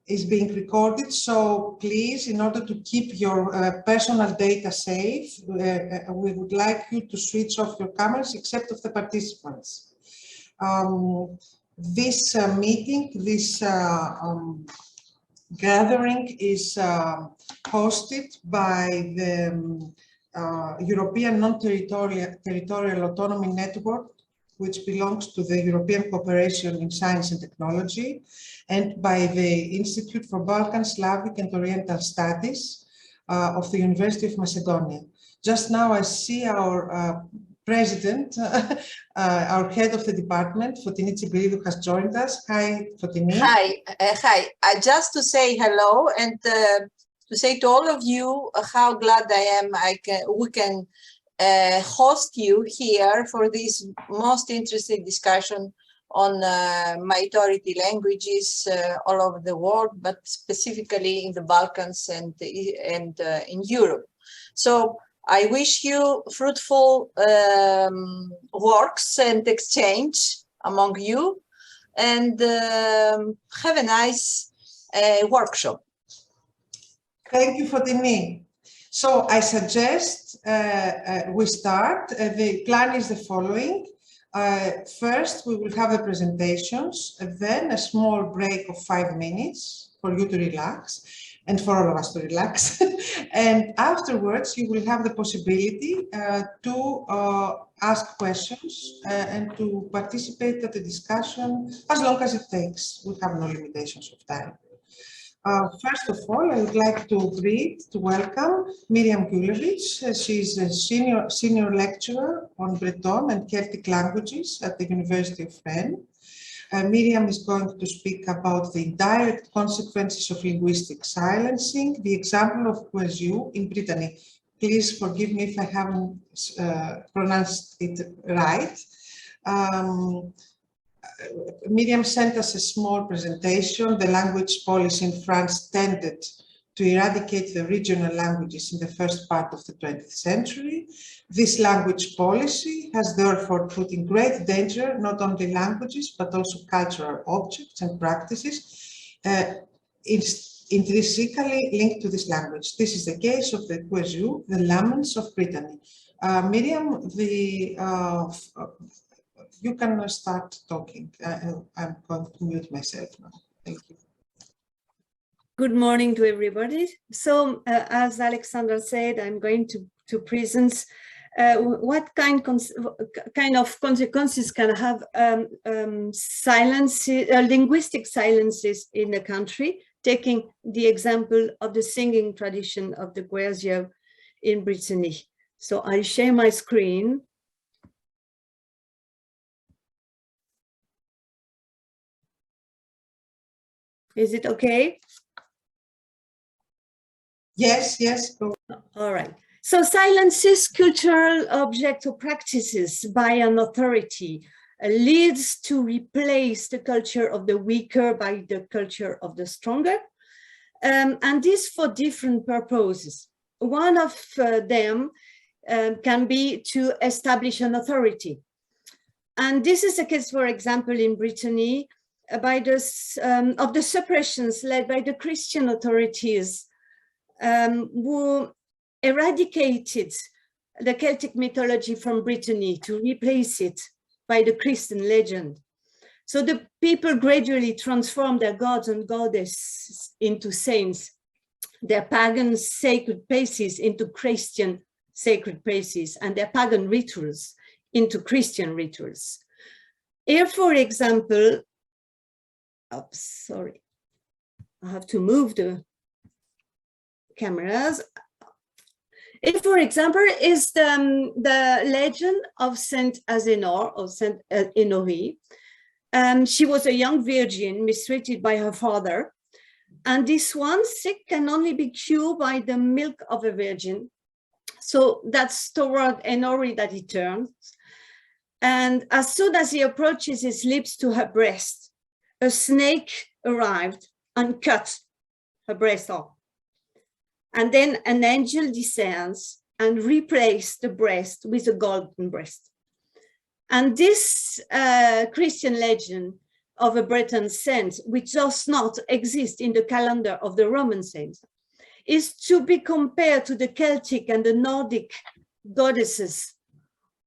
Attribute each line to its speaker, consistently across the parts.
Speaker 1: is being recorded, so please, in order to keep your personal data safe, we would like you to switch off your cameras except of the participants. This meeting, this gathering is hosted by the European Non-Territorial Autonomy Network, which belongs to the European Cooperation in Science and Technology, and by the Institute for Balkan, Slavic and Oriental Studies of the University of Macedonia. Just now I see our president, our head of the department, Fotini Tsibiridou, has joined us. Hi, Fotini.
Speaker 2: Hi, hi. Just to say hello and to say to all of you how glad I am we can host you here for this most interesting discussion on minority languages all over the world, but specifically in the Balkans and in Europe. So I wish you fruitful works and exchange among you, and have a nice workshop.
Speaker 1: Thank you, Fotini. So I suggest we start. The plan is the following. First, we will have the presentations, then a small break of 5 minutes for you to relax and for all of us to relax. And afterwards, you will have the possibility to ask questions and to participate at the discussion as long as it takes. We have no limitations of time. First of all, I would like to welcome Miriam Guillevic. She's a senior lecturer on Breton and Celtic languages at the University of Rennes. Miriam is going to speak about the indirect consequences of linguistic silencing, the example of Guillevic in Brittany. Please forgive me if I haven't pronounced it right. Miriam sent us a small presentation. The language policy in France tended to eradicate the regional languages in the first part of the 20th century. This language policy has therefore put in great danger not only languages, but also cultural objects and practices intrinsically linked to this language. This is the case of the Guillevic, the laments of Brittany. Miriam, you can start talking. I'm going to mute myself now. Thank you.
Speaker 3: Good morning to everybody. So, as Alexandra said, I'm going to present what kind of consequences can have linguistic silences in a country, taking the example of the singing tradition of the Guillevic in Brittany. So I'll share my screen. Is it okay?
Speaker 1: Yes, yes. Go.
Speaker 3: All right. So silences cultural objects or practices by an authority leads to replace the culture of the weaker by the culture of the stronger. And this for different purposes. One of them can be to establish an authority. And this is the case, for example, in Brittany, by the suppressions led by the Christian authorities who eradicated the Celtic mythology from Brittany to replace it by the Christian legend. So the people gradually transformed their gods and goddesses into saints, their pagan sacred places into Christian sacred places, and their pagan rituals into Christian rituals. Here, for example, sorry, I have to move the cameras. If, for example, is the legend of Saint Azenor or Saint Honoré. She was a young virgin mistreated by her father, and this one sick can only be cured by the milk of a virgin. So that's toward Honoré that he turns, and as soon as he approaches his lips to her breast, a snake arrived and cut her breast off. And then an angel descends and replaces the breast with a golden breast. And this Christian legend of a Breton saint, which does not exist in the calendar of the Roman saints, is to be compared to the Celtic and the Nordic goddesses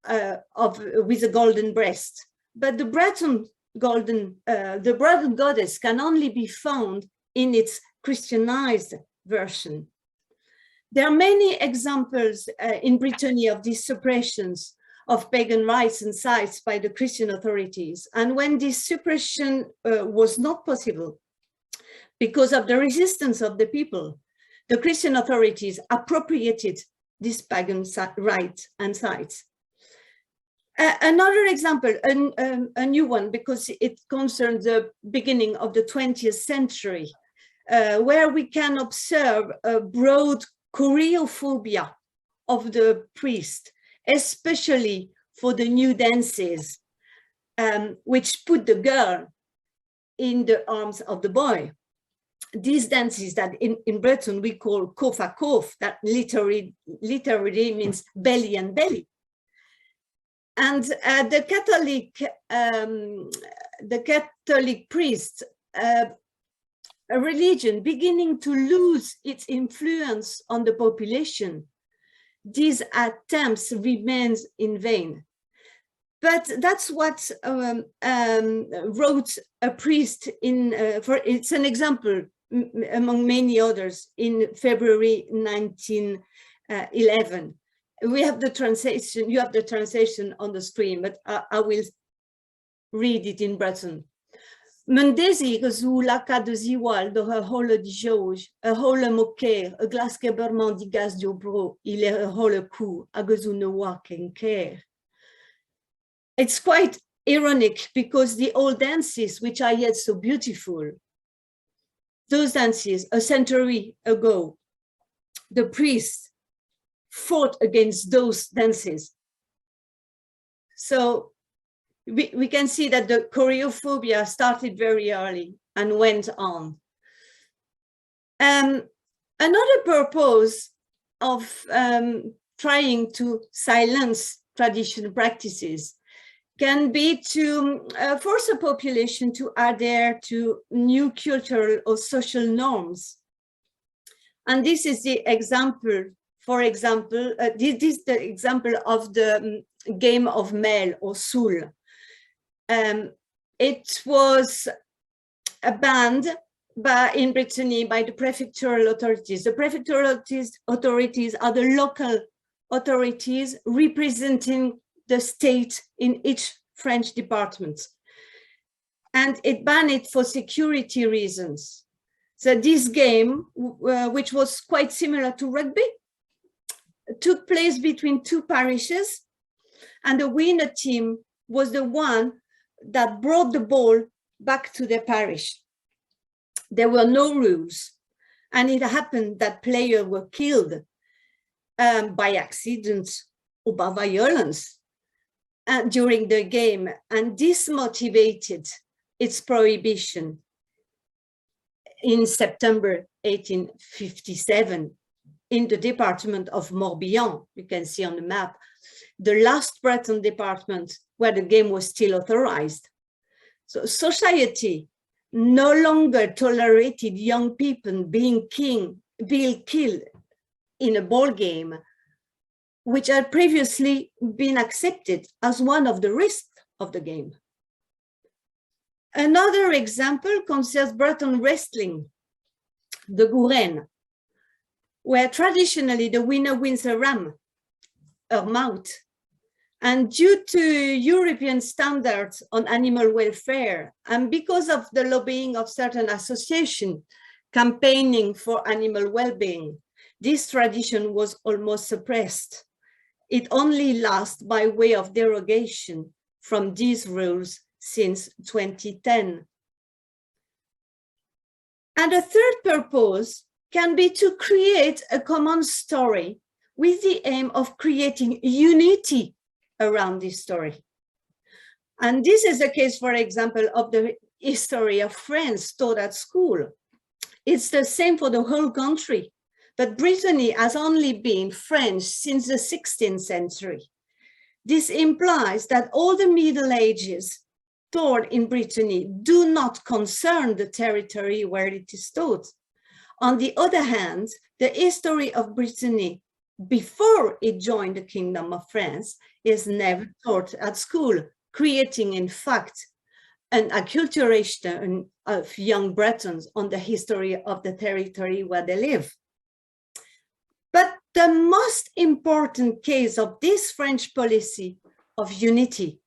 Speaker 3: with a golden breast. But the Breton goddess can only be found in its Christianized version. There are many examples in Brittany of these suppressions of pagan rites and sites by the Christian authorities. And when this suppression was not possible because of the resistance of the people, the Christian authorities appropriated this pagan rite and sites. Another example, a new one, because it concerns the beginning of the 20th century, where we can observe a broad choreophobia of the priest, especially for the new dances, which put the girl in the arms of the boy. These dances that in Breton we call cof à cof, that literally means belly and belly. And the Catholic priest, a religion beginning to lose its influence on the population, these attempts remain in vain. But that's what wrote a priest in, it's an example among many others, in February 1911. We have the translation, you have the translation on the screen, but I will read it in Breton. Mijn désir zou la ca de ziwal de holle di jauge, holle moquer, glaskeberman di gas di obro, il est holle cou, agazu ne wa ken care. It's quite ironic because the old dances, which are yet so beautiful, those dances a century ago, the priests fought against those dances. So we can see that the choreophobia started very early and went on. Another purpose of trying to silence traditional practices can be to force a population to adhere to new cultural or social norms. And this is the example, for example, this is the example of the game of Moal or Soul. It was banned in Brittany by the prefectural authorities. The prefectural authorities are the local authorities representing the state in each French department. And it banned it for security reasons. So this game, which was quite similar to rugby, took place between two parishes, and the winner team was the one that brought the ball back to the parish. There were no rules, and it happened that players were killed by accident or by violence during the game, and this motivated its prohibition in September 1857 in the department of Morbihan. You can see on the map, the last Breton department where the game was still authorized. So society no longer tolerated young people being killed in a ball game, which had previously been accepted as one of the risks of the game. Another example concerns Breton wrestling, the Gourani, where traditionally the winner wins a ram, a mount. And due to European standards on animal welfare, and because of the lobbying of certain associations campaigning for animal well-being, this tradition was almost suppressed. It only lasts by way of derogation from these rules since 2010. And a third purpose can be to create a common story with the aim of creating unity around this story. And this is the case, for example, of the history of France taught at school. It's the same for the whole country, but Brittany has only been French since the 16th century. This implies that all the Middle Ages taught in Brittany do not concern the territory where it is taught. On the other hand, the history of Brittany before it joined the Kingdom of France is never taught at school, creating, in fact, an acculturation of young Bretons on the history of the territory where they live. But the most important case of this French policy of unity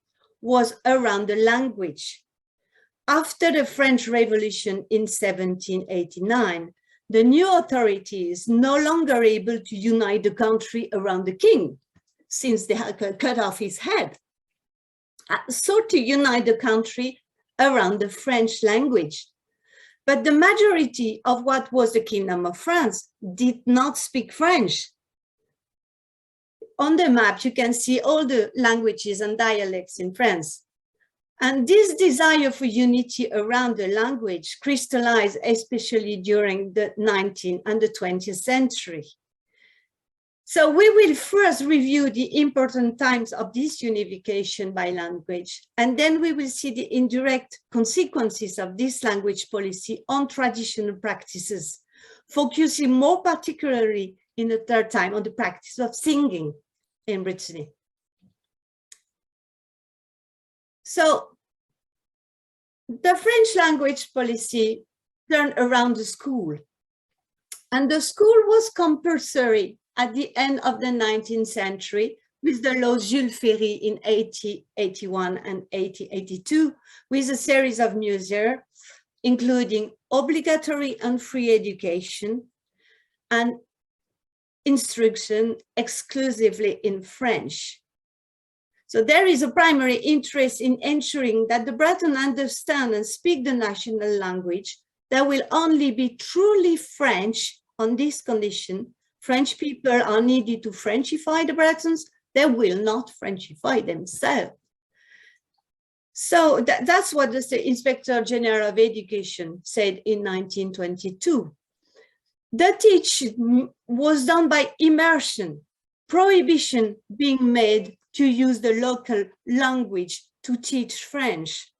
Speaker 3: was around the language. After the French Revolution in 1789, the new authorities no longer able to unite the country around the king, since they had cut off his head. So to unite the country around the French language. But the majority of what was the Kingdom of France did not speak French. On the map, you can see all the languages and dialects in France. And this desire for unity around the language crystallized especially during the 19th and the 20th century. So we will first review the important times of this unification by language, and then we will see the indirect consequences of this language policy on traditional practices, focusing more particularly in the third time on the practice of singing in Brittany. So the French language policy turned around the school, and the school was compulsory at the end of the 19th century with the law Jules Ferry in 1881 and 1882, with a series of measures, including obligatory and free education and instruction exclusively in French. So there is a primary interest in ensuring that the Breton understand and speak the national language. There will only be truly French on this condition. French people are needed to Frenchify the Bretons. They will not Frenchify themselves. So that's what the Inspector General of Education said in 1922. The teaching was done by immersion, prohibition being made to use the local language to teach French.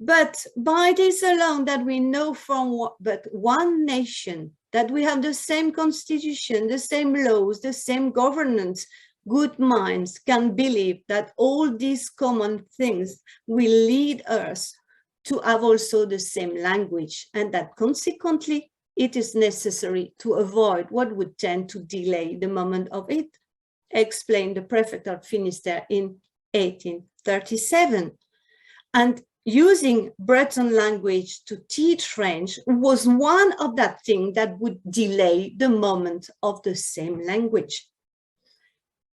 Speaker 3: But by this alone that we know from but one nation, that we have the same constitution, the same laws, the same governance, good minds can believe that all these common things will lead us to have also the same language, and that consequently it is necessary to avoid what would tend to delay the moment of it, explained the prefect of Finistère in 1837. And using Breton language to teach French was one of that thing that would delay the moment of the same language.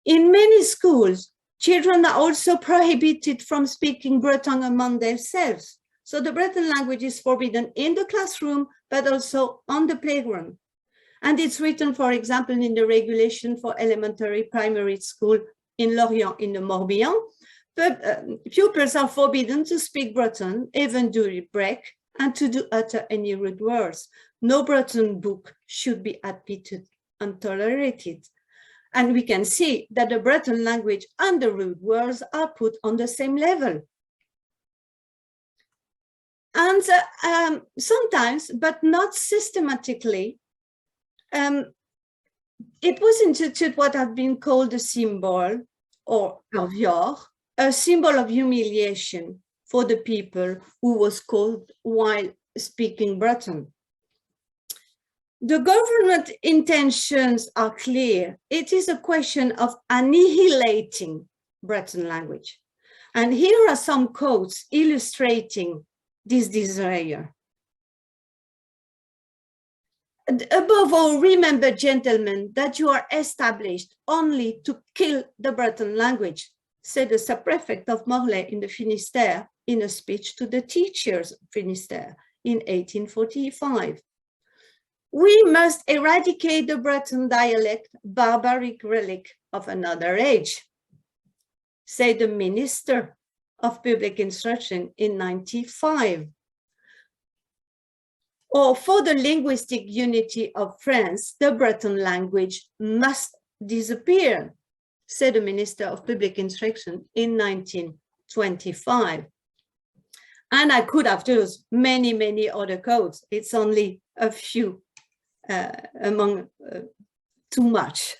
Speaker 3: In many schools, children are also prohibited from speaking Breton among themselves. So the Breton language is forbidden in the classroom, but also on the playground. And it's written, for example, in the regulation for elementary primary school in Lorient in the Morbihan. Pupils are forbidden to speak Breton, even during break, and to utter any rude words. No Breton book should be admitted and tolerated. And we can see that the Breton language and the rude words are put on the same level. And sometimes, but not systematically, it was instituted what had been called a symbol, or corvior, a symbol of humiliation for the people who was called while speaking Breton. The government intentions are clear. It is a question of annihilating Breton language. And here are some quotes illustrating this desire. Above all, remember, gentlemen, that you are established only to kill the Breton language, said the sub-prefect of Morlaix in the Finistère in a speech to the teachers of Finistère in 1845. We must eradicate the Breton dialect, barbaric relic of another age, said the Minister of Public Instruction in 1995. Or for the linguistic unity of France, the Breton language must disappear, said the Minister of Public Instruction in 1925. And I could have used many, many other codes. It's only a few among too much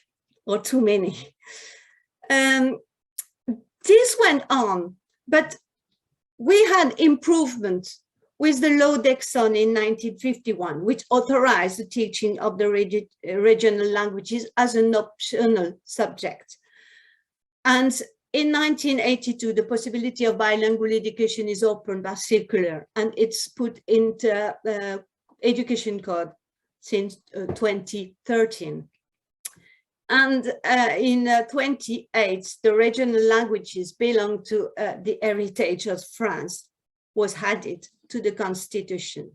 Speaker 3: or too many. This went on, but we had improvement with the law d'Aix-en in 1951, which authorized the teaching of the regional languages as an optional subject. And in 1982, the possibility of bilingual education is opened by circular, and it's put into education code since 2013. And in 28, the regional languages belong to the heritage of France was added to the constitution.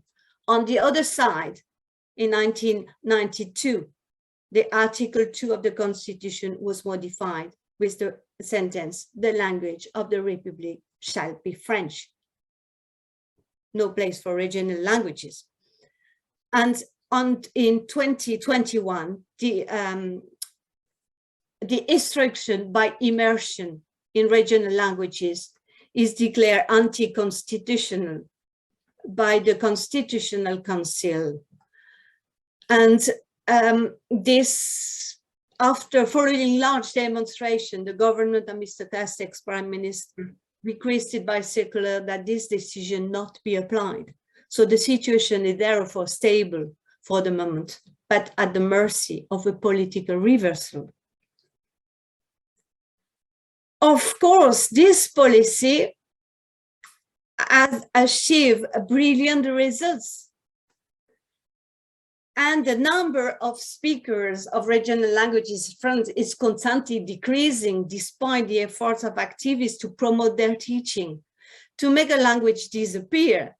Speaker 3: On the other side, in 1992, the Article 2 of the constitution was modified with the sentence, the language of the Republic shall be French. No place for regional languages. And in 2021, the instruction by immersion in regional languages is declared anti-constitutional by the Constitutional Council. And this, after following large demonstration, the government and Mr. Castex, Prime Minister, requested by circular that this decision not be applied. So the situation is therefore stable for the moment, but at the mercy of a political reversal. Of course, this policy has achieved brilliant results. And the number of speakers of regional languages in France is constantly decreasing despite the efforts of activists to promote their teaching. To make a language disappear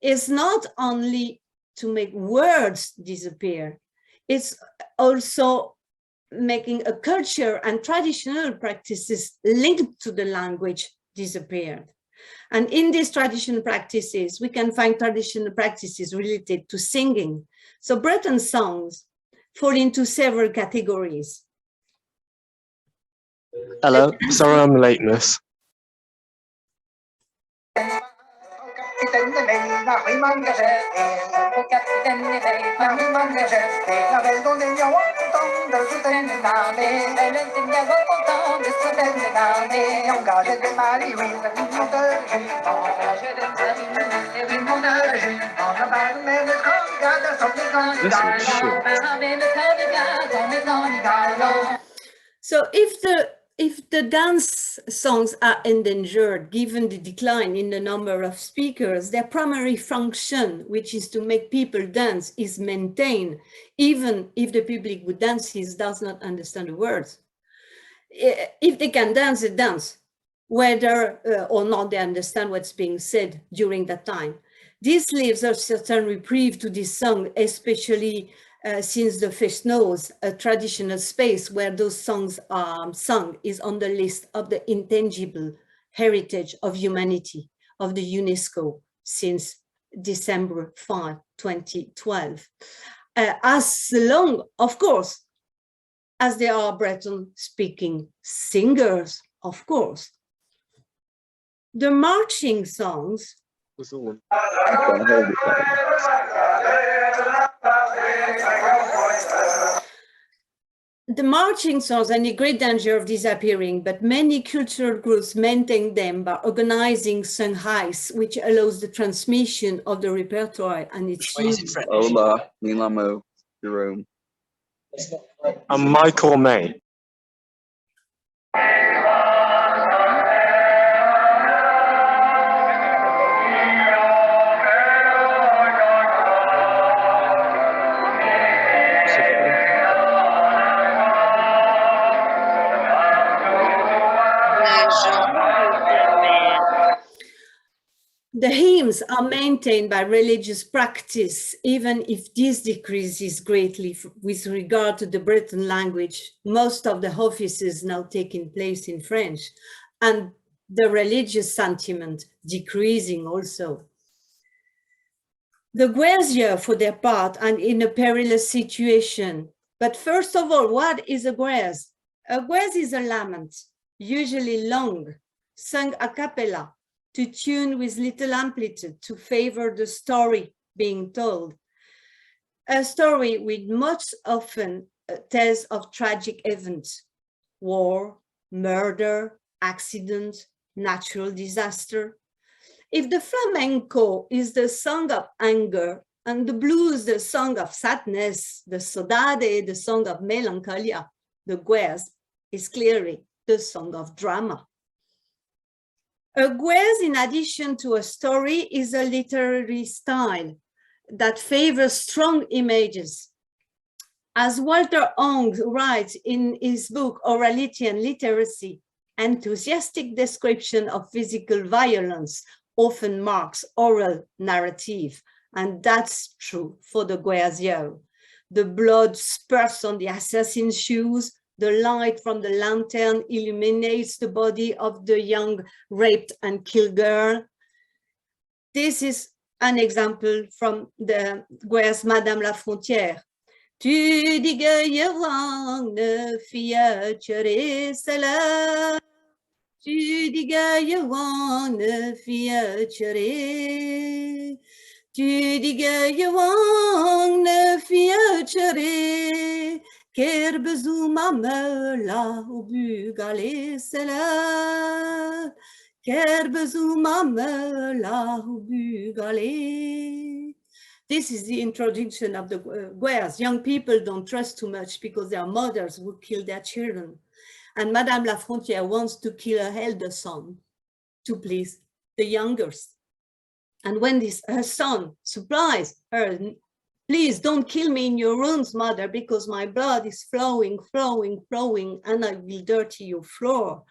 Speaker 3: is not only to make words disappear, it's also making a culture and traditional practices linked to the language disappeared. And in these traditional practices, we can find traditional practices related to singing. So Breton songs fall into several categories.
Speaker 4: Hello, sorry I'm late, miss.
Speaker 3: So if the dance songs are endangered, given the decline in the number of speakers, their primary function, which is to make people dance, is maintained, even if the public who dances does not understand the words. If they can dance, they dance, whether or not they understand what's being said during that time. This leaves a certain reprieve to this song, especially since the Fest-Noz, a traditional space where those songs are sung, is on the list of the intangible heritage of humanity of the UNESCO since December 5, 2012. As long, of course, as there are Breton-speaking singers, of course. The marching songs are in great danger of disappearing, but many cultural groups maintain them by organizing Songhais, which allows the transmission of the repertoire and its use.
Speaker 5: Hola, me llamo Jerome.
Speaker 4: I'm Michael May.
Speaker 3: The hymns are maintained by religious practice, even if this decreases greatly with regard to the Breton language. Most of the offices now taking place in French, and the religious sentiment decreasing also. The Guersiers, for their part, are in a perilous situation. But first of all, what is a Guers? A Guers is a lament, usually long, sung a cappella, to tune with little amplitude to favor the story being told. A story which most often tells of tragic events, war, murder, accident, natural disaster. If the flamenco is the song of anger and the blues the song of sadness, the saudade the song of melancholia, the guez is clearly the song of drama. A guez, in addition to a story, is a literary style that favors strong images. As Walter Ong writes in his book, Orality and Literacy, enthusiastic description of physical violence often marks oral narrative, and that's true for the guerrier. The blood spurts on the assassin's shoes, the light from the lantern illuminates the body of the young raped and killed girl. This is an example from the guerre's Madame la Frontière. Tu digayewan ne fia chere sala. Tu digayewan ne fia chere. Tu digayewan ne fia chere. Ker bezuma mela ubu gale sala. Ker bezuma mela ubu gale. This is the introduction of the guerres. Young people don't trust too much because their mothers would kill their children. And Madame la Frontière wants to kill her elder son to please the youngest. And when her son supplies her, please don't kill me in your rooms, mother, because my blood is flowing, flowing, flowing, and I will dirty your floor.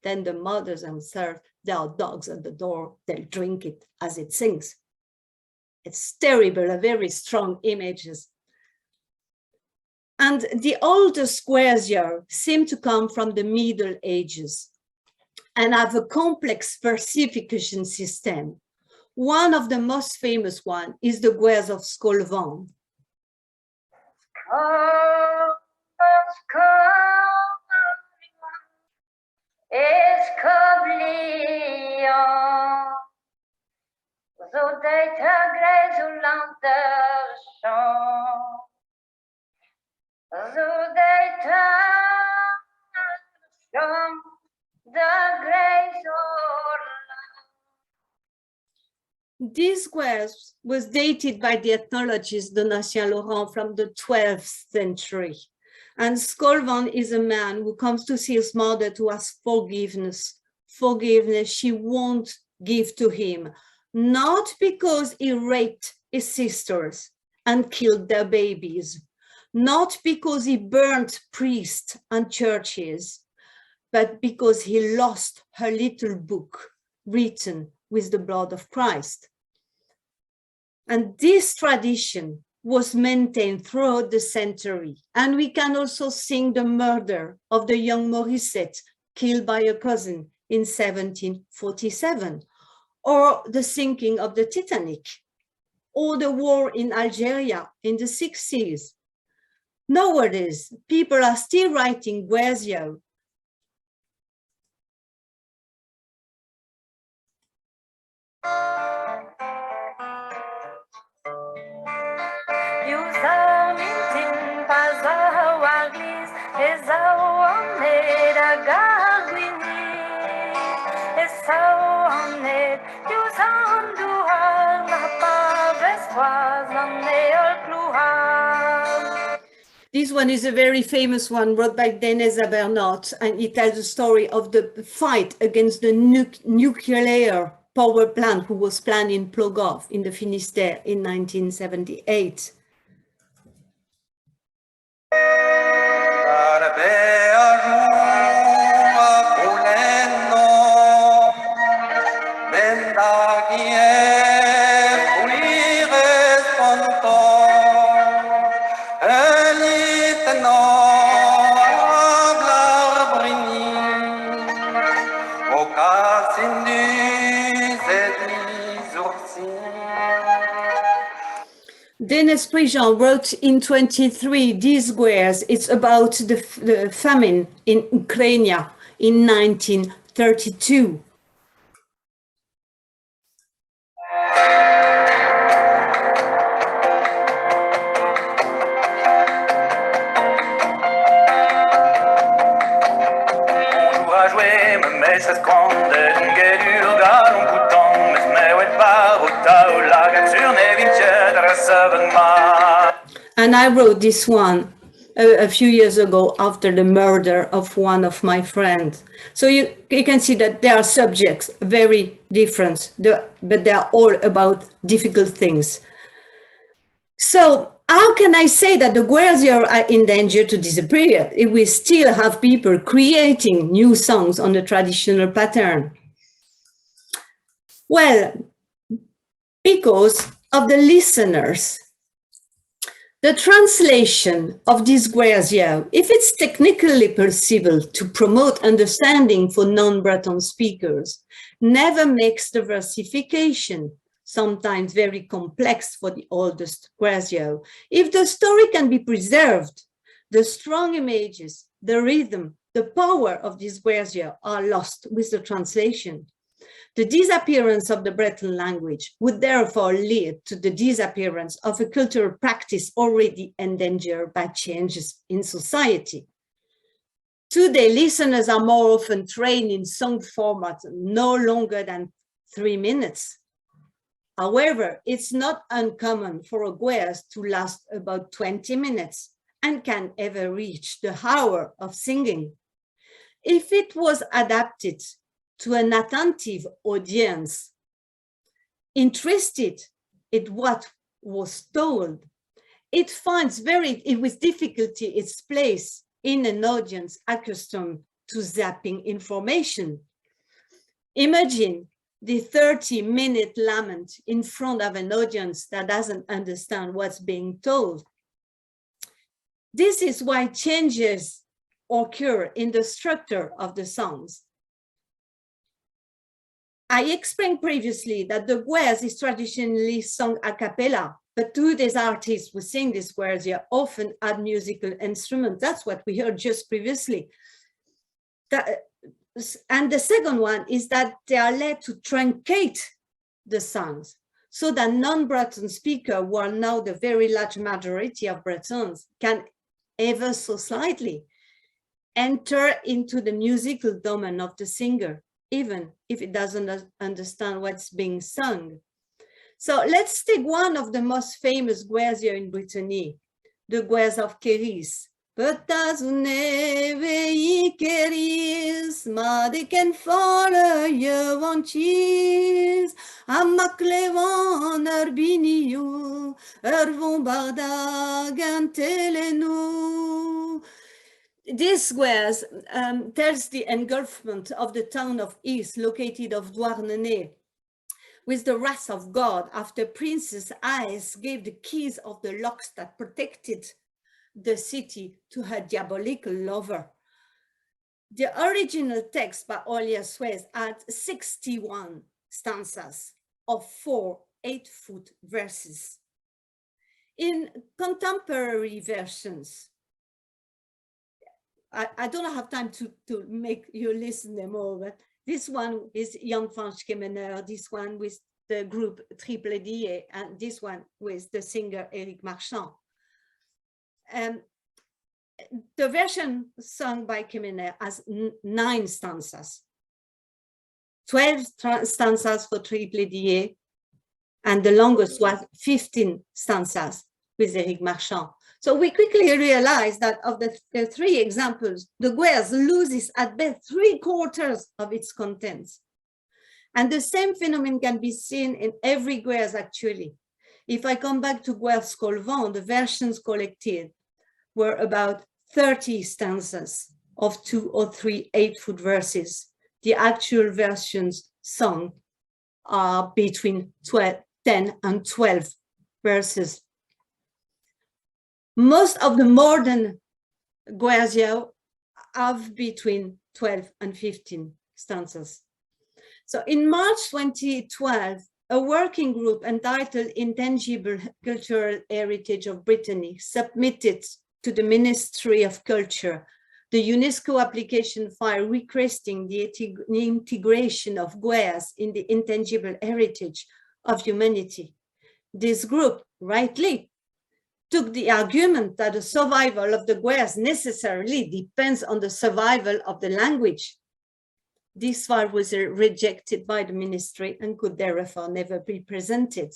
Speaker 3: Then the mothers themselves, there are dogs at the door, they'll drink it as it sings. It's terrible, a very strong images. And the oldest squares here seem to come from the Middle Ages and have a complex versification system. One of the most famous one is the guerres of Scolvan. This guerres was dated by the ethnologist Donneff Laurent from the 12th century. And Scolvan is a man who comes to see his mother to ask forgiveness. Forgiveness she won't give to him, not because he raped his sisters and killed their babies, not because he burnt priests and churches, but because he lost her little book written with the blood of Christ. And this tradition was maintained throughout the century. And we can also sing the murder of the young Morissette killed by a cousin in 1747, or the sinking of the Titanic, or the war in Algeria in the 60s. Nowadays, people are still writing guerrier. This one is a very famous one wrote by Denez Bernot, and it tells the story of the fight against the nuclear power plant who was planned in Plogoff in the Finistère in 1978. Denez Prigent wrote in 23 these guerres. It's about the famine in Ukraine in 1932. And I wrote this one a few years ago after the murder of one of my friends. So you can see that there are subjects very different, but they are all about difficult things. So how can I say that the Guerzier are in danger to disappear if we still have people creating new songs on the traditional pattern? Well, because of the listeners. The translation of this Guerzier, if it's technically possible to promote understanding for non-Breton speakers, never makes the versification, sometimes very complex for the oldest Guerzier. If the story can be preserved, the strong images, the rhythm, the power of this Guerzier are lost with the translation. The disappearance of the Breton language would therefore lead to the disappearance of a cultural practice already endangered by changes in society. Today, listeners are more often trained in song formats no longer than 3 minutes. However, it's not uncommon for a guerre to last about 20 minutes and can ever reach the hour of singing. If it was adapted to an attentive audience, interested in what was told, it finds with difficulty its place in an audience accustomed to zapping information. Imagine the 30-minute lament in front of an audience that doesn't understand what's being told. This is why changes occur in the structure of the songs. I explained previously that the guerre is traditionally sung a cappella, but today's artists who sing this guerre often add musical instruments. That's what we heard just previously. And the second one is that they are led to truncate the songs so that non-Breton speakers, who are now the very large majority of Bretons, can ever so slightly enter into the musical domain of the singer, even if it doesn't understand what's being sung. So let's take one of the most famous guerres here in Brittany, the guerres of Keris. Keris, Madiken fara yevan cheese, Amaklevan erbiniu, ervon bardagan telenu. This guerre tells the engulfment of the town of Is, located of Douarnenez, with the wrath of God after Princess Ice gave the keys of the locks that protected the city to her diabolical lover. The original text by Olia Suez had 61 stanzas of 4 8-foot verses. In contemporary versions, I don't have time to make you listen them all, but this one is Jan van Schemener, this one with the group Triple D, and this one with the singer Éric Marchand. The version sung by Schemener has 9 stanzas, 12 stanzas for Triple D, and the longest was 15 stanzas with Éric Marchand. So we quickly realized that of the 3 examples, the guerre loses at best 3/4 of its contents. And the same phenomenon can be seen in every guerre actually. If I come back to Guerre Colvent, the versions collected were about 30 stanzas of 2 or 3 8-foot verses. The actual versions sung are between 10 and 12 verses. Most of the modern guerres have between 12 and 15 stanzas. So in March 2012, a working group entitled Intangible Cultural Heritage of Brittany submitted to the Ministry of Culture the UNESCO application file requesting the integration of guerres in the intangible heritage of humanity. This group rightly took the argument that the survival of the guerres necessarily depends on the survival of the language. This file was rejected by the ministry and could therefore never be presented.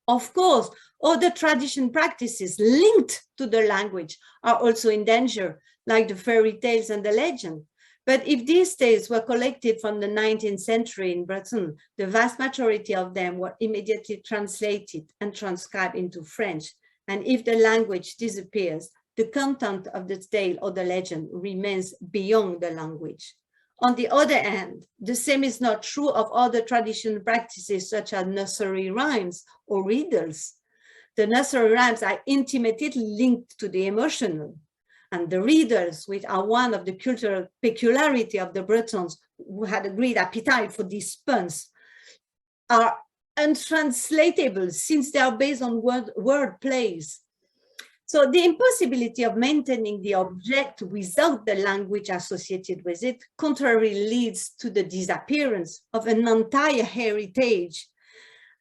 Speaker 3: Of course, other tradition practices linked to the language are also in danger, like the fairy tales and the legend. But if these tales were collected from the 19th century in Britain, the vast majority of them were immediately translated and transcribed into French. And if the language disappears, the content of the tale or the legend remains beyond the language. On the other hand, the same is not true of other traditional practices such as nursery rhymes or riddles. The nursery rhymes are intimately linked to the emotional, and the riddles, which are one of the cultural peculiarity of the Bretons, who had a great appetite for these puns, are untranslatable since they are based on word plays. So the impossibility of maintaining the object without the language associated with it contrarily leads to the disappearance of an entire heritage.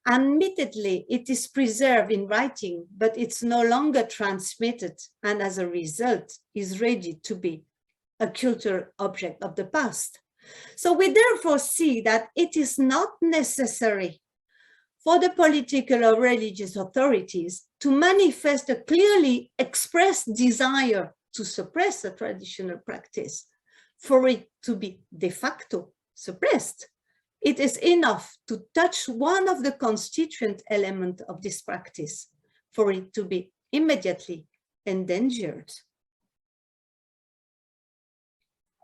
Speaker 3: Admittedly, it is preserved in writing, but it's no longer transmitted, and as a result is ready to be a cultural object of the past. So we therefore see that it is not necessary for the political or religious authorities to manifest a clearly expressed desire to suppress a traditional practice for it to be de facto suppressed. It is enough to touch one of the constituent elements of this practice for it to be immediately endangered.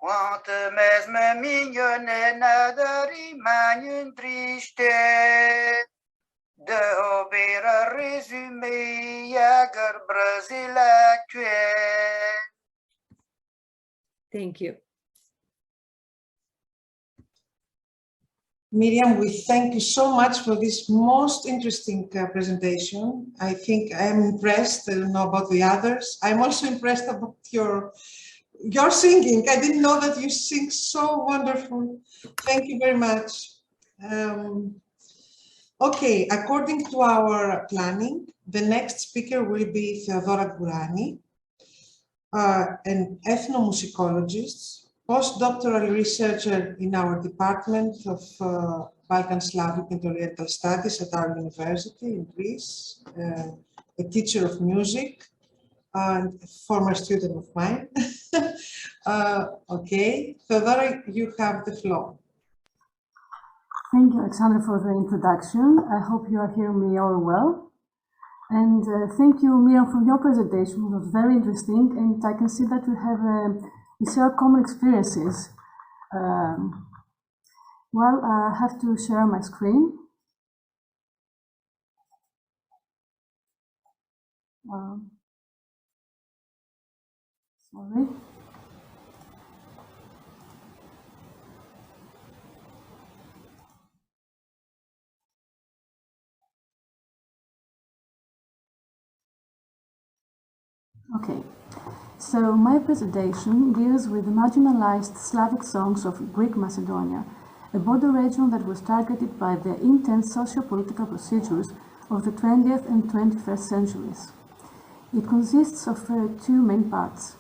Speaker 6: Quanto mesmo mignonne nadari magnin triste de obéir résumé Jager Brésil actuel.
Speaker 3: Thank you.
Speaker 1: Miriam, we thank you so much for this most interesting presentation. I think I am impressed. I don't know about the others. I'm also impressed about your singing. I didn't know that you sing so wonderful. Thank you very much. Okay, according to our planning, the next speaker will be Theodora Gourani, an ethnomusicologist, postdoctoral researcher in our Department of Balkan Slavic and Oriental Studies at our university in Greece, a teacher of music, and a former student of mine. Okay, Theodora, you have the floor.
Speaker 7: Thank you, Alexandra, for the introduction. I hope you are hearing me all well. And thank you, Miriam, for your presentation. It was very interesting, and I can see that we share common experiences. Well, I have to share my screen. Sorry. Okay, so my presentation deals with the marginalized Slavic songs of Greek Macedonia, a border region that was targeted by the intense socio-political procedures of the 20th and 21st centuries. It consists of two main parts.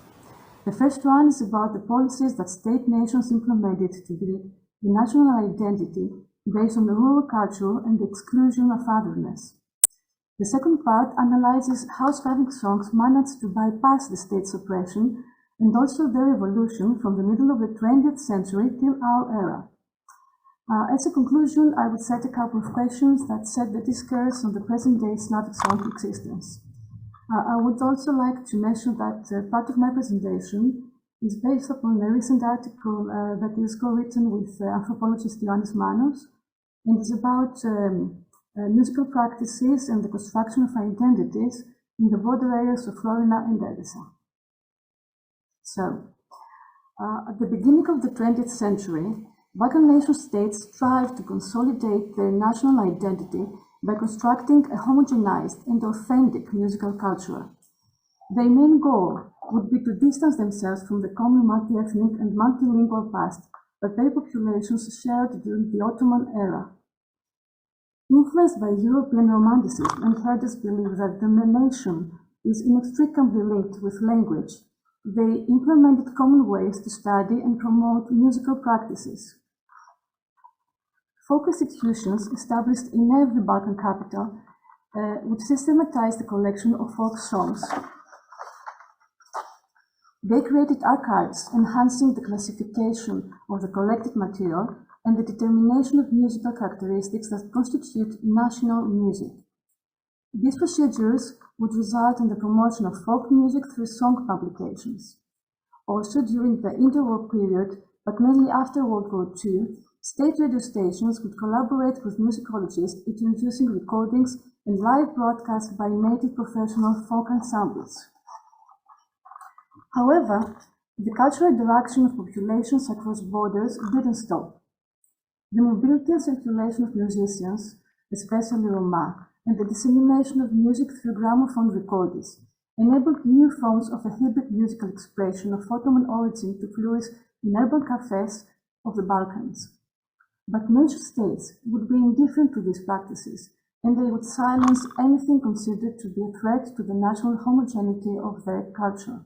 Speaker 7: The first one is about the policies that state nations implemented to build the national identity based on the rural culture and the exclusion of otherness. The second part analyzes how Slavic songs managed to bypass the state suppression and also their evolution from the middle of the 20th century till our era. As a conclusion, I would set a couple of questions that set the discourse on the present-day Slavic song existence. I would also like to mention that part of my presentation is based upon a recent article that is co-written with anthropologist Ioannidou, and it's about musical practices and the construction of identities in the border areas of Florina and Edessa. So, at the beginning of the 20th century, Balkan nation states strived to consolidate their national identity by constructing a homogenized and authentic musical culture. Their main goal would be to distance themselves from the common multi-ethnic and multilingual past that their populations shared during the Ottoman era. Influenced by European Romanticism and herders' belief that the nation is inextricably linked with language, they implemented common ways to study and promote musical practices. Folk institutions established in every Balkan capital which systematized the collection of folk songs. They created archives, enhancing the classification of the collected material and the determination of musical characteristics that constitute national music. These procedures would result in the promotion of folk music through song publications. Also, during the interwar period, but mainly after World War II, state radio stations would collaborate with musicologists in introducing recordings and live broadcasts by native professional folk ensembles. However, the cultural interaction of populations across borders didn't stop. The mobility and circulation of musicians, especially Roma, and the dissemination of music through gramophone recordings enabled new forms of a hybrid musical expression of Ottoman origin to flourish in urban cafes of the Balkans. But nation states would be indifferent to these practices, and they would silence anything considered to be a threat to the national homogeneity of their culture.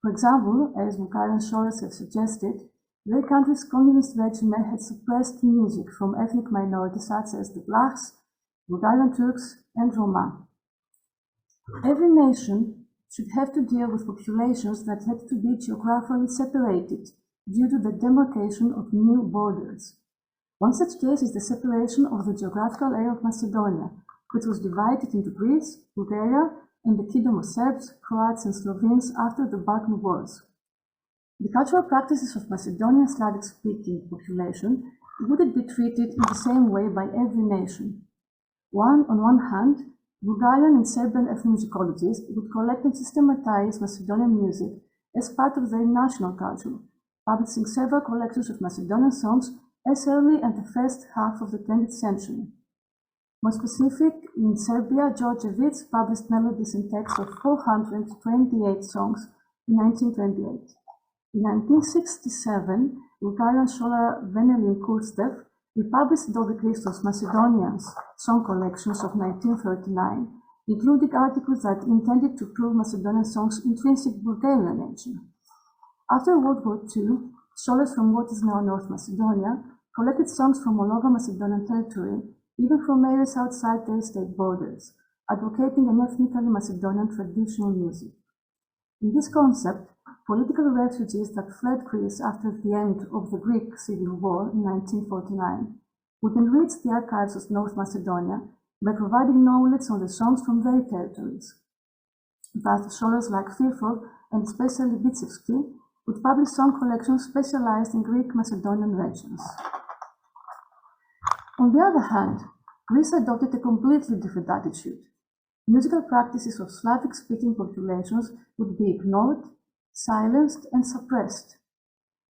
Speaker 7: For example, as Bulgarian scholars have suggested, their country's communist regime had suppressed music from ethnic minorities such as the Vlachs, Bulgarian Turks, and Roma. Every nation should have to deal with populations that had to be geographically separated due to the demarcation of new borders. One such case is the separation of the geographical area of Macedonia, which was divided into Greece, Bulgaria, and the kingdom of Serbs, Croats, and Slovenes after the Balkan Wars. The cultural practices of Macedonian Slavic-speaking population wouldn't be treated in the same way by every nation. On one hand, Bulgarian and Serbian ethnomusicologists would collect and systematize Macedonian music as part of their national culture, publishing several collections of Macedonian songs as early as the first half of the 20th century. More specific, in Serbia, Guillevic published melodies and texts of 428 songs in 1928. In 1967, Bulgarian scholar Venelin Kurstev republished Dove Christos Macedonians song collections of 1939, including articles that intended to prove Macedonian songs' intrinsic Bulgarian nature. After World War II, scholars from what is now North Macedonia collected songs from all over Macedonian territory, even from areas outside their state borders, advocating an ethnically Macedonian traditional music. In this concept, political refugees that fled Greece after the end of the Greek Civil War in 1949 would enrich the archives of North Macedonia by providing knowledge on the songs from their territories. Thus, scholars like Firfov and especially Bitsevsky would publish song collections specialized in Greek Macedonian regions. On the other hand, Greece adopted a completely different attitude. Musical practices of Slavic-speaking populations would be ignored, silenced, and suppressed.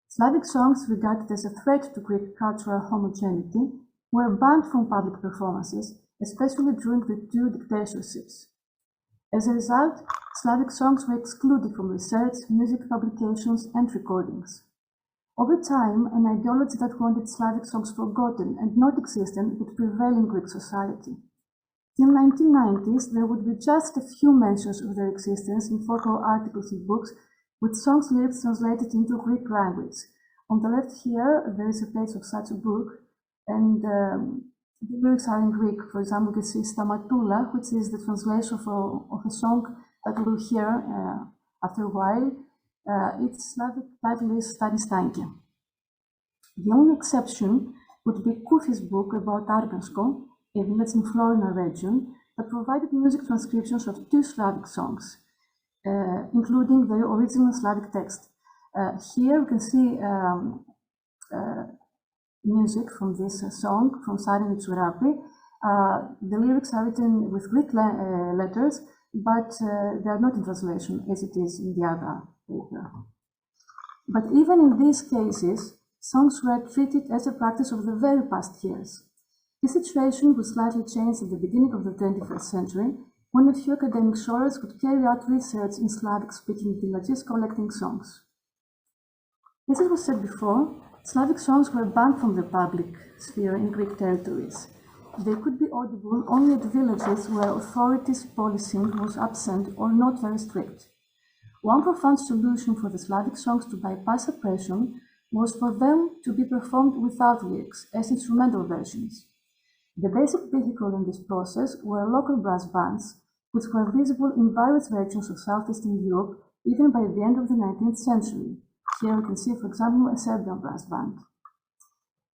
Speaker 7: Slavic songs, regarded as a threat to Greek cultural homogeneity, were banned from public performances, especially during the two dictatorships. As a result, Slavic songs were excluded from research, music publications, and recordings. Over time, an ideology that wanted Slavic songs forgotten and not existent would prevail in Greek society. In the 1990s, there would be just a few mentions of their existence in folklore articles and books, with songs lyrics translated into Greek language. On the left here, there is a page of such a book, and the lyrics are in Greek. For example, you see Stamatula, which is the translation of a song that we will hear after a while. Its Slavic title is Stani Stanke. The only exception would be Kufi's book about Argansko, a village in Florina region, that provided music transcriptions of two Slavic songs, including their original Slavic text. Here we can see music from this song, from Sarin Tsurapi. The lyrics are written with Greek letters, but they are not in translation as it is in the other paper. But even in these cases, songs were treated as a practice of the very past years. This situation would slightly change at the beginning of the 21st century, when a few academic scholars could carry out research in Slavic-speaking villages collecting songs. As it was said before, Slavic songs were banned from the public sphere in Greek territories. They could be audible only at villages where authorities' policing was absent or not very strict. One profound solution for the Slavic songs to bypass suppression was for them to be performed without lyrics, as instrumental versions. The basic vehicle in this process were local brass bands, which were visible in various regions of southeastern Europe even by the end of the 19th century. Here we can see, for example, a Serbian brass band.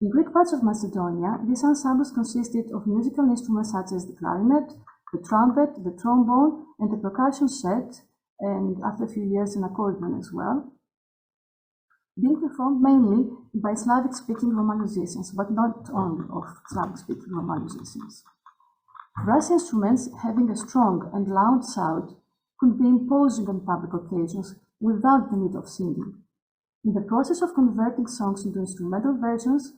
Speaker 7: In Greek parts of Macedonia, these ensembles consisted of musical instruments such as the clarinet, the trumpet, the trombone, and the percussion set, and after a few years an accordion as well, being performed mainly by Slavic-speaking Roman musicians, but not only of Slavic-speaking Roman musicians. Brass instruments having a strong and loud sound could be imposing on public occasions without the need of singing. In the process of converting songs into instrumental versions,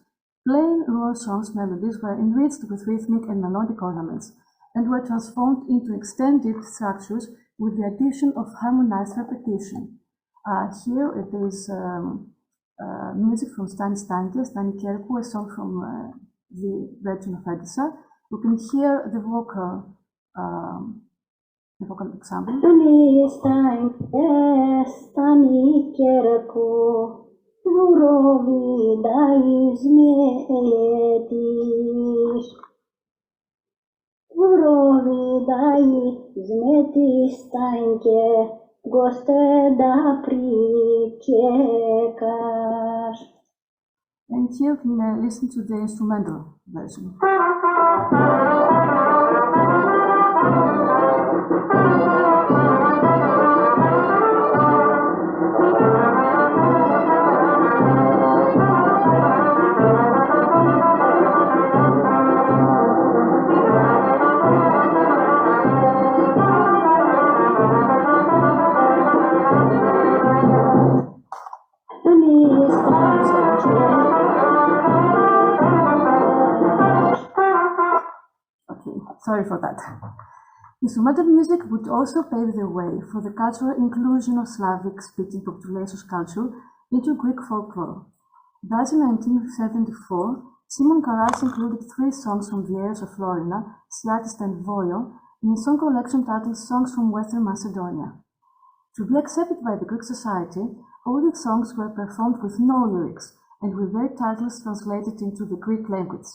Speaker 7: plain rural songs melodies were enriched with rhythmic and melodic ornaments and were transformed into extended structures with the addition of harmonized repetition. Here it is music from Stani Kerku, a song from the region of Edessa. You can hear the vocal example. Stani Kerku, Vurovi daizme eletish. Vurovi daizme tistanke. And here you can listen to the instrumental version. Sorry for that. Instrumental music would also pave the way for the cultural inclusion of Slavic-speaking populations' culture into Greek folklore. Thus, in 1974, Simon Karas included 3 songs from the airs of Florina, Siatista and Voyo, in a song collection titled Songs from Western Macedonia. To be accepted by the Greek society, all the songs were performed with no lyrics and with their titles translated into the Greek language.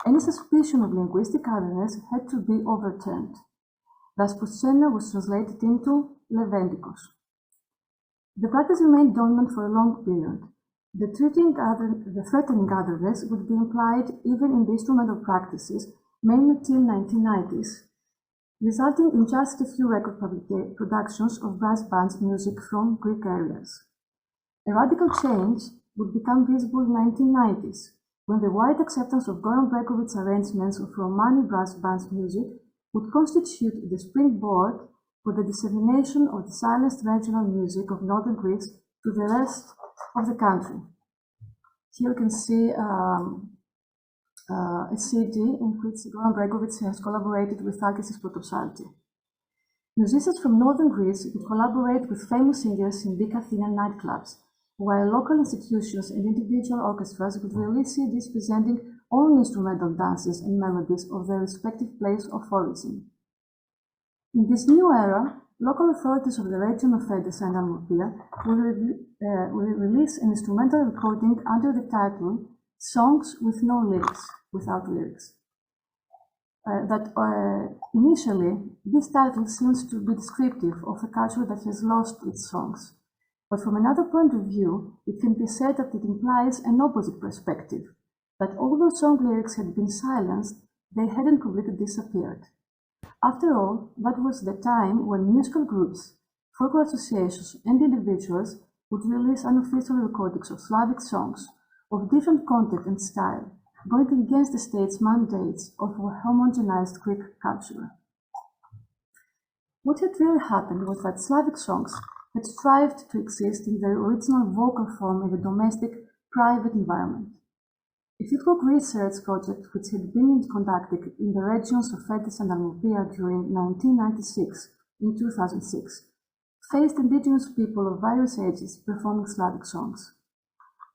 Speaker 7: Any suspicion of linguistic otherness had to be overturned. Thus, Poussena was translated into Leventikos. The practice remained dominant for a long period. The threatening otherness would be implied even in the instrumental practices, mainly till 1990s, resulting in just a few record productions of brass bands music from Greek areas. A radical change would become visible in the 1990s, when the wide acceptance of Goran Bregovic's arrangements of Romani brass bands music would constitute the springboard for the dissemination of the silenced regional music of northern Greece to the rest of the country. Here you can see a CD in which Goran Bregovic has collaborated with Alkesis Protopsalti. Musicians from northern Greece would collaborate with famous singers in big Athenian nightclubs, while local institutions and individual orchestras would release CDs presenting only instrumental dances and melodies of their respective place of origin. In this new era, local authorities of the region of Edessa and Almopia will release an instrumental recording under the title Songs with No Lyrics, without lyrics. Initially, this title seems to be descriptive of a culture that has lost its songs. But from another point of view, it can be said that it implies an opposite perspective, that although song lyrics had been silenced, they hadn't completely disappeared. After all, that was the time when musical groups, folklore associations, and individuals would release unofficial recordings of Slavic songs of different content and style, going against the state's mandates of a homogenized Greek culture. What had really happened was that Slavic songs had strived to exist in their original vocal form in the domestic, private environment. A fieldwork research project, which had been conducted in the regions of Edessa and Almopia during 1996 and 2006, faced indigenous people of various ages performing Slavic songs.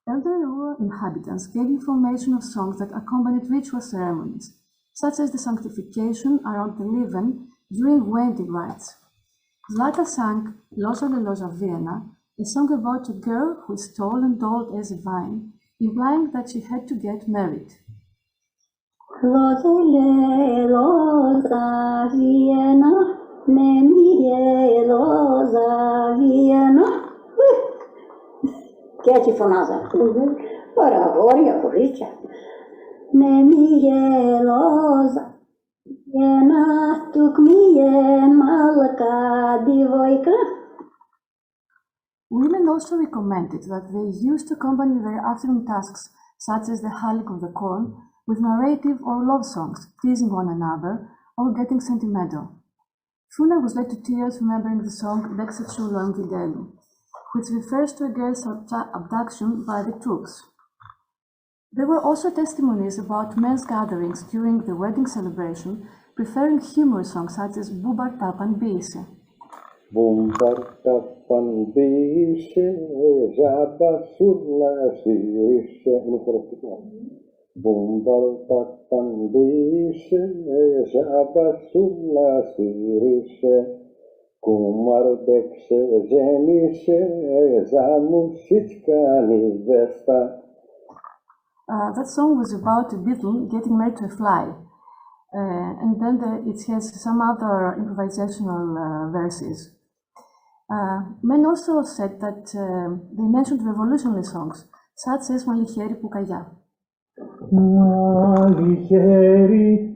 Speaker 7: Elder rural inhabitants gave information of songs that accompanied ritual ceremonies, such as the sanctification around the Leven during wedding rites. Zlata sang Loza de Loza Vienna, a song about a girl who is tall and old as a vine, implying that she had to get married.
Speaker 8: Lozele, loza, Vienna, nemie, loza, Vienna. Chiar ce fonaza? Ora, ori, orice. Nemie, loza, Vienna, tukmie, malka, divoika.
Speaker 7: Women also recommended that they use to accompany their afternoon tasks, such as the hulling of the corn, with narrative or love songs, teasing one another, or getting sentimental. Funa was led to tears remembering the song Dexetsu Loangidelu, which refers to a girl's abduction by the troops. There were also testimonies about men's gatherings during the wedding celebration, preferring humorous songs such as Bubar Tapan Biise.
Speaker 9: Bumbatapan biše, žaba surla širiše, Bumbatapan biše, žaba surla širiše, Kumar bekše ženiše, za mušička nevesta.
Speaker 7: That song was about a beetle getting married to a fly, and then it has some other improvisational verses. Men also said that they mentioned revolutionary songs, such as Malicheri Pukaya.
Speaker 9: Malicheri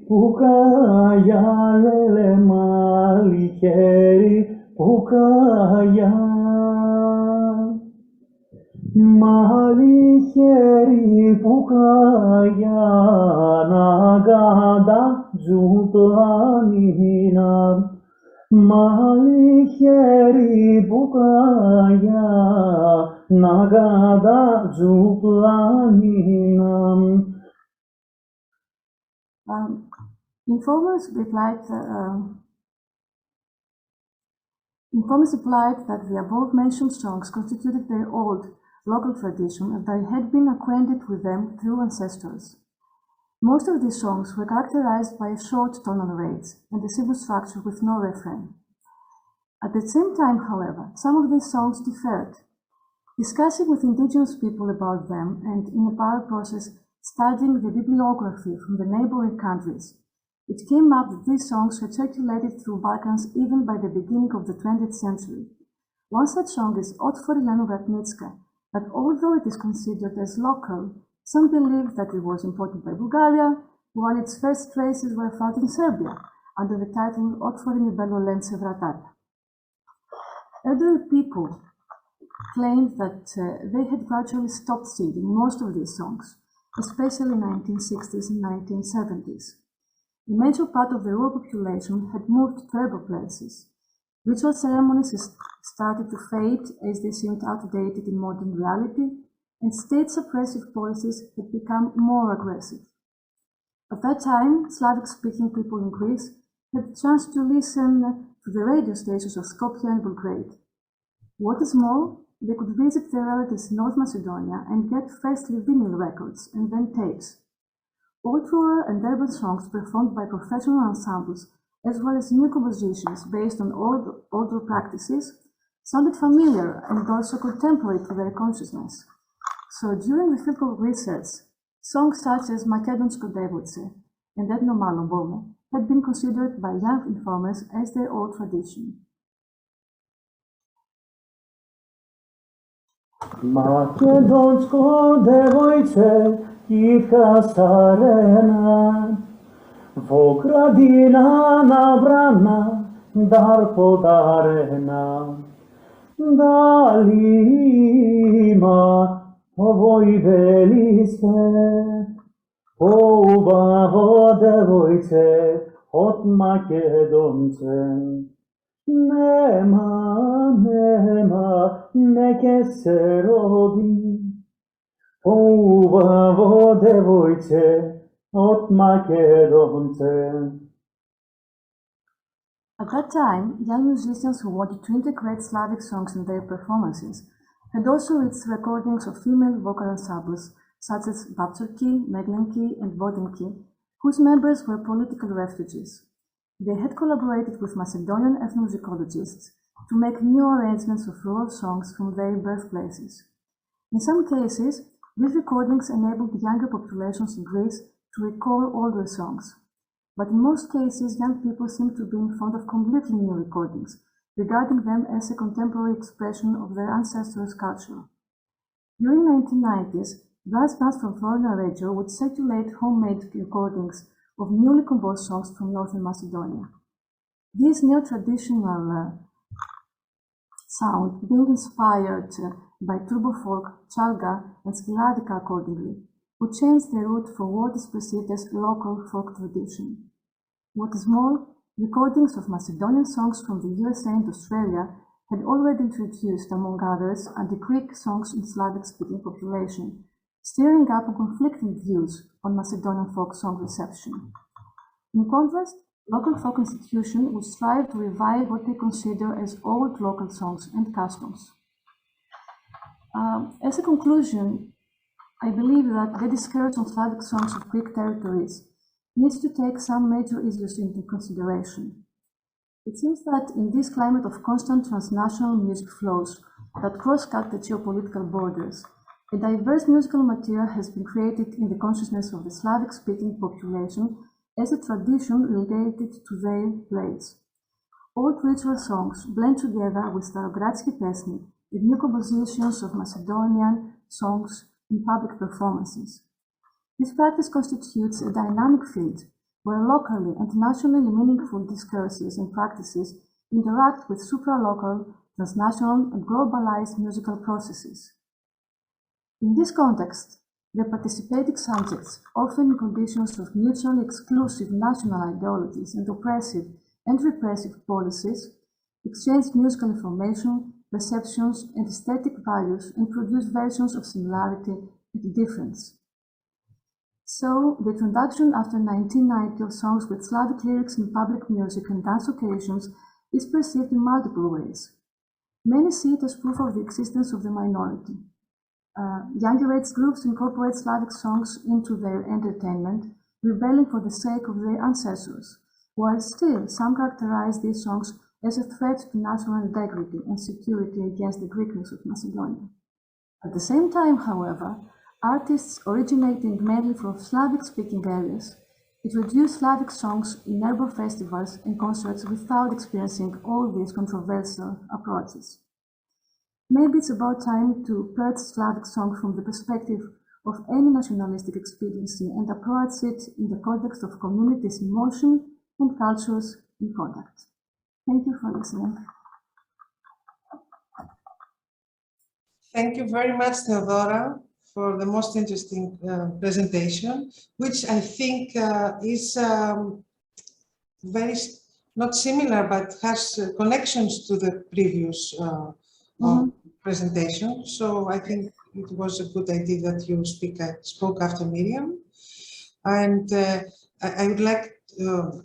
Speaker 9: Pukaya, lele Malicheri Pukaya. Malicheri Pukaya, nagada jutlanina. Malicheri Pukaya, nagada jutlanina.
Speaker 7: Informers replied that the above-mentioned songs constituted their old local tradition and they had been acquainted with them through ancestors. Most of these songs were characterized by a short tonal range and a simple structure with no refrain. At the same time, however, some of these songs differed. Discussing with indigenous people about them and in a parallel process studying the bibliography from the neighboring countries, it came up that these songs had circulated through Balkans even by the beginning of the 20th century. One such song is Otfori Lenovatnitska, but although it is considered as local, some believe that it was imported by Bulgaria, while its first traces were found in Serbia, under the title Otfori Nibelo Lence Vratata. Elderly people claimed that they had gradually stopped singing most of these songs, especially in the 1960s and 1970s. A major part of the rural population had moved to urban places. Ritual ceremonies started to fade as they seemed outdated in modern reality, and state suppressive policies had become more aggressive. At that time, Slavic-speaking people in Greece had the chance to listen to the radio stations of Skopje and Belgrade. What is more, they could visit their relatives in North Macedonia and get firstly vinyl records and then tapes. Old rural and urban songs performed by professional ensembles, as well as new compositions based on older practices, sounded familiar and also contemporary to their consciousness. So during the field of research, songs such as Makedonsko Devotse and Edno Malo Bome had been considered by young informers as their old tradition.
Speaker 9: Makedonsko devojče, tiha sarena, Vogradina nabrana, dar podarena. Da li ima ovoj beli sve, Ubavo devojče od Makedonce. Nema, neke se rodi, Ubavo devojče od Makedonce.
Speaker 7: At that time, young musicians who wanted to integrate Slavic songs in their performances had also reached recordings of female vocal ensembles such as Babčurki, Meglenki, and Vodinki, whose members were political refugees. They had collaborated with Macedonian ethnomusicologists to make new arrangements of rural songs from their birthplaces. In some cases, these recordings enabled younger populations in Greece to recall older songs. But in most cases, young people seem to be in front of completely new recordings, regarding them as a contemporary expression of their ancestors' culture. During the 1990s, brass bands from Florida Radio would circulate homemade recordings of newly composed songs from Northern Macedonia. This neo-traditional sound, being inspired by turbo folk, chalga, and skiladika accordingly, would change their root for what is perceived as local folk tradition. What is more, recordings of Macedonian songs from the USA and Australia had already introduced, among others, anti-Greek songs in Slavic-speaking population, stirring up conflicting views on Macedonian folk song reception. In contrast, local folk institutions would strive to revive what they consider as old local songs and customs. As a conclusion, I believe that the discourse on Slavic songs of Greek territories needs to take some major issues into consideration. It seems that in this climate of constant transnational music flows that cross-cut the geopolitical borders, a diverse musical material has been created in the consciousness of the Slavic-speaking population as a tradition related to their place. Old ritual songs blend together with Starogradsky pesni and new compositions of Macedonian songs in public performances. This practice constitutes a dynamic field where locally and nationally meaningful discourses and practices interact with supralocal, transnational, and globalized musical processes. In this context, the participating subjects, often in conditions of mutually exclusive national ideologies and oppressive and repressive policies, exchange musical information, perceptions, and aesthetic values and produce versions of similarity and difference. So, the introduction after 1990 of songs with Slavic lyrics in public music and dance occasions is perceived in multiple ways. Many see it as proof of the existence of the minority. Younger age groups incorporate Slavic songs into their entertainment, rebelling for the sake of their ancestors, while still some characterize these songs as a threat to national integrity and security against the Greekness of Macedonia. At the same time, however, artists originating mainly from Slavic-speaking areas introduce Slavic songs in urban festivals and concerts without experiencing all these controversial approaches. Maybe it's about time to purge Slavic song from the perspective of any nationalistic expediency and approach it in the context of communities in motion and cultures in contact. Thank you for listening.
Speaker 1: Thank you very much, Theodora, for the most interesting presentation, which I think is very, not similar, but has connections to the previous presentation. So I think it was a good idea that you spoke after Miriam. And I would like to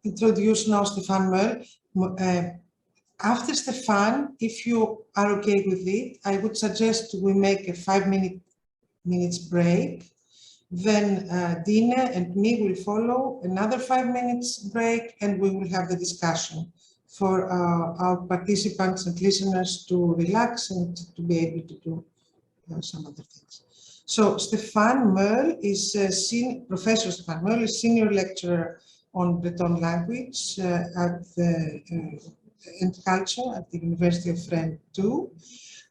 Speaker 1: introduce now Stefan Moal. After Stefan, if you are okay with it, I would suggest we make a 5 minutes break. Then Dine and me will follow another 5 minutes break, and we will have the discussion for our participants and listeners to relax and to be able to do some other things. So Stefan Moal is Professor Stefan Moal is senior lecturer on Breton language at and culture at the University of Rennes 2,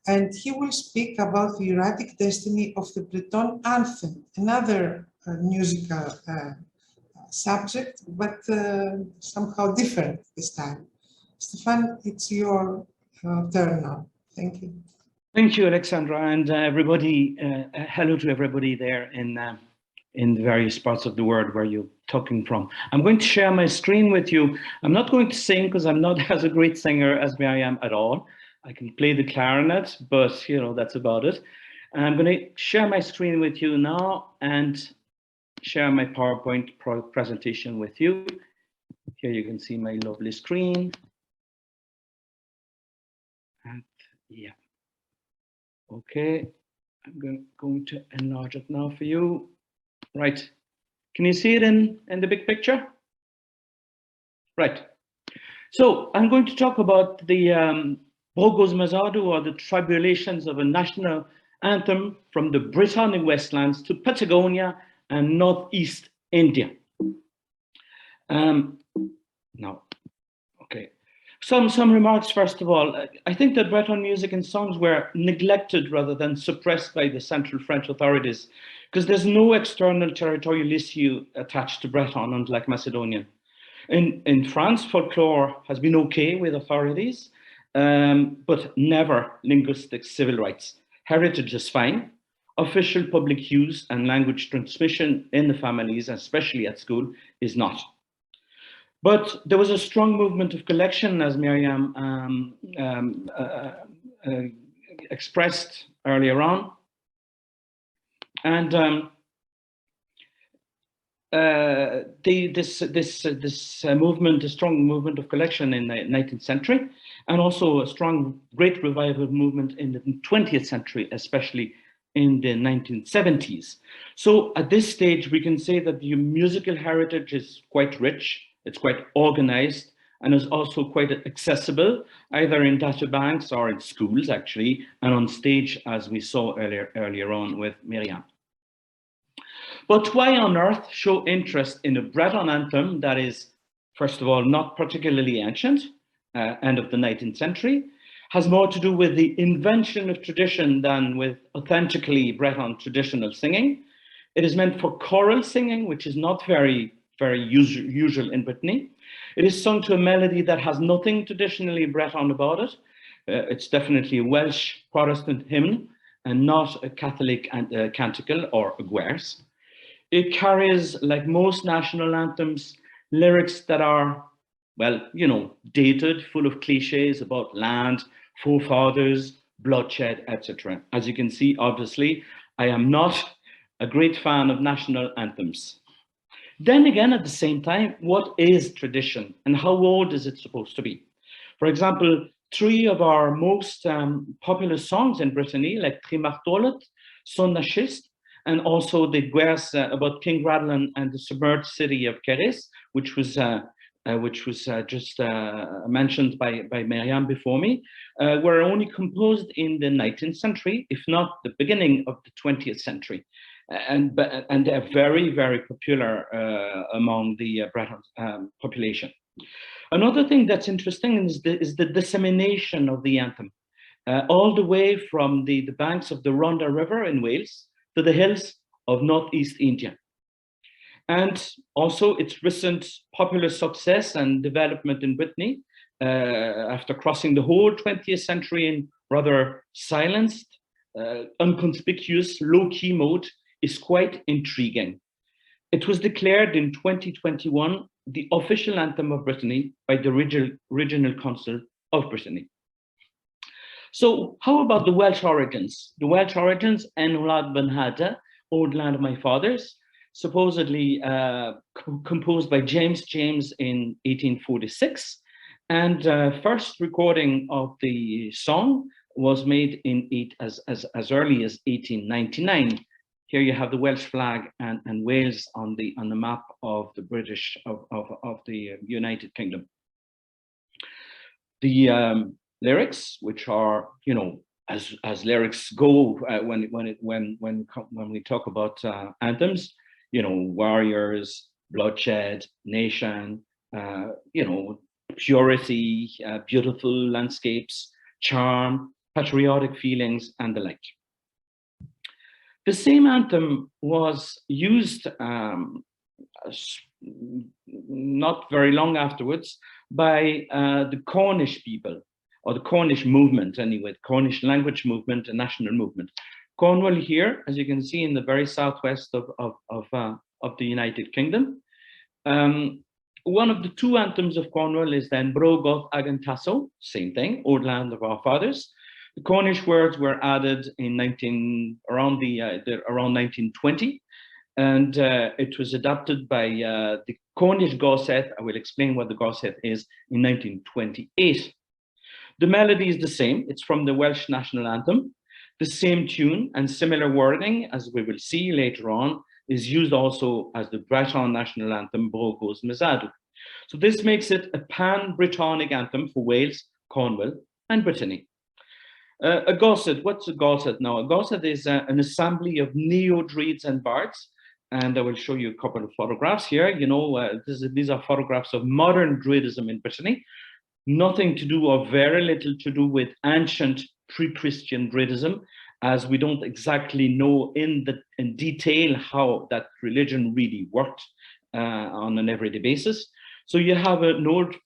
Speaker 1: and he will speak about the erratic destiny of the Breton anthem, another musical subject, but somehow different this time. Stefan, it's your turn now. Thank you.
Speaker 10: Thank you, Alexandra, and everybody. Hello to everybody there in the various parts of the world where you're talking from. I'm going to share my screen with you. I'm not going to sing because I'm not as a great singer as Miriam at all. I can play the clarinet, but you know, that's about it. And I'm going to share my screen with you now and share my PowerPoint presentation with you. Here you can see my lovely screen. And yeah. Okay, I'm going to enlarge it now for you. Right, can you see it in the big picture? Right, so I'm going to talk about the Bogos Mazadu, or the tribulations of a national anthem from the Brittonic Westlands to Patagonia and Northeast India. Now, okay. Some remarks, first of all. I think that Breton music and songs were neglected rather than suppressed by the Central French authorities, because there's no external territorial issue attached to Breton, unlike Macedonian. In France, folklore has been okay with authorities, but never linguistic civil rights. Heritage is fine. Official public use and language transmission in the families, especially at school, is not. But there was a strong movement of collection, as Miriam expressed earlier on. And this movement, a strong movement of collection in the 19th century, and also a strong, great revival movement in the 20th century, especially in the 1970s. So at this stage, we can say that the musical heritage is quite rich. It's quite organized and is also quite accessible, either in data banks or in schools, actually, and on stage, as we saw earlier on with Miriam. But why on earth show interest in a Breton anthem that is, first of all, not particularly ancient, end of the 19th century, has more to do with the invention of tradition than with authentically Breton traditional singing. It is meant for choral singing, which is not very usual in Brittany. It is sung to a melody that has nothing traditionally Breton about it. It's definitely a Welsh Protestant hymn and not a Catholic canticle or a guers. It carries, like most national anthems, lyrics that are, well, you know, dated, full of cliches about land, forefathers, bloodshed, etc. As you can see, obviously, I am not a great fan of national anthems. Then again, at the same time, what is tradition and how old is it supposed to be? For example, three of our most popular songs in Brittany, like Trimartolet, Son Nachist, and also the guers about King Radlan and the submerged city of Keres, which was just mentioned by Miriam before me, were only composed in the 19th century, if not the beginning of the 20th century. And they're very, very popular among the Breton population. Another thing that's interesting is the dissemination of the anthem, all the way from the banks of the Rhondda River in Wales to the hills of Northeast India. And also its recent popular success and development in Brittany after crossing the whole 20th century in rather silenced, inconspicuous, low-key mode is quite intriguing. It was declared in 2021 the official anthem of Brittany by the Regional Council of Brittany. So how about the Welsh origins? The Welsh origins, En Wlad fy nhad, Old Land of My Fathers, supposedly composed by James in 1846. And first recording of the song was made in as early as 1899. Here you have the Welsh flag and Wales on the map of the British of the United Kingdom. The lyrics, which are, you know, as lyrics go when we talk about anthems, you know, warriors, bloodshed, nation, you know, purity, beautiful landscapes, charm, patriotic feelings, and the like. The same anthem was used not very long afterwards by the Cornish people, or the Cornish movement anyway, the Cornish language movement and national movement. Cornwall here, as you can see, in the very southwest of the United Kingdom. One of the two anthems of Cornwall is then Bro Goth Agan Tasso, same thing, Old Land of Our Fathers. The Cornish words were added in around 1920, and it was adopted by the Cornish Gorseth. I will explain what the Gorseth is in 1928. The melody is the same. It's from the Welsh national anthem. The same tune and similar wording, as we will see later on, is used also as the Breton national anthem, Bro Goth Mezadou. So this makes it a pan-Brittonic anthem for Wales, Cornwall, and Brittany. A Gorseth, what's a Gorseth now? A Gorseth is an assembly of neo-druids and bards And I will show you a couple of photographs here. You know, these are photographs of modern Druidism in Brittany. Nothing to do, or very little to do, with ancient pre-Christian Druidism, as we don't exactly know in detail how that religion really worked on an everyday basis. So you have an old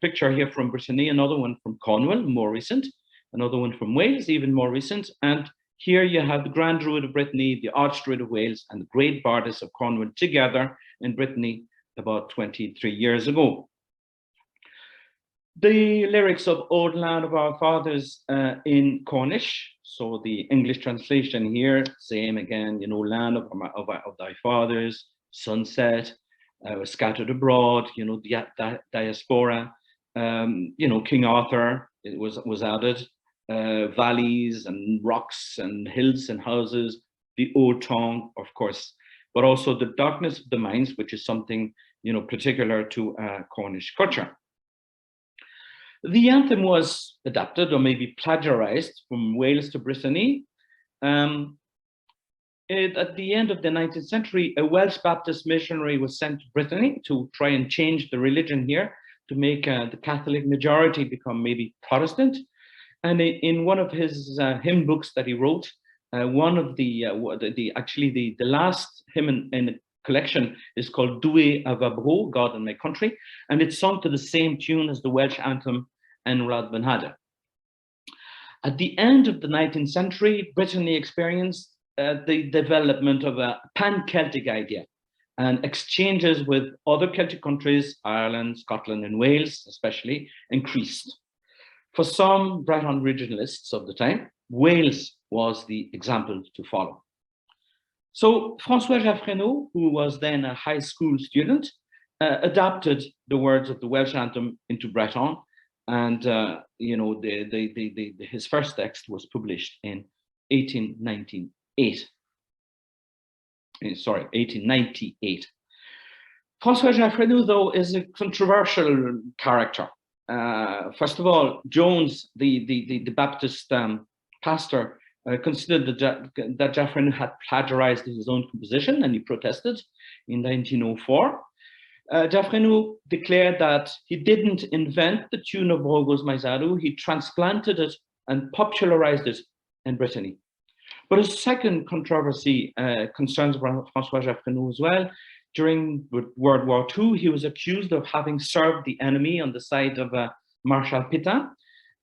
Speaker 10: picture here from Brittany, another one from Cornwall, more recent, another one from Wales, even more recent. And here you have the Grand Druid of Brittany, the Archdruid of Wales, and the Great Bardess of Cornwall together in Brittany about 23 years ago. The lyrics of Old Land of Our Fathers in Cornish, so the English translation here, same again, you know, land of thy fathers, sunset, scattered abroad, you know, diaspora, you know, King Arthur, it was added, valleys and rocks and hills and houses, the old tongue, of course, but also the darkness of the minds, which is something, you know, particular to Cornish culture. The anthem was adapted or maybe plagiarized from Wales to Brittany. At the end of the 19th century, a Welsh Baptist missionary was sent to Brittany to try and change the religion here, to make the Catholic majority become maybe Protestant. And in one of his hymn books that he wrote, one of the last hymn in the collection is called Due a Vabro, God and My Country, and it's sung to the same tune as the Welsh anthem En Rad Van Hade. At the end of the 19th century, Brittany experienced the development of a pan-Celtic idea, and exchanges with other Celtic countries, Ireland, Scotland, and Wales especially, increased. For some Breton regionalists of the time, Wales was the example to follow. So François Jaffreno, who was then a high school student, adapted the words of the Welsh anthem into Breton, and you know, his first text was published in 1898. Sorry, 1898. François Jaffreno, though, is a controversial character. First of all, Jones, the Baptist pastor, considered that Jaffreno had plagiarized his own composition, and he protested in 1904. Jaffreno declared that he didn't invent the tune of Rogos Maizadu, he transplanted it and popularized it in Brittany. But a second controversy concerns François Jaffreno as well. During World War II, he was accused of having served the enemy on the side of Marshal Pétain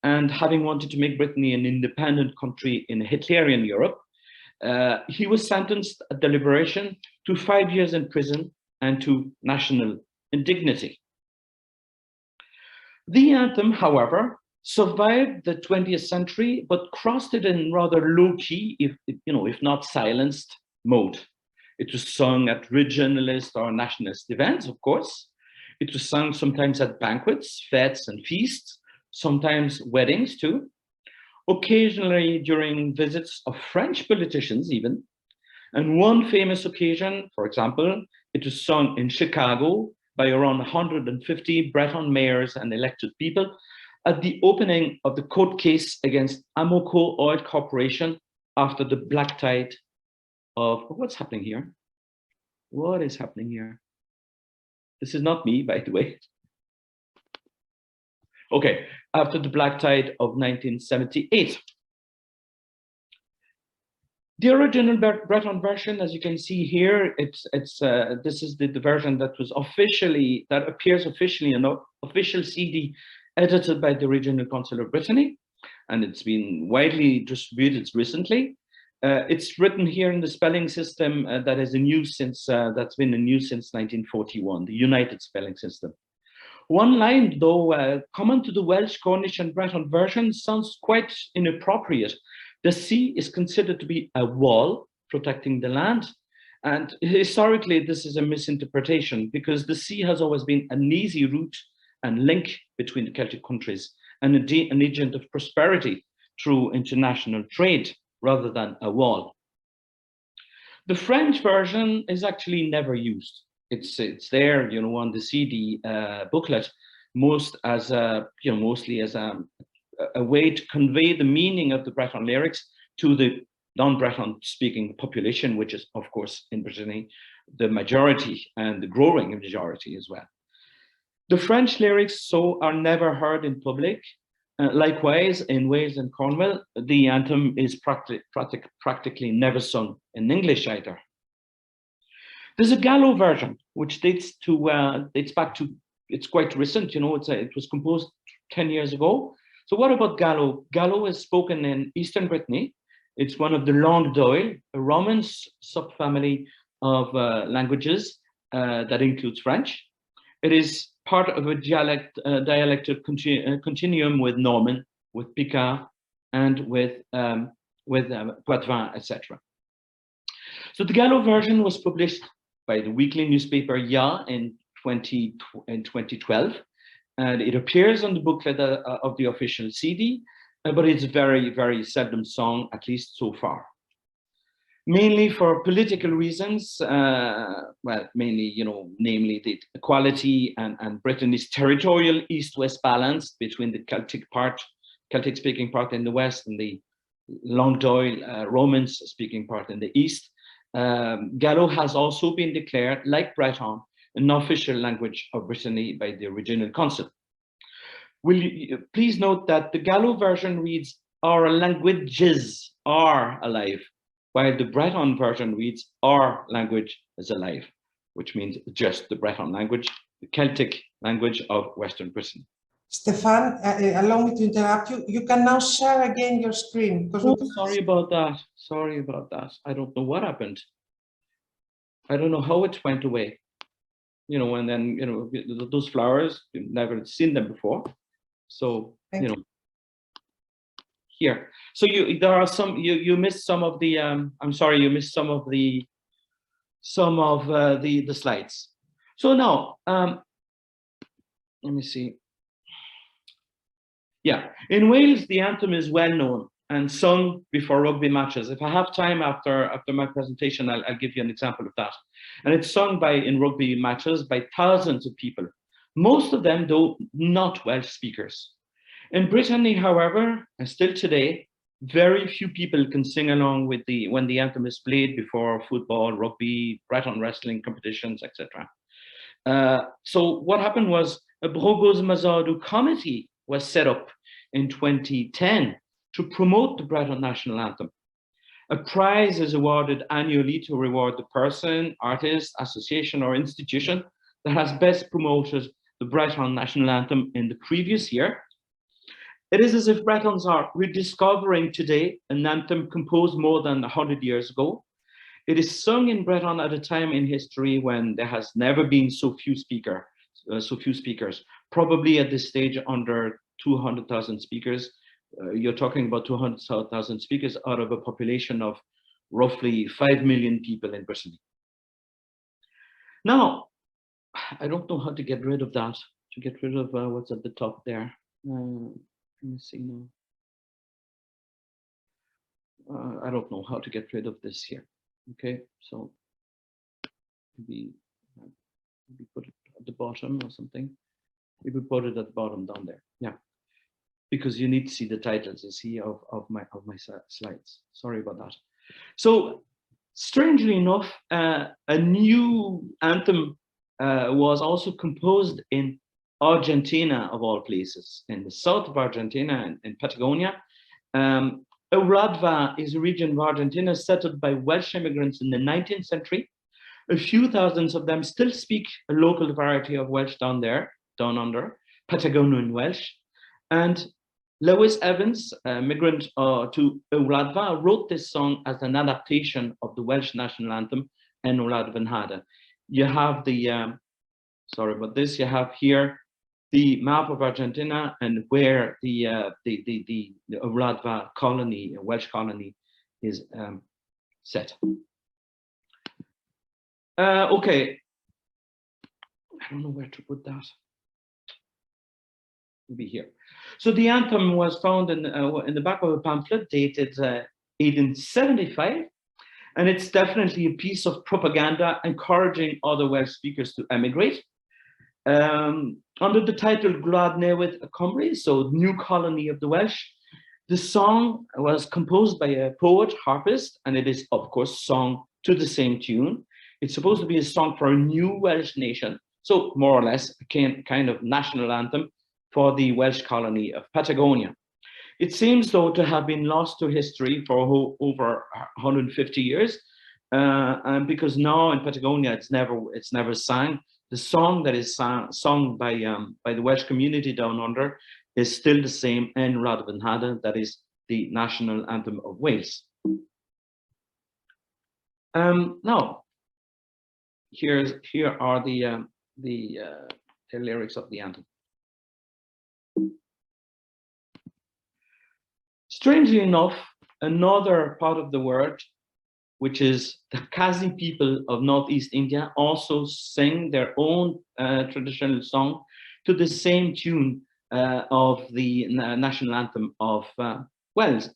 Speaker 10: and having wanted to make Brittany an independent country in Hitlerian Europe. He was sentenced at deliberation to 5 years in prison and to national indignity. The anthem, however, survived the 20th century, but crossed it in rather low-key, if not silenced, mode. It was sung at regionalist or nationalist events, of course. It was sung sometimes at banquets, fetes, and feasts, sometimes weddings too. Occasionally during visits of French politicians even. And one famous occasion, for example, it was sung in Chicago by around 150 Breton mayors and elected people at the opening of the court case against Amoco Oil Corporation after the black tide of, what's happening here? What is happening here? This is not me, by the way. Okay, after the black tide of 1978. The original Breton version, as you can see here, this is the version that was that appears officially in an official CD edited by the Regional Council of Brittany, and it's been widely distributed recently. It's written here in the spelling system that is in use since that's been in use since 1941, the United Spelling System. One line, though, common to the Welsh, Cornish, and Breton version, sounds quite inappropriate. The sea is considered to be a wall protecting the land. And historically, this is a misinterpretation because the sea has always been an easy route and link between the Celtic countries and an agent of prosperity through international trade rather than a wall. The French version is actually never used. It's there, on the CD booklet, mostly as a way to convey the meaning of the Breton lyrics to the non-Breton speaking population, which is, of course, in Brittany, the majority and the growing majority as well. The French lyrics, so, are never heard in public. Likewise, in Wales and Cornwall, the anthem is practically never sung in English either. There's a Gallo version, which dates back to, it's quite recent, you know, it was composed 10 years ago. So what about Gallo? Gallo is spoken in Eastern Brittany. It's one of the Languedoil, a Romance subfamily of languages that includes French. It is part of a dialectal continuum with Norman, with Picard, and with Poitevin, etc. So the Gallo version was published by the weekly newspaper Ya in 2012, and it appears on the booklet of the official CD, but it's very, very seldom sung, at least so far. Mainly for political reasons, well, mainly, you know, namely the equality and Brittany's territorial east-west balance between the Celtic-speaking part in the west and the Languedoil Romance-speaking part in the east. Gallo has also been declared, like Breton, an official language of Brittany by the Regional Council. Will you please note that the Gallo version reads, "Our languages are alive," while the Breton version reads, "Our language is alive," which means just the Breton language, the Celtic language of Western Britain.
Speaker 1: Stefan, allow me to interrupt you. You can now share again your screen.
Speaker 10: Oh, sorry about that. Sorry about that. I don't know what happened. I don't know how it went away. You know, and then, you know, those flowers, you've never seen them before. So, you know, here. So there are some, you missed some of the, I'm sorry, you missed some of the slides. So now, let me see. Yeah, in Wales, the anthem is well known and sung before rugby matches. If I have time after my presentation, I'll give you an example of that. And it's sung in rugby matches by thousands of people, most of them, though, not Welsh speakers. In Brittany, however, and still today, very few people can sing along with when the anthem is played before football, rugby, Breton wrestling competitions, etc. So what happened was a Brogos Mazadou committee was set up in 2010 to promote the Breton national anthem. A prize is awarded annually to reward the person, artist, association, or institution that has best promoted the Breton national anthem in the previous year. It is as if Bretons are rediscovering today an anthem composed more than 100 years ago. It is sung in Breton at a time in history when there has never been so few speakers, probably at this stage under 200,000 speakers. You're talking about 200,000 speakers out of a population of roughly 5 million people in Brittany. Now, I don't know how to get rid of that, to get rid of what's at the top there. Let me see now. I don't know how to get rid of this here. Okay, so maybe put it at the bottom or something. Maybe put it at the bottom down there. Yeah, because you need to see the titles, you see, of my slides. Sorry about that. So strangely enough, a new anthem was also composed in Argentina, of all places, in the south of Argentina, in Patagonia. Uradva is a region of Argentina settled by Welsh immigrants in the 19th century. A few thousands of them still speak a local variety of Welsh down under, Patagonian Welsh. And Lewis Evans, a migrant to Uradva, wrote this song as an adaptation of the Welsh national anthem, En Wlad Fy Nhad. You have the, sorry about this, you have here the map of Argentina and where the Uradva colony, a Welsh colony, is set. Okay, I don't know where to put that. It'll be here. So the anthem was found in the back of a pamphlet dated 1875, and it's definitely a piece of propaganda encouraging other Welsh speakers to emigrate. Under the title Gwlad Newydd y Cymru, so new colony of the Welsh, The song was composed by a poet, harpist, and it is, of course, sung to the same tune. It's supposed to be a song for a new Welsh nation, so more or less a kind of national anthem for the Welsh colony of Patagonia. It seems, though, to have been lost to history for over 150 years, and because now in Patagonia it's never sung. The song that is sung by the Welsh community down under is still the same, En Rad Fy Nhadau, that is the national anthem of Wales. Now, here are the lyrics of the anthem. Strangely enough, another part of the world, which is the Kazi people of Northeast India, also sing their own traditional song to the same tune of the national anthem of Wales.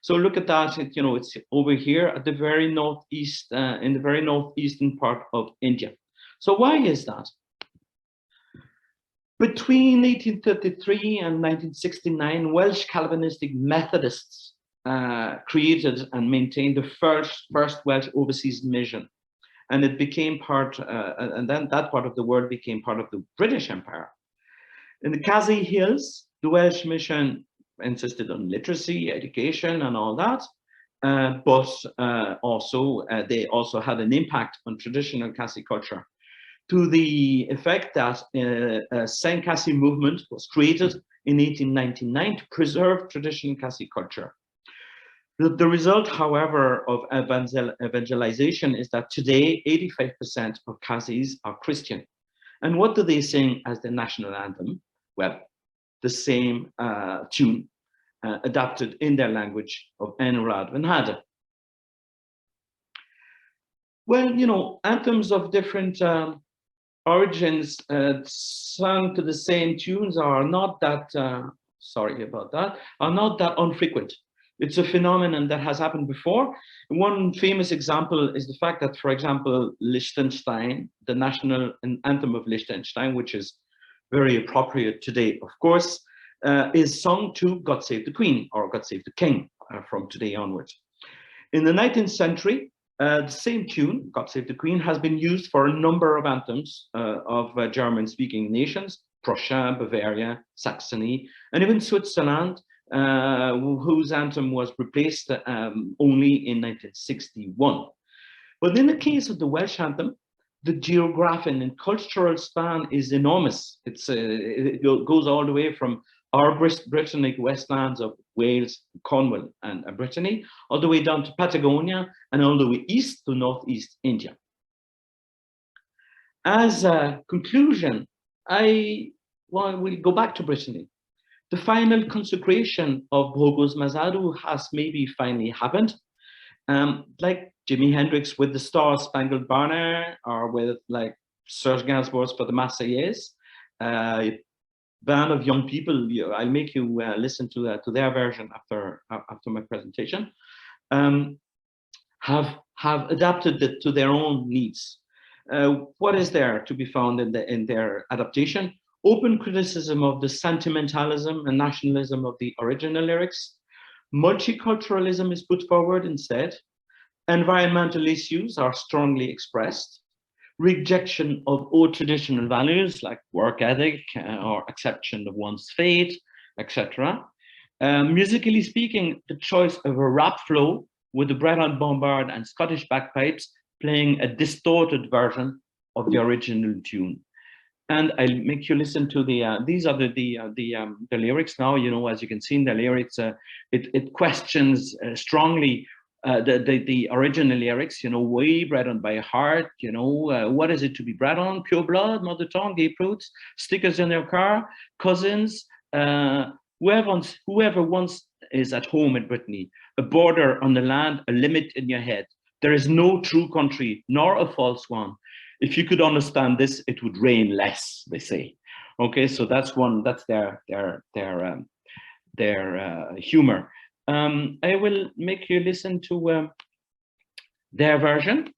Speaker 10: So look at that. It's over here at the very northeast, in the very northeastern part of India. So why is that? Between 1833 and 1969, Welsh Calvinistic Methodists created and maintained the first Welsh overseas mission, and it became part, and then that part of the world became part of the British Empire. In the Khasi Hills, the Welsh mission insisted on literacy, education, and all that, but they also had an impact on traditional Khasi culture, to the effect that a Saint Khasi movement was created in 1899 to preserve traditional Khasi culture. The result, however, of evangelization is that today 85% of Khazis are Christian. And what do they sing as the national anthem? Well, the same tune adapted in their language of En Rad Fy Nhadau. Well, anthems of different origins sung to the same tunes are not that, sorry about that, are not that infrequent. It's a phenomenon that has happened before. One famous example is the fact that, for example, Liechtenstein, the national anthem of Liechtenstein, which is very appropriate today, of course, is sung to God Save the Queen or God Save the King from today onwards. In the 19th century, the same tune, God Save the Queen, has been used for a number of anthems of German-speaking nations, Prussia, Bavaria, Saxony, and even Switzerland, whose anthem was replaced only in 1961. But in the case of the Welsh anthem, the geographic and cultural span is enormous. It goes all the way from our Britannic Westlands of Wales, Cornwall, and Brittany, all the way down to Patagonia, and all the way east to Northeast India. As a conclusion, we'll go back to Brittany. The final consecration of Bogos Mazadu has maybe finally happened. Like Jimi Hendrix with the Star-Spangled Banner, or with like Serge Gainsbourg for the Marseillaise. Band of young people, I'll make you listen to their version after my presentation, have adapted it to their own needs. What is there to be found in their adaptation? Open criticism of the sentimentalism and nationalism of the original lyrics. Multiculturalism is put forward instead. Environmental issues are strongly expressed. Rejection of old traditional values like work ethic or acceptance of one's fate, etc. Musically speaking, the choice of a rap flow with the Breton bombard and Scottish bagpipes playing a distorted version of the original tune. And I'll make you listen to these are the lyrics now. As you can see in the lyrics, it questions strongly the original lyrics, way bred on by heart, what is it to be bred on? Pure blood, mother tongue, deep roots, stickers in your car, cousins, whoever once is at home in Brittany, a border on the land, a limit in your head. There is no true country, nor a false one. If you could understand this, it would rain less, they say. Okay, so that's their humor. I will make you listen to their version.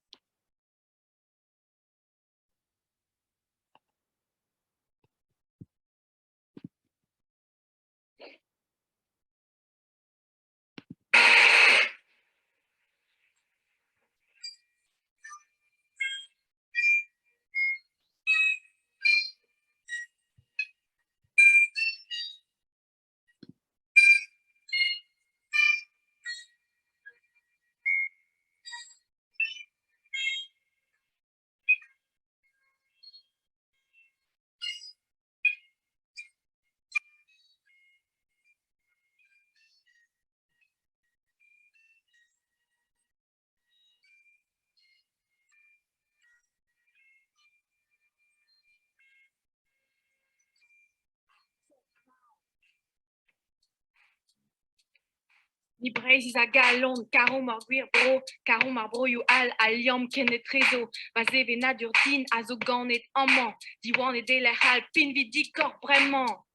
Speaker 11: Ibrez a galon, caro marguir bro, caro marbro you al, alium kenet rezo, basé venadur din, azogan et amant, diwan et delehal, pin vidi corps vraiment.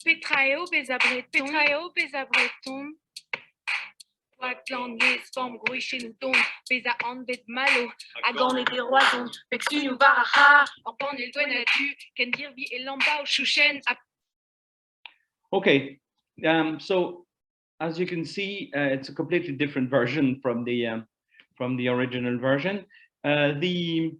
Speaker 11: Petraeo bezabreton, Wakland les formes gruischen ton, beza anvet malo, agan et des roisons, pexu nous baraha, orpan el duenatu, ken dirvi et lamba ou chouchen.
Speaker 10: Okay, so as you can see, it's a completely different version from the original version. This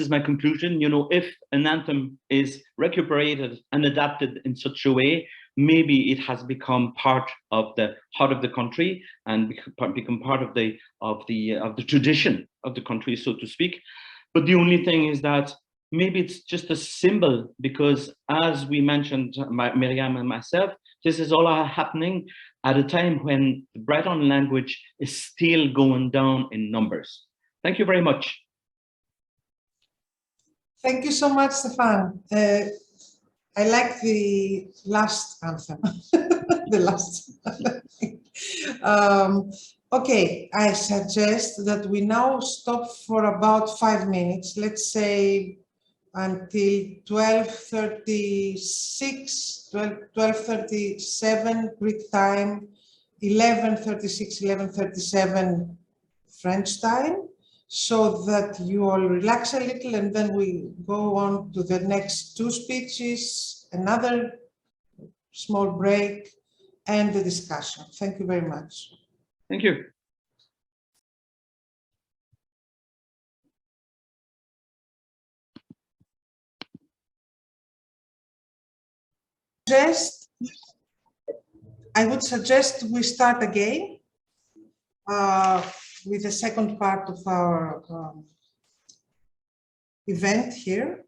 Speaker 10: is my conclusion. You know, if an anthem is recuperated and adapted in such a way, maybe it has become part of the heart of the country and become part of the tradition of the country, so to speak. But the only thing is that maybe it's just a symbol, because as we mentioned, Miriam and myself, this is all happening at a time when the Breton language is still going down in numbers. Thank you very much.
Speaker 1: Thank you so much, Stefan. I like the last anthem, the last. Okay, I suggest that we now stop for about 5 minutes, let's say until 12:36, 12:37 Greek time, 11:36, 11:37 French time, so that you all relax a little, and then we go on to the next 2 speeches, another small break, and the discussion. Thank you very much.
Speaker 10: Thank you.
Speaker 1: I would suggest we start again with the second part of our event here.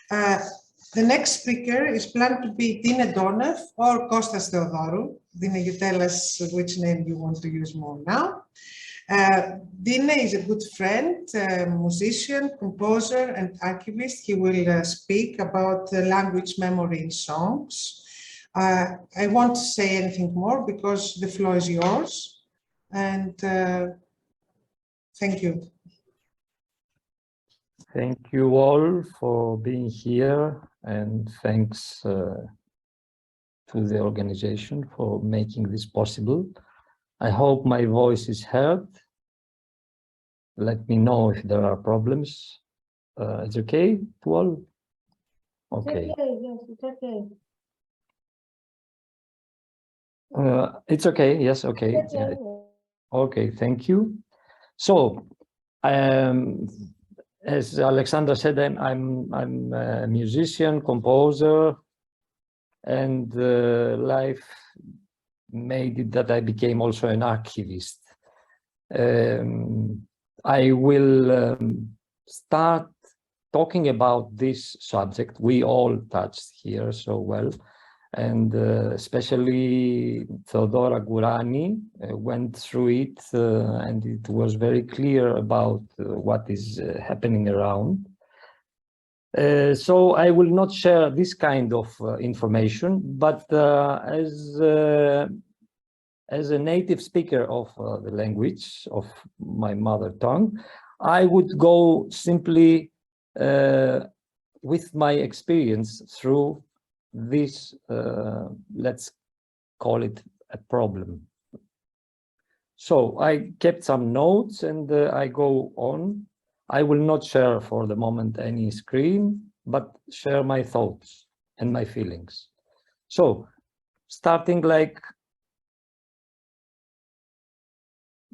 Speaker 1: The next speaker is planned to be Dine Donneff or Kostas Theodorou. Dine, you tell us which name you want to use more now. Dine is a good friend, musician, composer, and archivist. He will speak about language memory in songs. I won't say anything more because the floor is yours. And thank you.
Speaker 12: Thank you all for being here, and thanks to the organization for making this possible. I hope my voice is heard. Let me know if there are problems. It's okay to all? Okay.
Speaker 13: It's okay, yes, it's okay.
Speaker 12: It's okay, yes, okay.
Speaker 13: It's okay.
Speaker 12: Okay, thank you. So, as Alexandra said, I'm a musician, composer, and life made it that I became also an archivist. I will start talking about this subject we all touched here so well, and especially Theodora Gourani went through it, and it was very clear about what is happening around. So I will not share this kind of information, but as a native speaker of the language of my mother tongue, I would go simply with my experience through this, let's call it a problem. So I kept some notes and I go on. I will not share for the moment any screen, but share my thoughts and my feelings. So starting like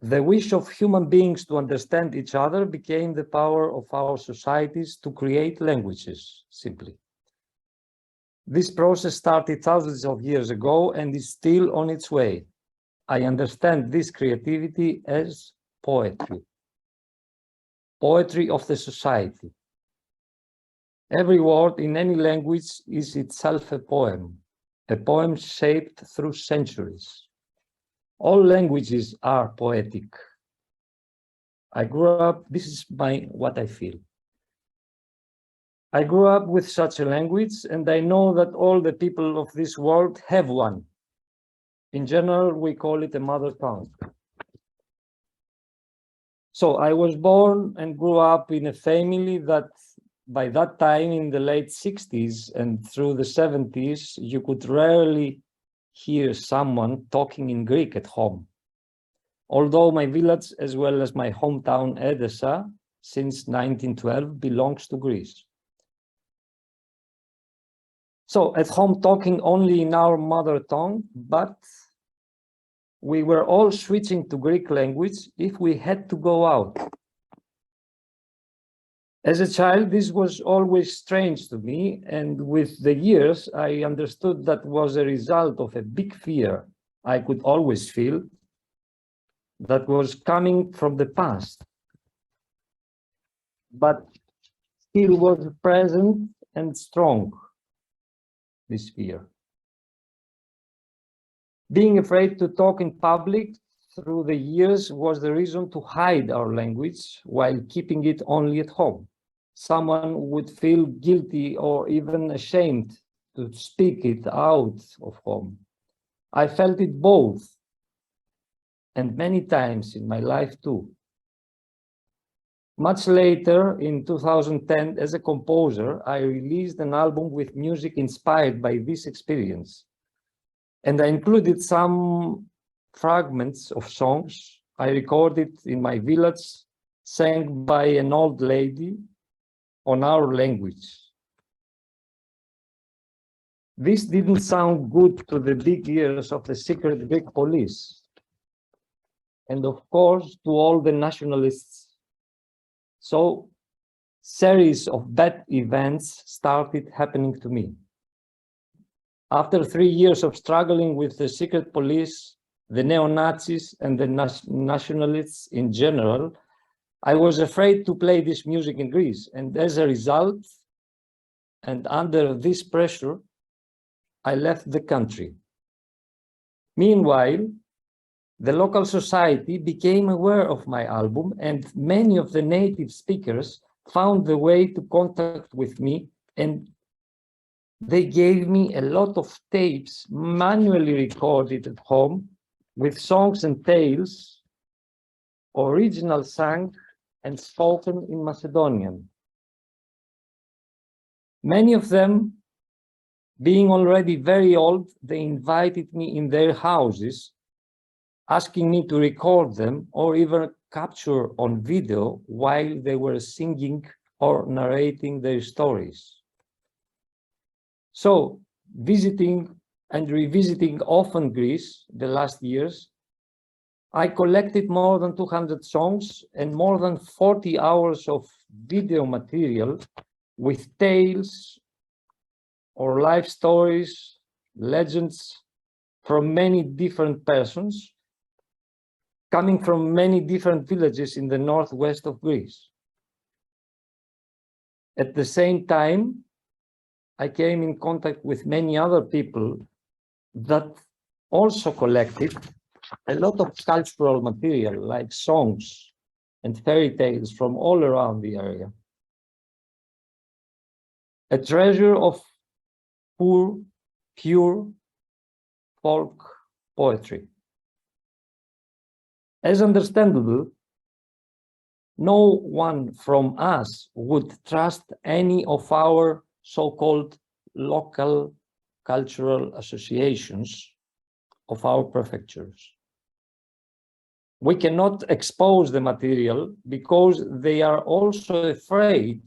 Speaker 12: the wish of human beings to understand each other became the power of our societies to create languages, simply. This process started thousands of years ago and is still on its way. I understand this creativity as poetry. Poetry of the society. Every word in any language is itself a poem shaped through centuries. All languages are poetic. I grew up, this is what I feel. I grew up with such a language, and I know that all the people of this world have one. In general, we call it a mother tongue. So I was born and grew up in a family that by that time in the late 60s and through the 70s, you could rarely hear someone talking in Greek at home. Although my village, as well as my hometown Edessa, since 1912 belongs to Greece. So at home talking only in our mother tongue, but we were all switching to Greek language if we had to go out. As a child, this was always strange to me, and with the years, I understood that was a result of a big fear I could always feel that was coming from the past, but still was present and strong, this fear. Being afraid to talk in public through the years was the reason to hide our language while keeping it only at home. Someone would feel guilty or even ashamed to speak it out of home. I felt it both, and many times in my life too. Much later, in 2010, as a composer, I released an album with music inspired by this experience. And I included some fragments of songs I recorded in my village, sang by an old lady on our language. This didn't sound good to the big ears of the secret Greek police, and of course to all the nationalists. So, series of bad events started happening to me. After 3 years of struggling with the secret police, the neo-Nazis and the nationalists in general, I was afraid to play this music in Greece. And as a result, and under this pressure, I left the country. Meanwhile, the local society became aware of my album, and many of the native speakers found the way to contact with me, and they gave me a lot of tapes manually recorded at home with songs and tales, original sung and spoken in Macedonian. Many of them, being already very old, they invited me in their houses, asking me to record them or even capture on video while they were singing or narrating their stories. So, visiting and revisiting often Greece the last years, I collected more than 200 songs and more than 40 hours of video material with tales or life stories, legends from many different persons, coming from many different villages in the northwest of Greece. At the same time, I came in contact with many other people that also collected a lot of cultural material like songs and fairy tales from all around the area. A treasure of pure folk poetry. As understandable, no one from us would trust any of our so-called local cultural associations of our prefectures. We cannot expose the material because they are also afraid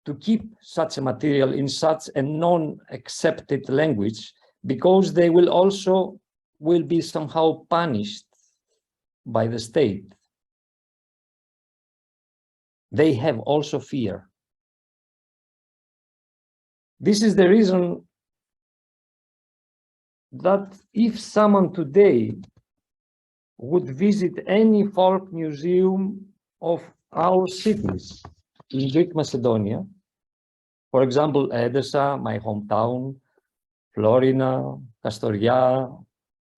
Speaker 12: to keep such a material in such a non-accepted language, because they will be somehow punished by the state. They have also fear. This is the reason that if someone today would visit any folk museum of our cities in Greek Macedonia, for example, Edessa, my hometown, Florina, Kastoria,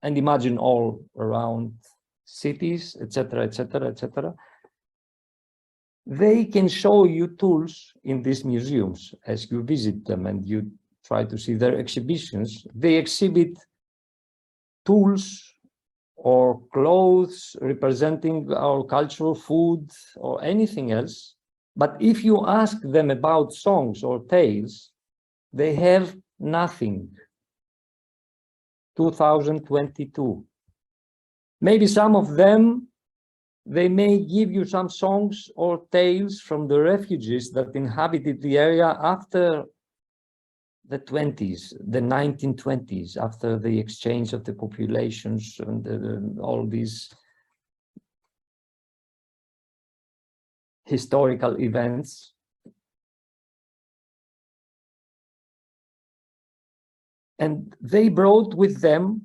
Speaker 12: and imagine all around cities, etc., etc., etc., they can show you tools in these museums as you visit them and you try to see their exhibitions. They exhibit tools or clothes representing our cultural food or anything else. But if you ask them about songs or tales, they have nothing. 2022. Maybe some of them, they may give you some songs or tales from the refugees that inhabited the area after the 20s, the 1920s, after the exchange of the populations and all these historical events. And they brought with them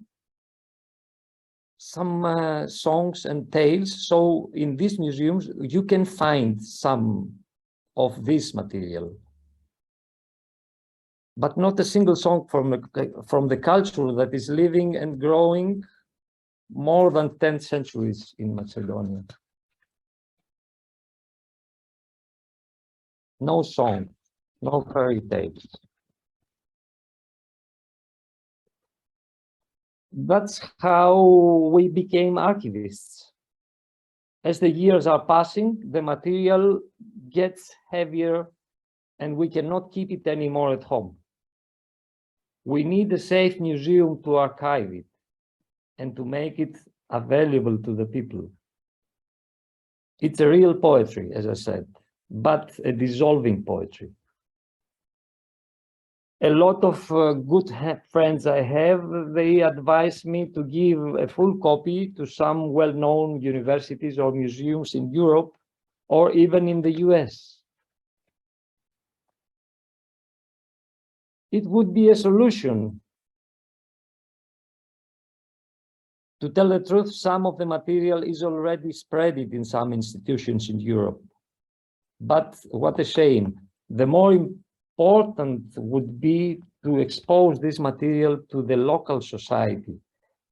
Speaker 12: some songs and tales. So in these museums, you can find some of this material, but not a single song from the culture that is living and growing more than 10 centuries in Macedonia. No song, no fairy tales. That's how we became archivists. As the years are passing, the material gets heavier and we cannot keep it anymore at home. We need a safe museum to archive it and to make it available to the people. It's a real poetry, as I said, but a dissolving poetry. A lot of good friends I have, they advise me to give a full copy to some well-known universities or museums in Europe or even in the US. It would be a solution. To tell the truth, some of the material is already spread in some institutions in Europe. But what a shame. The more important would be to expose this material to the local society,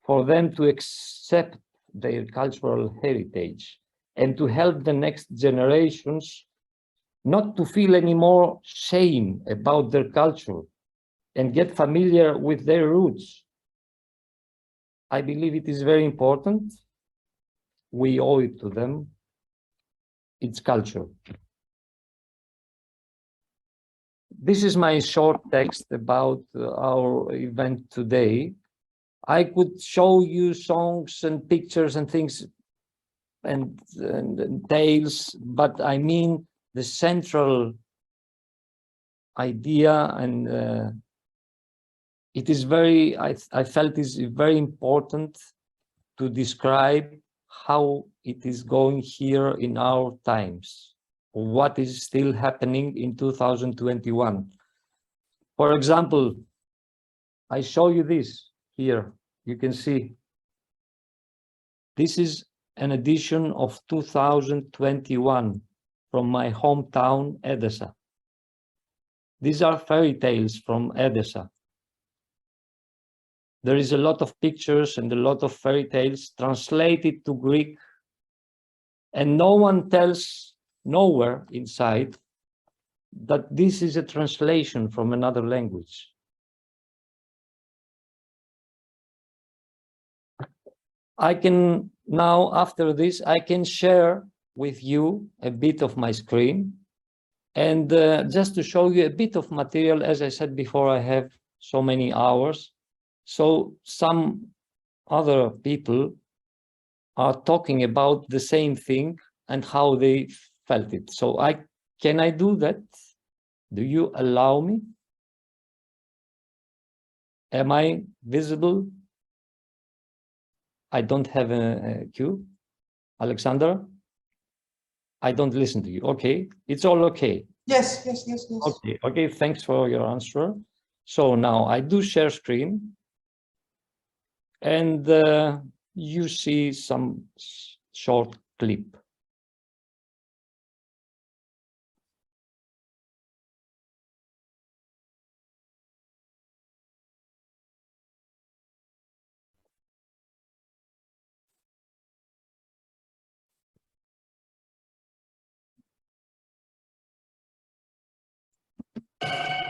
Speaker 12: for them to accept their cultural heritage and to help the next generations not to feel any more shame about their culture and get familiar with their roots. I believe it is very important. We owe it to them. It's culture. This is my short text about our event today. I could show you songs and pictures and things and tales, but I mean the central idea, and it is very, I felt is very important to describe how it is going here in our times, what is still happening in 2021. For example, I show you this here. You can see this is an edition of 2021 from my hometown, Edessa. These are fairy tales from Edessa. There is a lot of pictures and a lot of fairy tales translated to Greek, and no one tells nowhere inside that this is a translation from another language. I can now, after this, I can share with you a bit of my screen, and just to show you a bit of material. As I said before, I have so many hours. So some other people are talking about the same thing and how they felt it. So can I do that? Do you allow me? Am I visible? I don't have a cue. Alexandra? I don't listen to you. Okay, it's all okay.
Speaker 1: Yes.
Speaker 12: Okay, thanks for your answer. So now I do share screen. And you see some short clip.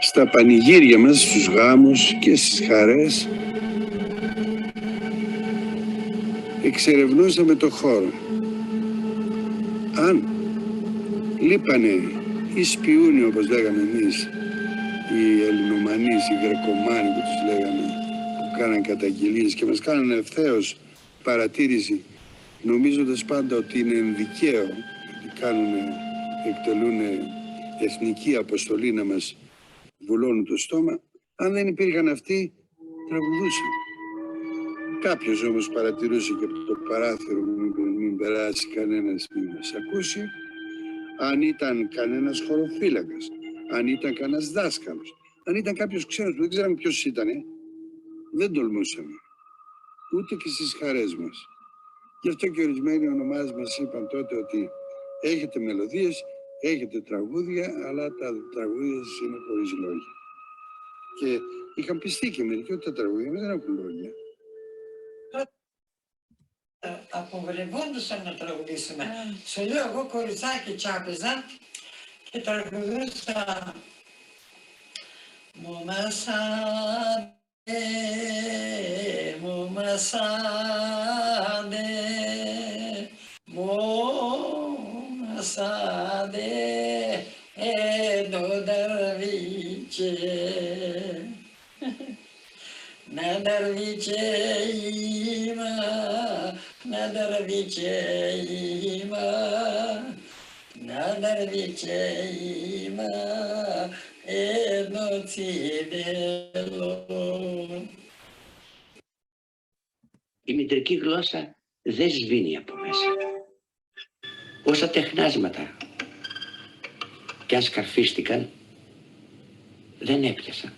Speaker 13: Στα πανηγύρια μας, στους γάμους και στις χαρές, εξερευνούσαμε το χώρο. Αν λείπανε οι σπιούνοι, όπως λέγαμε εμείς, οι Ελληνομανείς, οι Γρεκομάνοι που τους λέγαμε, που κάναν καταγγελίες και μας κάνανε ευθέως παρατήρηση, νομίζοντας πάντα ότι είναι ενδικαίο, ότι εκτελούν εθνική αποστολή να μας βουλώνουν το στόμα. Αν δεν υπήρχαν αυτοί, τραγουδούσαν. Κάποιος όμως παρατηρούσε και από το παράθυρο μην περάσει κανένας, μην μας ακούσει. Αν ήταν κανένας χωροφύλακας, αν ήταν κανένας δάσκαλος, αν ήταν κάποιος ξένος που δεν ξέραμε ποιος ήταν, δεν τολμούσαμε. Ούτε και στις χαρές μας. Γι' αυτό και ορισμένοι ονομάδες μας είπαν τότε ότι έχετε μελωδίες, έχετε τραγούδια, αλλά τα τραγούδια σας είναι χωρίς λόγια. Και είχαν πιστεί και μερικοί ότι τα τραγούδια δεν έχουν λόγια.
Speaker 14: Απογορευόντουσαν να τραγουδήσουμε. Σου λέω εγώ κοριτσάκι τσάπιζα και τραγουδούσα «Μου μασάδε, μου μασάδε, μου μασάδε, δαρβίτσε». Να δαρβίτσε είμα, να δαρβίτσε είμα, να δαρβίτσε είμα, ενώ τσιδέλο.
Speaker 15: Η μητρική γλώσσα δεν σβήνει από μέσα. Όσα τεχνάσματα κι αν σκαρφίστηκαν, δεν έπιασαν.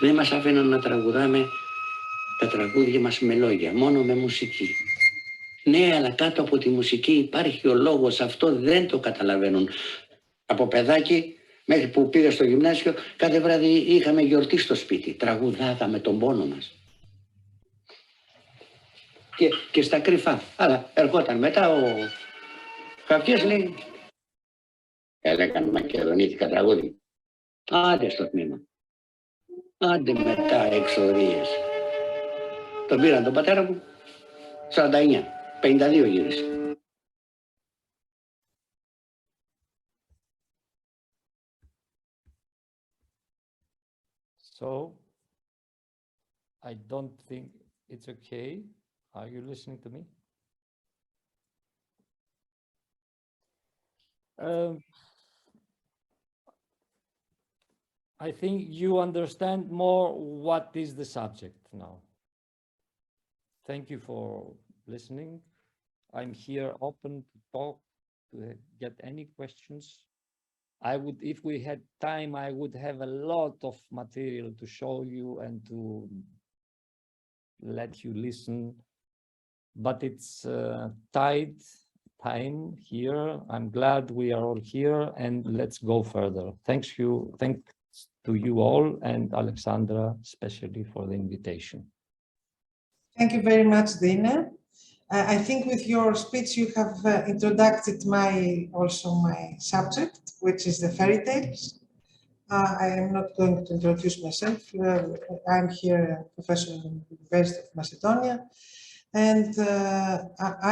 Speaker 15: Δεν μας άφηναν να τραγουδάμε τα τραγούδια μας με λόγια, μόνο με μουσική. Ναι, αλλά κάτω από τη μουσική υπάρχει ο λόγος, αυτό δεν το καταλαβαίνουν. Από παιδάκι μέχρι που πήγα στο γυμνάσιο, κάθε βράδυ είχαμε γιορτή στο σπίτι, τραγουδάγαμε τον πόνο μας. Και στα κρυφά. Αλλά ερχόταν μετά ο Χαφιές, λέει, έλεγαν μακεδονίτικα τραγούδι. Άντε στο τμήμα. Άντε μετά εξορίες. Τον πήραν τον πατέρα μου, 49, 52 γύρισε.
Speaker 12: So, I don't think it's okay. Are you listening to me? I think you understand more what is the subject now. Thank you for listening. I'm here open to talk, to get any questions. I would, if we had time, I would have a lot of material to show you and to let you listen. But it's tight time here. I'm glad we are all here, and let's go further. Thanks to you all, and Alexandra, especially for the invitation.
Speaker 1: Thank you very much, Dine. I think with your speech you have introduced also my subject, which is the fairy tales. I am not going to introduce myself. I'm here a professor in the University of Macedonia, and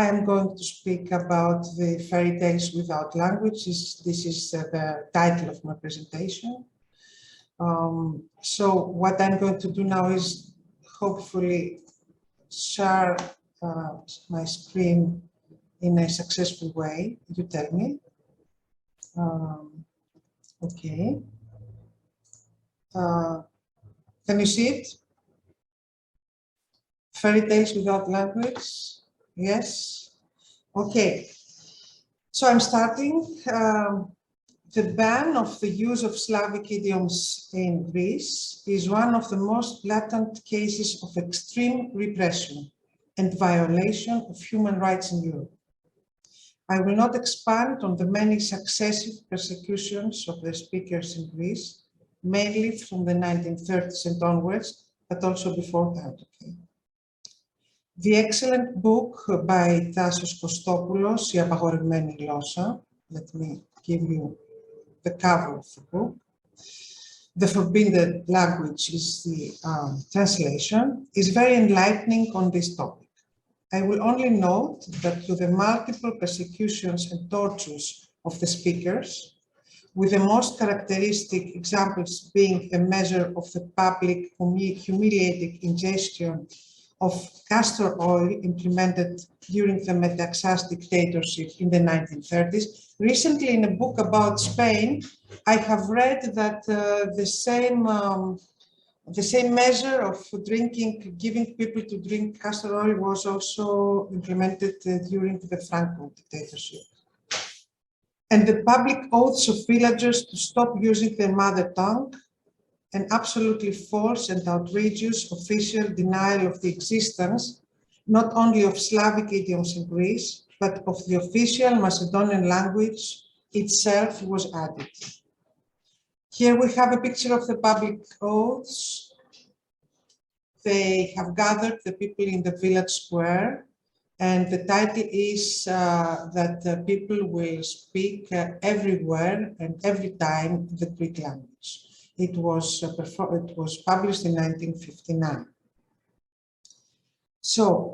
Speaker 1: I am going to speak about the fairy tales without language. This is the title of my presentation. So what I'm going to do now is hopefully share my screen in a successful way. You tell me. Okay. Can you see it? Fairy tales without language? Yes? Okay. So I'm starting. The ban of the use of Slavic idioms in Greece is one of the most blatant cases of extreme repression and violation of human rights in Europe. I will not expand on the many successive persecutions of the speakers in Greece, mainly from the 1930s and onwards, but also before that. Okay. The excellent book by Tassos Kostopoulos, Η απαγορευμένη γλώσσα, let me give you the cover of the book. The Forbidden Language is the translation, is very enlightening on this topic. I will only note that through the multiple persecutions and tortures of the speakers, with the most characteristic examples being a measure of the public humiliating ingestion of castor oil implemented during the Metaxas dictatorship in the 1930s. Recently, in a book about Spain, I have read that the same measure of giving people to drink castor oil was also implemented during the Franco dictatorship. And the public oaths of villagers to stop using their mother tongue, an absolutely false and outrageous official denial of the existence, not only of Slavic idioms in Greece, but of the official Macedonian language itself was added. Here we have a picture of the public oaths. They have gathered the people in the village square, and the title is that people will speak everywhere and every time the Greek language. It was published in 1959. So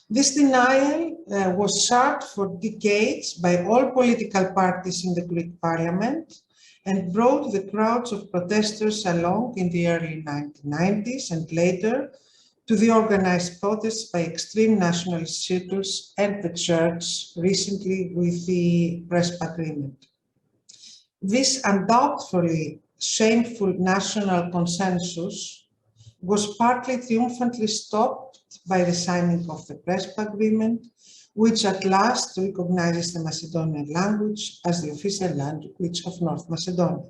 Speaker 1: this denial was sought for decades by all political parties in the Greek parliament and brought the crowds of protesters along in the early 1990s and later to the organized protests by extreme nationalist circles and the church recently with the Prespa Agreement. This undoubtedly shameful national consensus was partly triumphantly stopped by the signing of the Prespa Agreement, which at last recognizes the Macedonian language as the official language of North Macedonia.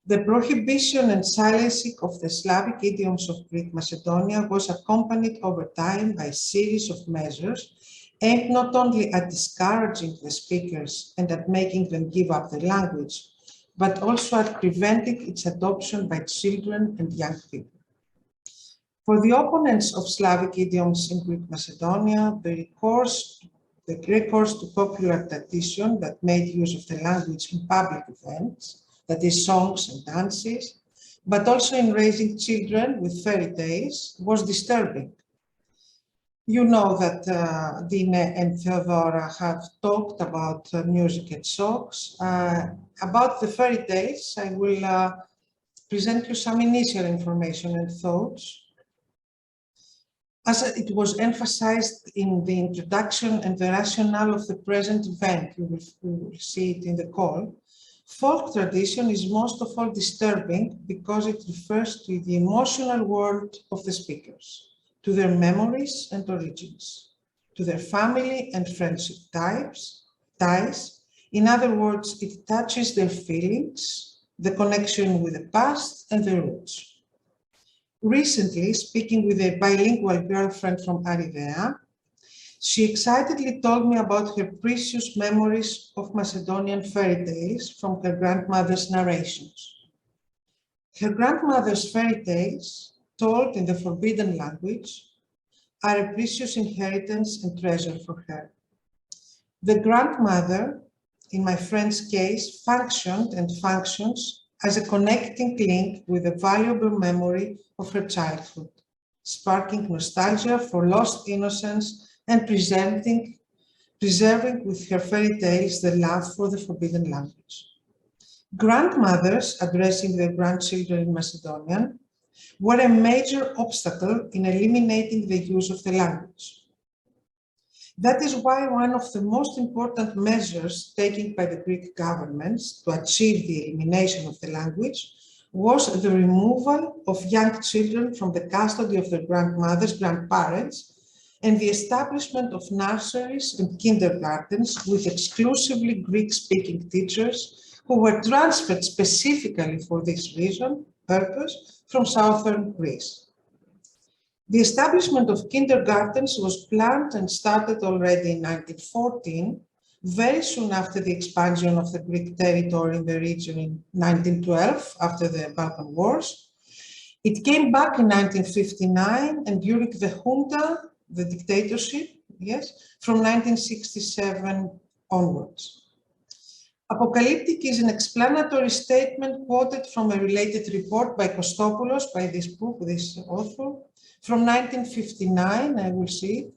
Speaker 1: The prohibition and silencing of the Slavic idioms of Greek Macedonia was accompanied over time by a series of measures aimed not only at discouraging the speakers and at making them give up their language, but also at preventing its adoption by children and young people. For the opponents of Slavic idioms in Greek Macedonia, the recourse to popular tradition that made use of the language in public events, that is songs and dances, but also in raising children with fairy tales, was disturbing. You know that Dine and Theodora have talked about music and songs. About the fairy tales, I will present you some initial information and thoughts. As it was emphasized in the introduction and the rationale of the present event, you will see it in the call, folk tradition is most of all disturbing because it refers to the emotional world of the speakers, to their memories and origins, to their family and friendship ties. In other words, it touches their feelings, the connection with the past and their roots. Recently, speaking with a bilingual girlfriend from Aridea, she excitedly told me about her precious memories of Macedonian fairy tales from her grandmother's narrations. Her grandmother's fairy tales, told in the forbidden language, are a precious inheritance and treasure for her. The grandmother, in my friend's case, functioned and functions as a connecting link with a valuable memory of her childhood, sparking nostalgia for lost innocence and preserving with her fairy tales the love for the forbidden language. Grandmothers addressing their grandchildren in Macedonian were a major obstacle in eliminating the use of the language. That is why one of the most important measures taken by the Greek governments to achieve the elimination of the language was the removal of young children from the custody of their grandmothers, grandparents, and the establishment of nurseries and kindergartens with exclusively Greek-speaking teachers who were transferred specifically for this purpose from southern Greece. The establishment of kindergartens was planned and started already in 1914, very soon after the expansion of the Greek territory in the region in 1912, after the Balkan Wars. It came back in 1959 and during the junta, the dictatorship, from 1967 onwards. Apocalyptic is an explanatory statement quoted from a related report by Kostopoulos, by this book, this author, from 1959, I will see.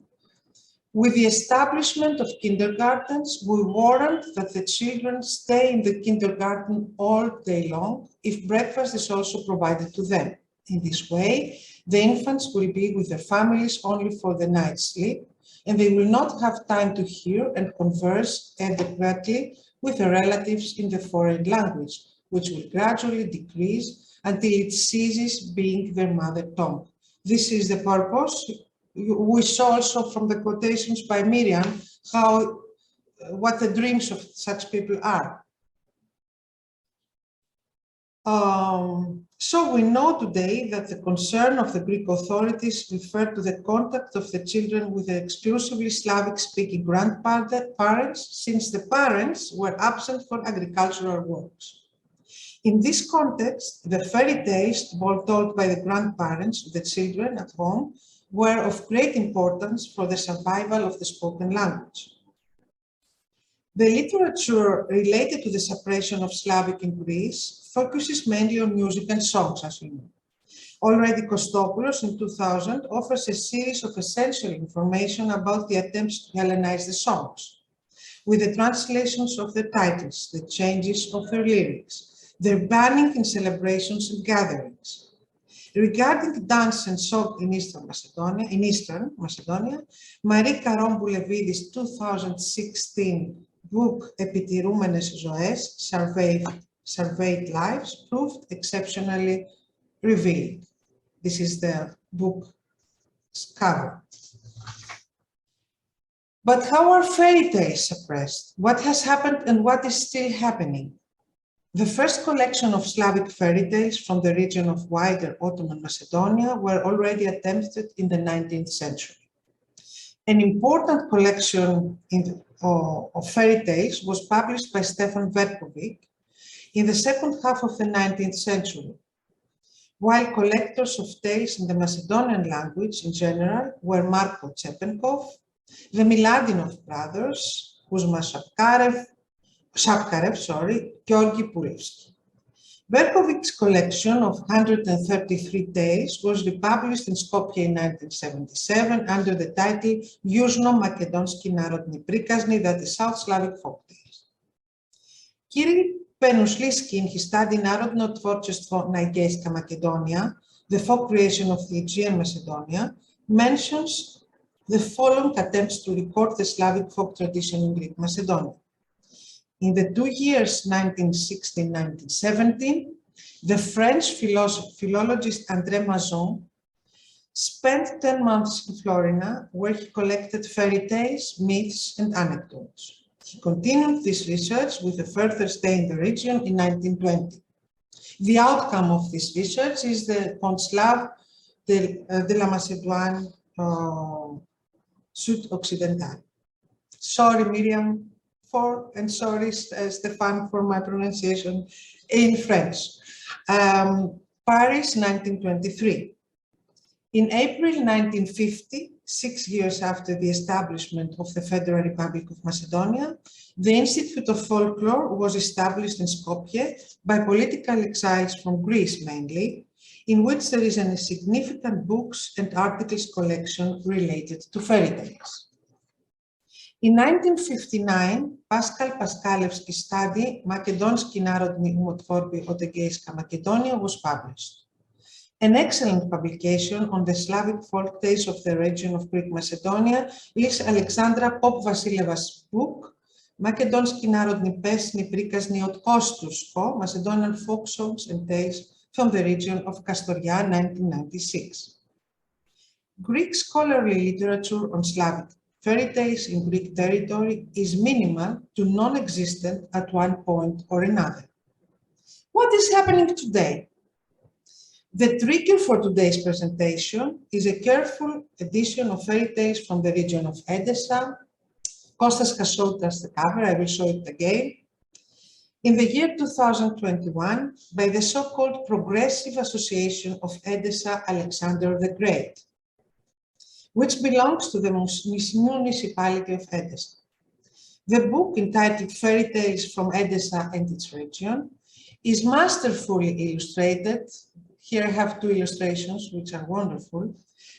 Speaker 1: With the establishment of kindergartens, we warrant that the children stay in the kindergarten all day long if breakfast is also provided to them. In this way, the infants will be with their families only for the night's sleep, and they will not have time to hear and converse adequately with their relatives in the foreign language, which will gradually decrease until it ceases being their mother tongue. This is the purpose. We saw also from the quotations by Miriam what the dreams of such people are. So we know today that the concern of the Greek authorities referred to the contact of the children with the exclusively Slavic-speaking grandparents, since the parents were absent for agricultural works. In this context, the fairy tales told by the grandparents to the children at home were of great importance for the survival of the spoken language. The literature related to the suppression of Slavic in Greece focuses mainly on music and songs, as you know. Already Kostopoulos in 2000 offers a series of essential information about the attempts to Hellenize the songs, with the translations of the titles, the changes of their lyrics, their banning in celebrations and gatherings. Regarding dance and song in Eastern Macedonia, Marie Caron Guillevid's 2016 book Επιτηρούμενες ζωές, Surveyed Lives, proved exceptionally revealing. This is the book's cover. But how are fairy tales suppressed? What has happened and what is still happening? The first collection of Slavic fairy tales from the region of wider Ottoman Macedonia were already attempted in the 19th century. An important collection of fairy tales was published by Stefan in the second half of the 19th century, while collectors of tales in the Macedonian language in general were Marko Chepenkov, the Miladinov brothers, Kuzma Shapkarev, Georgi Pulevsky. Berkovic's collection of 133 tales was republished in Skopje in 1977 under the title Južno-Makedonski narodni prikazni, that is South Slavic folktales. Kirill Penuslisky, in his study Narodno tvorчество na Egejska Macedonia, the folk creation of the Aegean Macedonia, mentions the following attempts to record the Slavic folk tradition in Greek Macedonia. In the 2 years 1916-1917, the French philologist André Mazon spent 10 months in Florina, where he collected fairy tales, myths, and anecdotes. He continued this research with a further stay in the region in 1920. The outcome of this research is the Conte de la Macédoine Sud-Occidentale. Sorry, Miriam, and sorry, Stefan, for my pronunciation in French. Paris, 1923. In April 1950, 6 years after the establishment of the Federal Republic of Macedonia, the Institute of Folklore was established in Skopje by political exiles from Greece mainly, in which there is a significant books and articles collection related to fairy tales. In 1959, Pascal Paskalevsky's study, Makedonski narodni umotvorbi od Egejska Makedonia, was published. An excellent publication on the Slavic folk tales of the region of Greek Macedonia is Alexandra Pop-Vasileva's book, Makedonski narodni pesni prikazni od Kostusko, Macedonian folk songs and tales from the region of Kastoria, 1996. Greek scholarly literature on Slavic fairy tales in Greek territory is minimal to non-existent at one point or another. What is happening today? The trigger for today's presentation is a careful edition of fairy tales from the region of Edessa. Kostas has showed us the cover, I will show it again. In the year 2021, by the so-called Progressive Association of Edessa Alexander the Great, which belongs to the municipality of Edessa. The book, entitled Fairy Tales from Edessa and its Region, is masterfully illustrated here I have two illustrations, which are wonderful,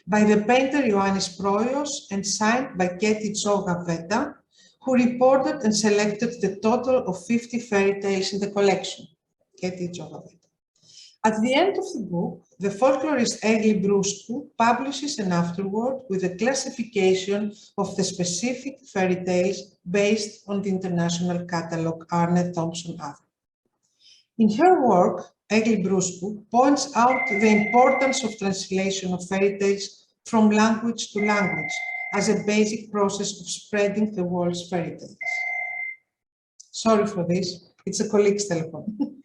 Speaker 1: by the painter Ioannis Proios and signed by Keti Tsogaveta, who reported and selected the total of 50 fairy tales in the collection. Keti Tsogaveta. At the end of the book, the folklorist Egli Bruscu publishes an afterword with a classification of the specific fairy tales based on the international catalogue Arne Thompson Other. In her work, Egli Bruscu points out the importance of translation of fairy tales from language to language as a basic process of spreading the world's fairy tales. Sorry for this, it's a colleague's telephone.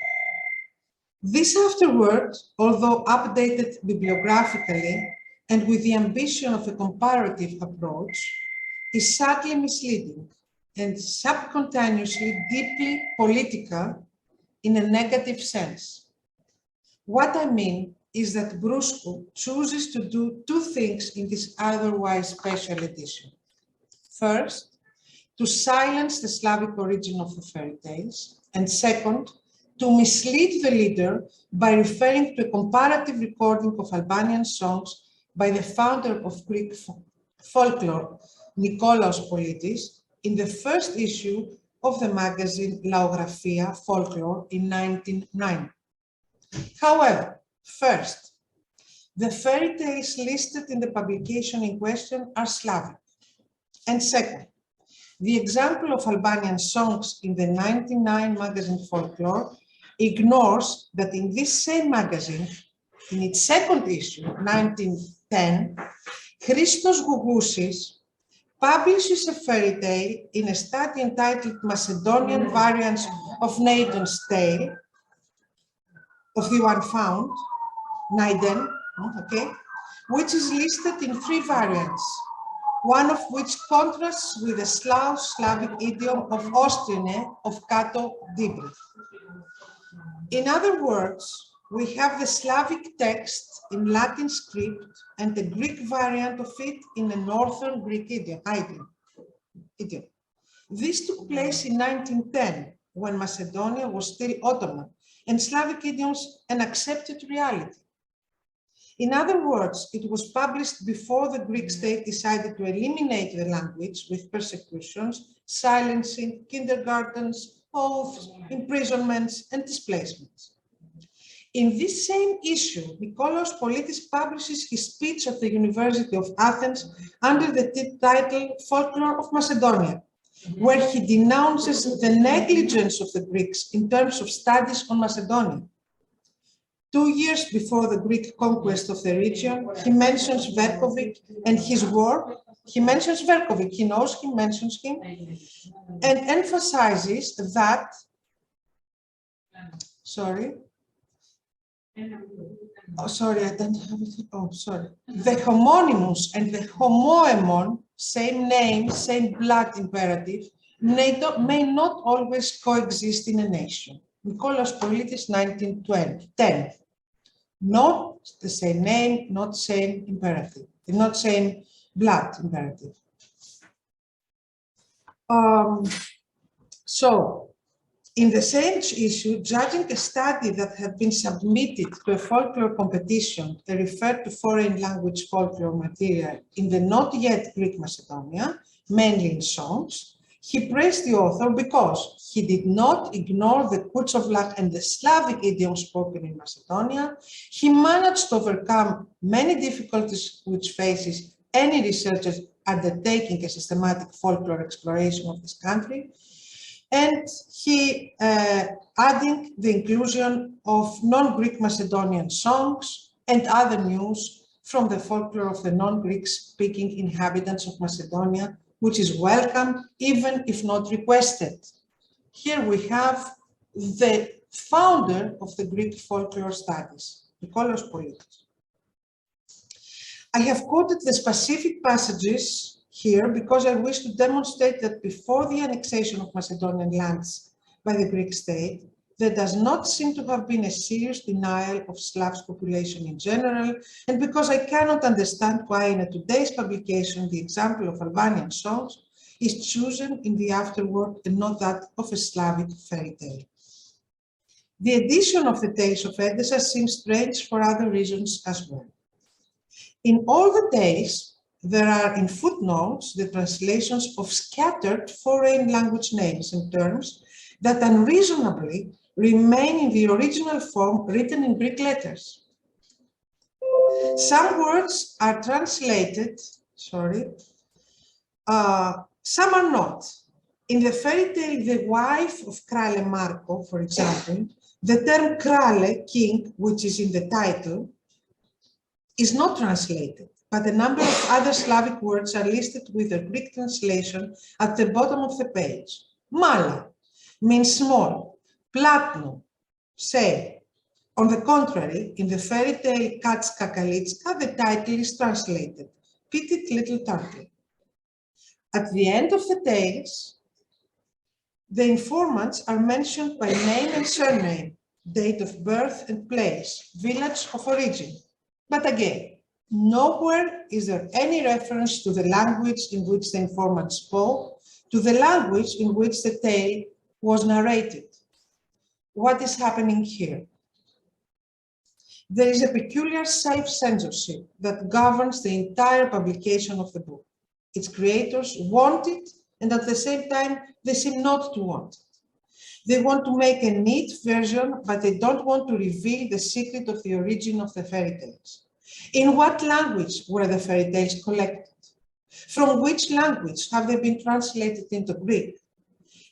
Speaker 1: This afterword, although updated bibliographically and with the ambition of a comparative approach, is sadly misleading and subcutaneously deeply political in a negative sense. What I mean is that Bruscu chooses to do two things in this otherwise special edition. First, to silence the Slavic origin of the fairy tales, and second, to mislead the reader by referring to a comparative recording of Albanian songs by the founder of Greek folklore, Nikolaos Politis, in the first issue of the magazine Laografia Folklore in 1990. However, first, the fairy tales listed in the publication in question are Slavic. And second, the example of Albanian songs in the 1999 magazine Folklore ignores that in this same magazine, in its second issue, 1910, Christos Gougoussis publishes a fairy tale in a study entitled Macedonian Variants of Naden's Tale, of the one found, Naiden, okay, which is listed in 3 variants, one of which contrasts with the Slavic idiom of Ostriene of Kato Dibri. In other words, we have the Slavic text in Latin script and the Greek variant of it in a Northern Greek idiom. This took place in 1910, when Macedonia was still Ottoman, and Slavic idioms an accepted reality. In other words, it was published before the Greek state decided to eliminate the language with persecutions, silencing, kindergartens, oaths, imprisonments, and displacements. In this same issue, Nikolaos Politis publishes his speech at the University of Athens under the title Folklore of Macedonia, where he denounces the negligence of the Greeks in terms of studies on Macedonia. 2 years before the Greek conquest of the region, he mentions Verkovic and his work. He mentions Verkovic, he knows him, mentions him, and emphasizes that, sorry, oh, sorry, I don't have it, oh, sorry. The homonymous and the homoemon, same name, same blood imperative, may not always coexist in a nation. Nikolaos Politis, 1910. Not the same name, not same imperative, not same blood imperative. So, in the same issue, judging a study that had been submitted to a folklore competition that referred to foreign language folklore material in the not yet Greek Macedonia, mainly in songs, he praised the author because he did not ignore the Kutsovlak and the Slavic idiom spoken in Macedonia. He managed to overcome many difficulties which faces any researcher undertaking a systematic folklore exploration of this country. And he adding the inclusion of non-Greek Macedonian songs and other news from the folklore of the non-Greek speaking inhabitants of Macedonia, which is welcomed even if not requested. Here we have the founder of the Greek folklore studies, Nikolaos Politis. I have quoted the specific passages here because I wish to demonstrate that before the annexation of Macedonian lands by the Greek state, there does not seem to have been a serious denial of Slavs population in general, and because I cannot understand why in today's publication the example of Albanian songs is chosen in the afterword and not that of a Slavic fairy tale. The edition of the Tales of Edessa seems strange for other reasons as well. In all the tales, there are in footnotes the translations of scattered foreign language names and terms that unreasonably remain in the original form written in Greek letters. Some words are translated, some are not. In the fairy tale The Wife of Krale Marco, for example, the term Krale, king, which is in the title, is not translated, but a number of other Slavic words are listed with a Greek translation at the bottom of the page. Mala means small, platno, say. On the contrary, in the fairy tale Kats Kakalitska, the title is translated, Petite Little Turtle. At the end of the tales, the informants are mentioned by name and surname, date of birth and place, village of origin. But again, nowhere is there any reference to the language in which the informant spoke, to the language in which the tale was narrated. What is happening here? There is a peculiar self-censorship that governs the entire publication of the book. Its creators want it, and at the same time, they seem not to want it. They want to make a neat version, but they don't want to reveal the secret of the origin of the fairy tales. In what language were the fairy tales collected? From which language have they been translated into Greek?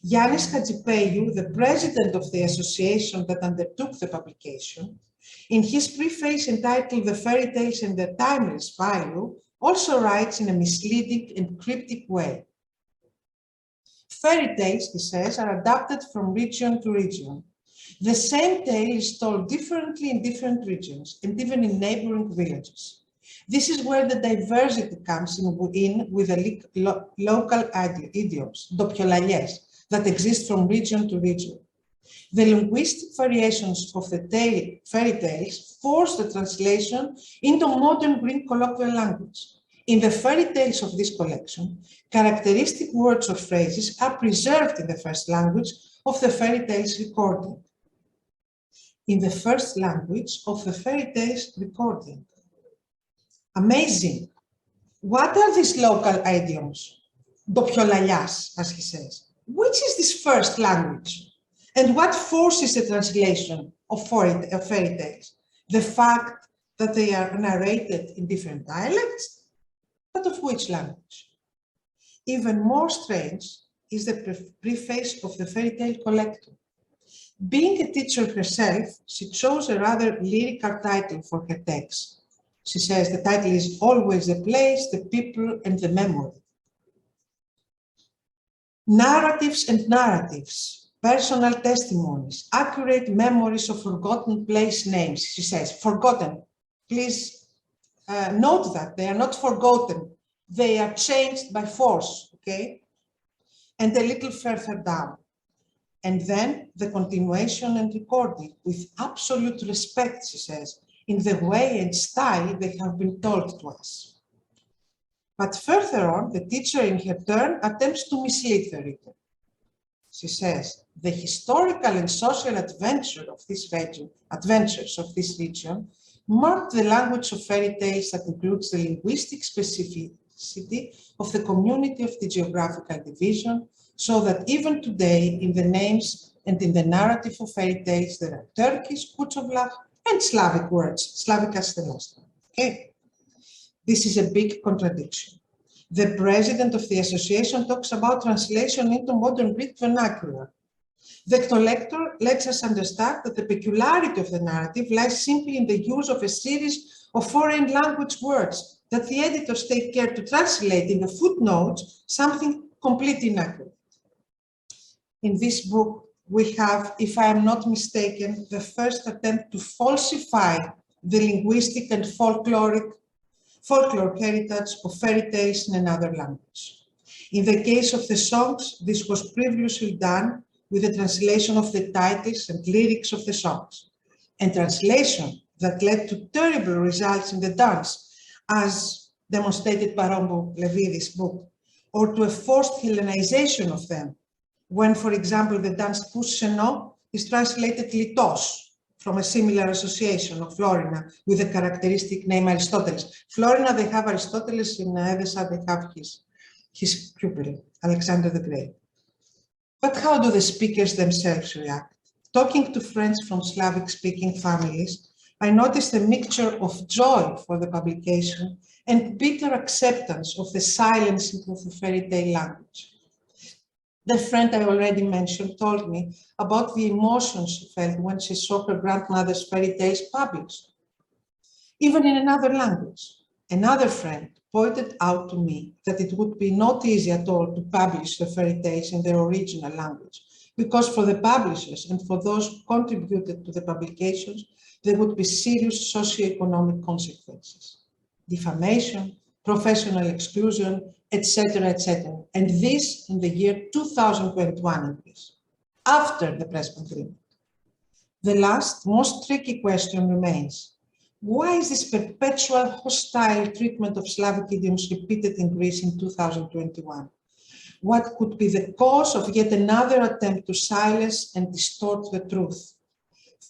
Speaker 1: Yannis Hadjipeyou, the president of the association that undertook the publication, in his preface entitled The Fairy Tales and Their Timeless Value, also writes in a misleading and cryptic way. Fairy tales, he says, are adapted from region to region. The same tale is told differently in different regions and even in neighboring villages. This is where the diversity comes in with the local idioms, dopiolalies, that exist from region to region. The linguistic variations of the fairy tales force the translation into modern Greek colloquial language. In the fairy tales of this collection, characteristic words or phrases are preserved in the first language of the fairy tales recording. In the first language of the fairy tales recording. Amazing. What are these local idioms? Dopiolalias, as he says. Which is this first language? And what forces the translation of fairy tales? The fact that they are narrated in different dialects? But of which language? Even more strange is the preface of the fairy tale collector. Being a teacher herself, she chose a rather lyrical title for her text. She says the title is Always the Place, the People, and the Memory. Narratives and narratives, personal testimonies, accurate memories of forgotten place names, she says, forgotten. Please note that they are not forgotten. They are changed by force, okay? And a little further down. And then the continuation and recording with absolute respect, she says, in the way and style they have been told to us. But further on, the teacher in her turn attempts to mislead the reader. She says, the historical and social adventures of this region marked the language of fairy tales that includes the linguistic specificity of the community of the geographical division, so that even today, in the names and in the narrative of fairy tales, there are Turkish, Kuchovlach, and Slavic words, Slavica Stelastra. Okay. This is a big contradiction. The president of the association talks about translation into modern Greek vernacular. The collector lets us understand that the peculiarity of the narrative lies simply in the use of a series of foreign language words that the editors take care to translate in the footnotes something completely inaccurate. In this book, we have, if I am not mistaken, the first attempt to falsify the linguistic and folklore heritage of fairy tales in another language. In the case of the songs, this was previously done with the translation of the titles and lyrics of the songs, and translation that led to terrible results in the dance, as demonstrated by Rombo Levidi's book, or to a forced Hellenization of them, when, for example, the dance Pousse Chenot is translated litos, from a similar association of Florina with the characteristic name Aristoteles. Florina, they have Aristoteles, in Edessa they have his pupil, Alexander the Great. But how do the speakers themselves react? Talking to friends from Slavic-speaking families, I noticed a mixture of joy for the publication and bitter acceptance of the silencing of the fairy tale language. The friend I already mentioned told me about the emotions she felt when she saw her grandmother's fairy tales published, even in another language. Another friend pointed out to me that it would be not easy at all to publish the fairy tales in their original language, because for the publishers and for those who contributed to the publications, there would be serious socioeconomic consequences: defamation, professional exclusion, etc., etc. And this in the year 2021 in Greece, after the Prespa Agreement. The last, most tricky question remains: why is this perpetual hostile treatment of Slavic idioms repeated in Greece in 2021? What could be the cause of yet another attempt to silence and distort the truth?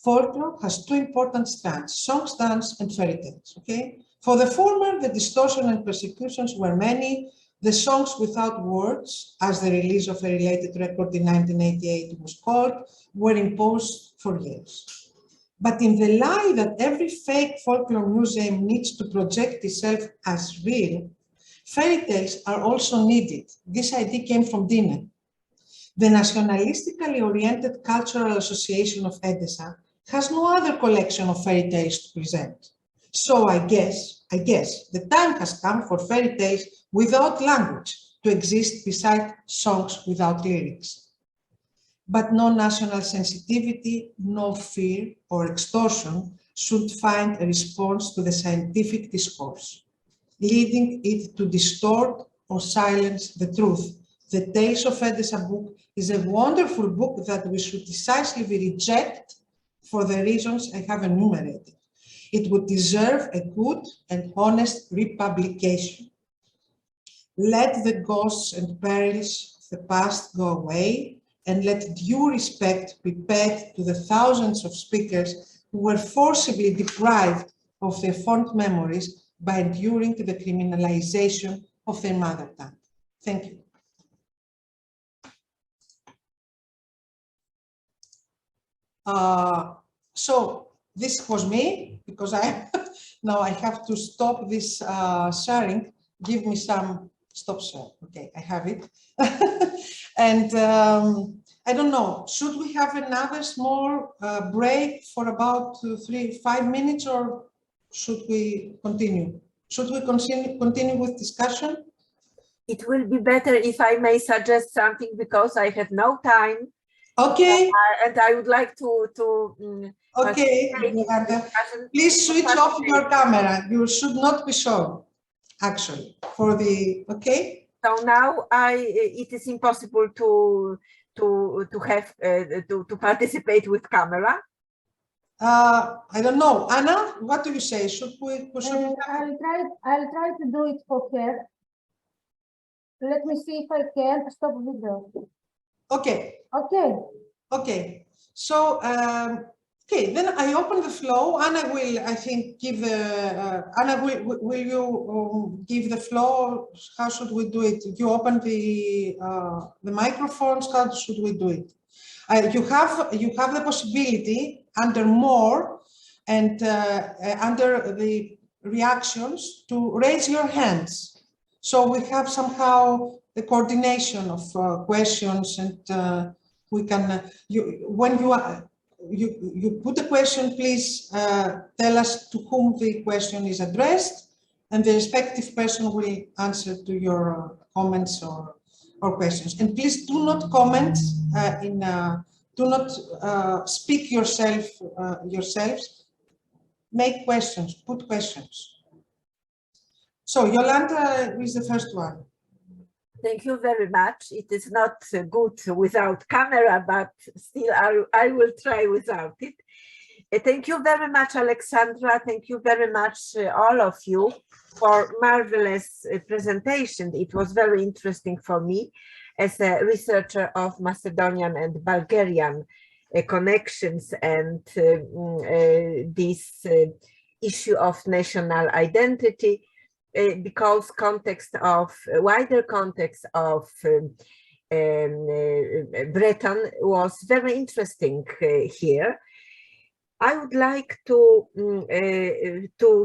Speaker 1: Folklore has two important strands: songs, dance, and fairy tales, okay? For the former, the distortion and persecutions were many. The songs without words, as the release of a related record in 1988 was called, were imposed for years. But in the lie that every fake folklore museum needs to project itself as real, fairy tales are also needed. This idea came from Dine. The nationalistically oriented Cultural Association of Edessa has no other collection of fairy tales to present. So I guess the time has come for fairy tales without language to exist beside songs without lyrics. But no national sensitivity, no fear or extortion should find a response to the scientific discourse, leading it to distort or silence the truth. The Tales of Edessa book is a wonderful book that we should decisively reject for the reasons I have enumerated. It would deserve a good and honest republication. Let the ghosts and perils of the past go away, and let due respect be paid to the thousands of speakers who were forcibly deprived of their fond memories by enduring the criminalization of their mother tongue. Thank you. So this was me, because now I have to stop this sharing. Give me some, stop share. Okay, I have it. And I don't know, should we have another small break for about 3-5 minutes, or should we continue? Should we continue with discussion?
Speaker 2: It will be better if I may suggest something, because I have no time.
Speaker 1: Okay.
Speaker 2: And I would like to
Speaker 1: okay, Yolanda, please switch off your camera. You should not be shown, actually, for the, okay?
Speaker 2: So now it is impossible to participate with camera.
Speaker 1: I don't know. Anna, what do you say? Should we?
Speaker 16: I'll try to do it for her. Let me see if I can stop video.
Speaker 1: Okay.
Speaker 16: Okay.
Speaker 1: Okay. So, okay, then I open the flow. Anna will, I think, give the, Anna, will you give the flow? How should we do it? You open the microphones, how should we do it? You have the possibility under more and under the reactions to raise your hands. So we have somehow the coordination of questions, and we can, when you put a question, please tell us to whom the question is addressed, and the respective person will answer to your comments or questions. And please do not comment do not speak yourselves. Make questions, put questions. So Yolanda is the first one.
Speaker 2: Thank you very much. It is not good without camera, but still I will try without it. Thank you very much, Alexandra. Thank you very much, all of you, for marvelous presentation. It was very interesting for me as a researcher of Macedonian and Bulgarian
Speaker 17: connections and this issue of national identity, because wider context of Breton was very interesting here. I would like to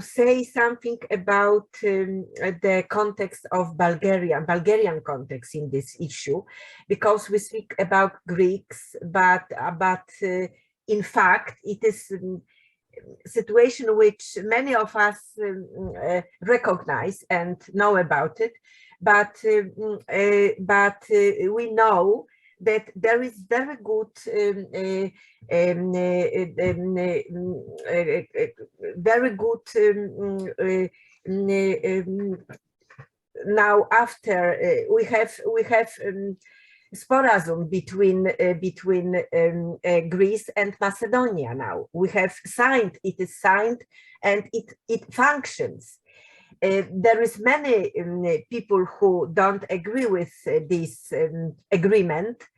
Speaker 17: say something about the context of Bulgarian context in this issue, because we speak about Greeks, but in fact it is a situation which many of us recognize and know about it, but we know that there is very good, now after we have sporazum between Greece and Macedonia. Now we have signed, it is signed, and it functions. There is many people who don't agree with this agreement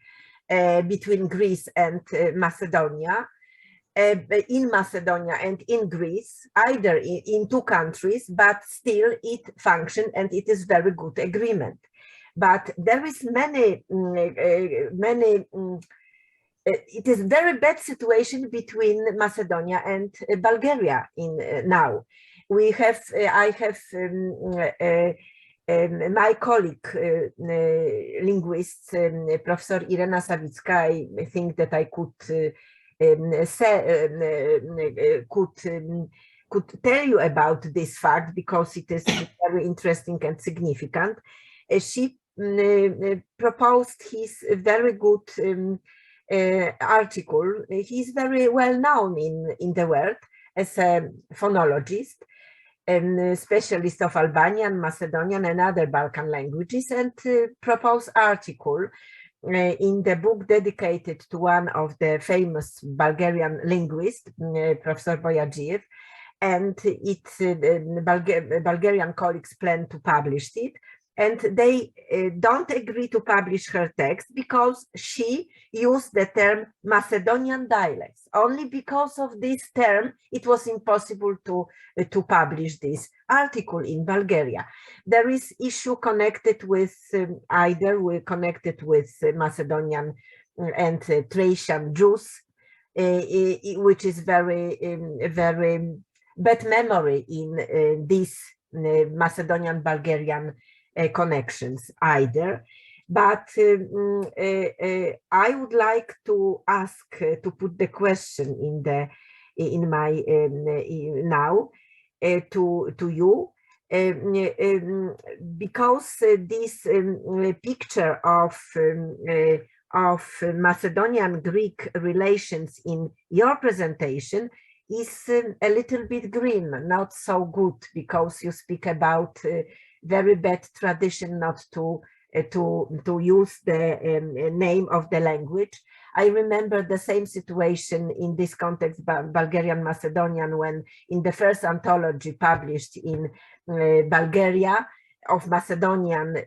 Speaker 17: between Greece and Macedonia, in Macedonia and in Greece, either in two countries, but still it functions and it is very good agreement. But there is it is very bad situation between Macedonia and Bulgaria now. I have my colleague, linguist, Professor Irena Savicka. I think that I could tell you about this fact because it is very interesting and significant. She proposed his very good article. He's very well known in the world as a phonologist and specialist of Albanian, Macedonian and other Balkan languages, and proposed article in the book dedicated to one of the famous Bulgarian linguists, Professor Boyadjiev, and Bulgarian colleagues plan to publish it. And they don't agree to publish her text because she used the term Macedonian dialects. Only because of this term, it was impossible to publish this article in Bulgaria. There is issue connected with connected with Macedonian and Thracian Jews, which is very bad memory in this Macedonian Bulgarian connections either. But I would like to ask to put the question now to you, because this picture of Macedonian-Greek relations in your presentation is a little bit grim, not so good, because you speak about very bad tradition not to use the name of the language. I remember the same situation in this context, Bulgarian-Macedonian, when in the first anthology published in Bulgaria of Macedonian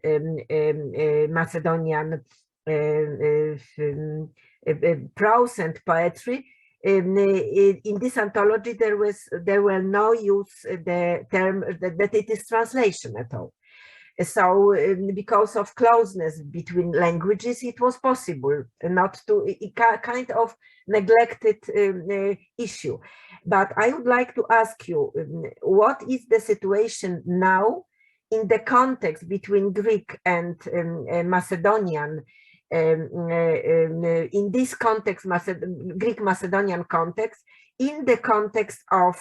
Speaker 17: prose and poetry, in this anthology there were no use the term that it is translation at all. So because of closeness between languages, it was possible not to, kind of neglected issue. But I would like to ask you, what is the situation now in the context between Greek and Macedonian, in this context, Greek-Macedonian context, in the context of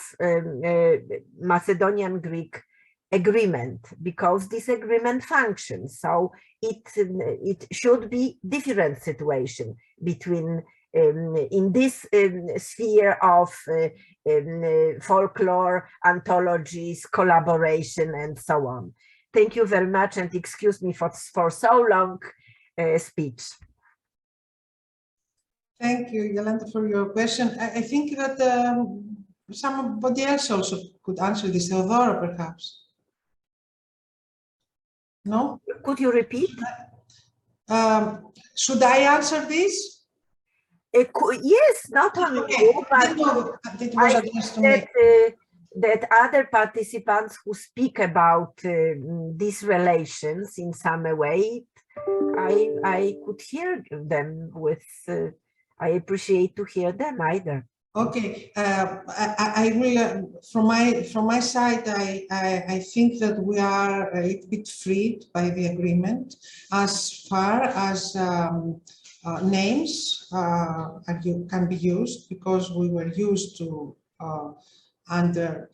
Speaker 17: Macedonian-Greek agreement, because this agreement functions. So it should be different situation between in this sphere of folklore, anthologies, collaboration, and so on. Thank you very much, and excuse me for so long speech.
Speaker 1: Thank you, Yolanda, for your question. I think that somebody else also could answer this, Theodora, perhaps. No?
Speaker 17: Could you repeat?
Speaker 1: Should I answer this?
Speaker 17: Yes, not only you, but
Speaker 1: it was addressed to me.
Speaker 17: That other participants who speak about these relations in some way, I could hear them with, I appreciate to hear them either.
Speaker 1: Okay, I will, from my side, I think that we are a little bit freed by the agreement as far as names can be used, because we were used to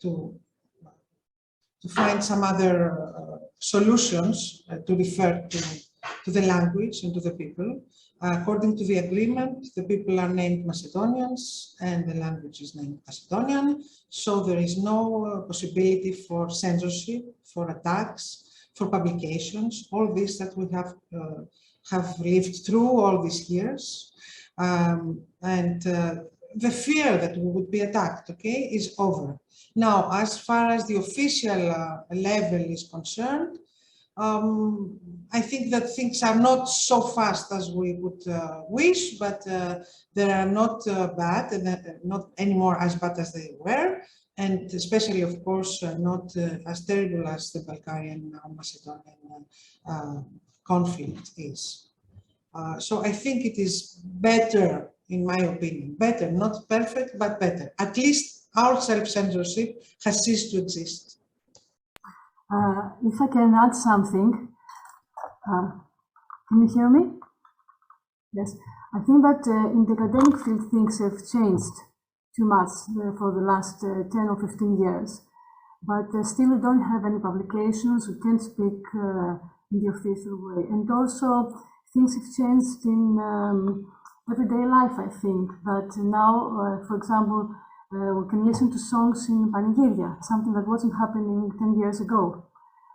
Speaker 1: to find some other solutions to refer to the language and to the people. According to the agreement, the people are named Macedonians and the language is named Macedonian. So there is no possibility for censorship, for attacks, for publications, all this that we have lived through all these years. The fear that we would be attacked, okay, is over. Now, as far as the official level is concerned, I think that things are not so fast as we would wish, but they are not bad, and not anymore as bad as they were, and especially, of course, not as terrible as the Bulgarian-Macedonian conflict is. So I think it is better, in my opinion, better, not perfect, but better. At least our self-censorship has ceased to exist.
Speaker 7: If I can add something, can you hear me? Yes, I think that in the academic field things have changed too much for the last 10 or 15 years, but still we don't have any publications, we can't speak in the official way. And also things have changed in everyday life, I think, that now, for example, we can listen to songs in Panegyria, something that wasn't happening 10 years ago.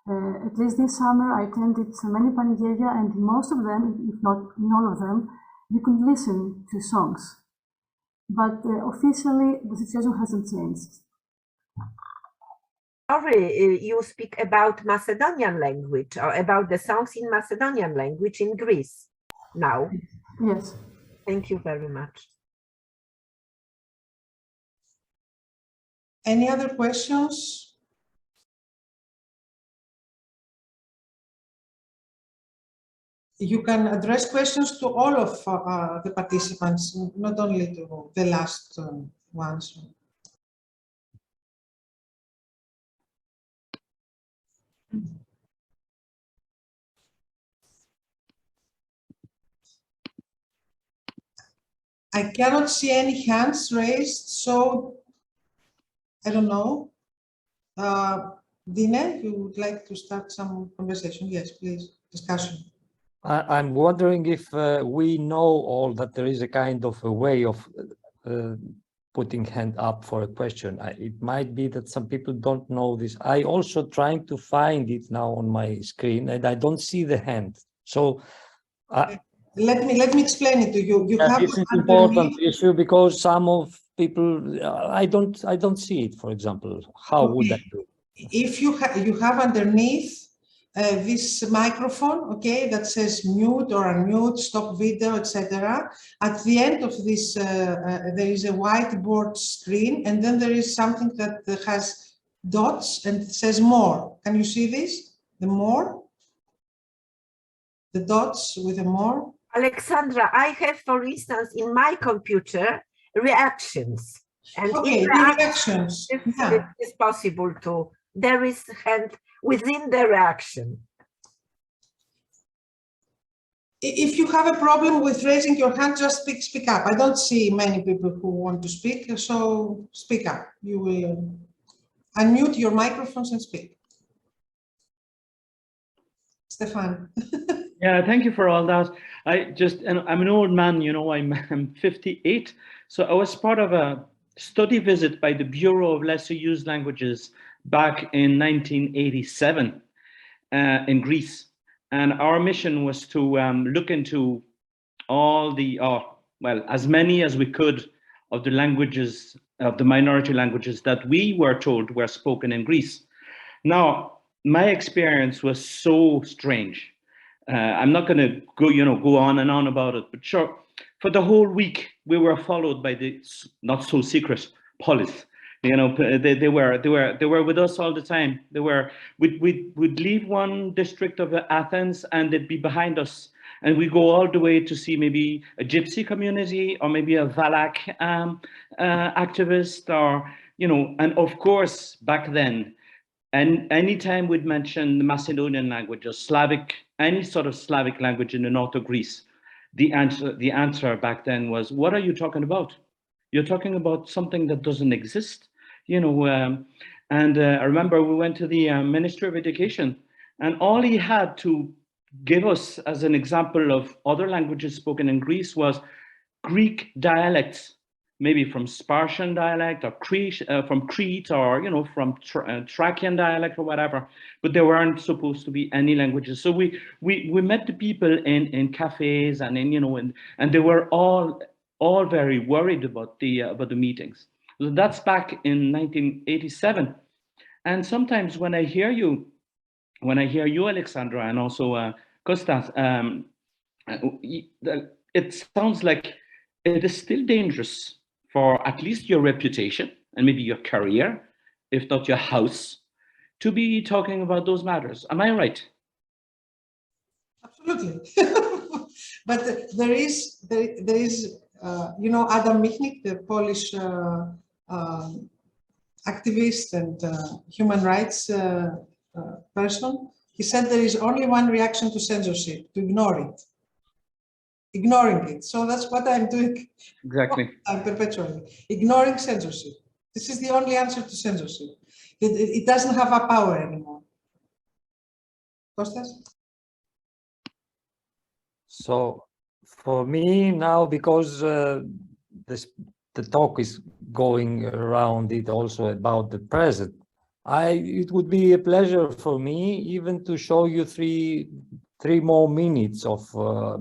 Speaker 7: At least this summer, I attended many Panegyria, and in most of them, if not in all of them, you can listen to songs. But officially, the situation hasn't changed.
Speaker 17: Sorry, you speak about Macedonian language, or about the songs in Macedonian language in Greece now?
Speaker 7: Yes.
Speaker 17: Thank you very much.
Speaker 1: Any other questions? You can address questions to all of the participants, not only to the last ones. I cannot see any hands raised, so I don't know. Dine, you would like to start some conversation? Yes, please, discussion.
Speaker 12: I'm wondering if we know all that there is a kind of a way of putting hand up for a question. It might be that some people don't know this. I also trying to find it now on my screen, and I don't see the hand. So
Speaker 1: let me explain it to you. You have
Speaker 12: this is an important issue because some of people I don't see it. For example, how would I do?
Speaker 1: If you have underneath this microphone, okay, that says mute or unmute, stop video, etc. At the end of this, there is a whiteboard screen, and then there is something that has dots and says more. Can you see this? The more? The dots with the more?
Speaker 17: Alexandra, I have, for instance, in my computer, reactions. And
Speaker 1: okay,
Speaker 17: in
Speaker 1: reactions.
Speaker 17: It is possible to, there is hand within the reaction.
Speaker 1: If you have a problem with raising your hand, just speak up. I don't see many people who want to speak, so speak up. You will unmute your microphones and speak. Stefan.
Speaker 10: Yeah, thank you for all that. I'm an old man, you know, I'm 58. So I was part of a study visit by the Bureau of Lesser Used Languages back in 1987 in Greece. And our mission was to look into all the, well, as many as we could of the languages, of the minority languages that we were told were spoken in Greece. Now, my experience was so strange. I'm not going to go on and on about it, but sure. for the whole week, we were followed by the not so secret police. You know, they were with us all the time. We'd leave one district of Athens and they'd be behind us. And we go all the way to see maybe a gypsy community or maybe a Valak activist, or, you know, and of course, back then, and anytime we'd mention the Macedonian language or Slavic, any sort of Slavic language in the north of Greece, the answer back then was, what are you talking about? You're talking about something that doesn't exist, you know. I remember we went to the Ministry of Education, and all he had to give us as an example of other languages spoken in Greece was Greek dialects, maybe from Spartan dialect or from Crete, or, you know, from Thracian dialect or whatever, but there weren't supposed to be any languages. So we met the people in cafes and in, you know, and they were all very worried about the meetings. So that's back in 1987. And sometimes when I hear you, Alexandra, and also Kostas, it sounds like it is still dangerous for at least your reputation and maybe your career, if not your house, to be talking about those matters. Am I right?
Speaker 1: Absolutely. But there is, you know, Adam Michnik, the Polish activist and human rights person. He said there is only one reaction to censorship: to ignore it. Ignoring it. So that's what I'm doing.
Speaker 10: Exactly.
Speaker 1: I'm perpetually ignoring censorship. This is the only answer to censorship. It doesn't have a power anymore. Kostas?
Speaker 12: So for me now, because the talk is going around it also about the present, it would be a pleasure for me even to show you three more minutes of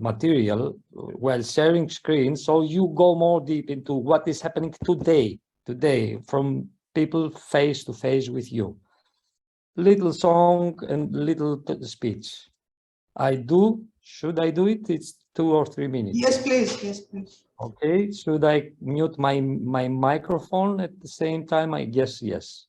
Speaker 12: material while sharing screen, so you go more deep into what is happening today from people face to face with you. Little song and little speech. Should I do it? It's 2 or 3 minutes.
Speaker 1: Yes, please. Yes, please.
Speaker 12: Okay, should I mute my microphone at the same time? I guess yes.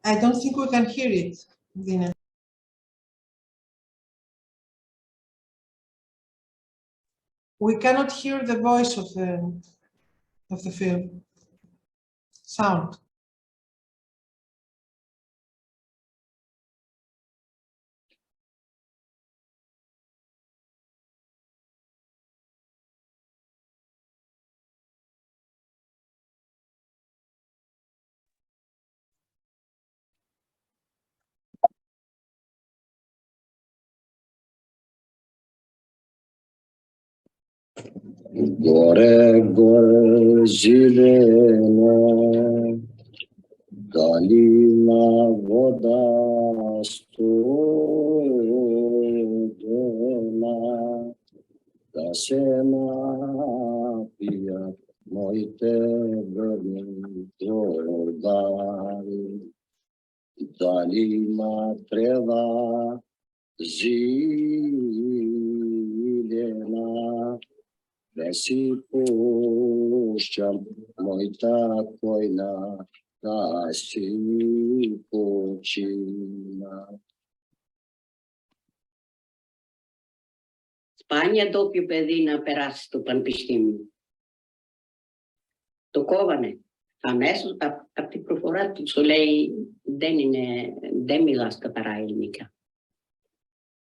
Speaker 1: I don't think we can hear it, Dine. We cannot hear the voice of the film. Sound.
Speaker 14: Gore gore zilena, dalina voda studena, da sena pia moite verdari, dalina treva zilena. Vesi pušćam moj takvoj na kasi počina.
Speaker 15: Σπάνια το όποιο παιδί να περάσει στο πανεπιστήμιο. Το κόβανε. Αμέσως από την προφορά του σου λέει δεν μιλάς καθαρά ελληνικά.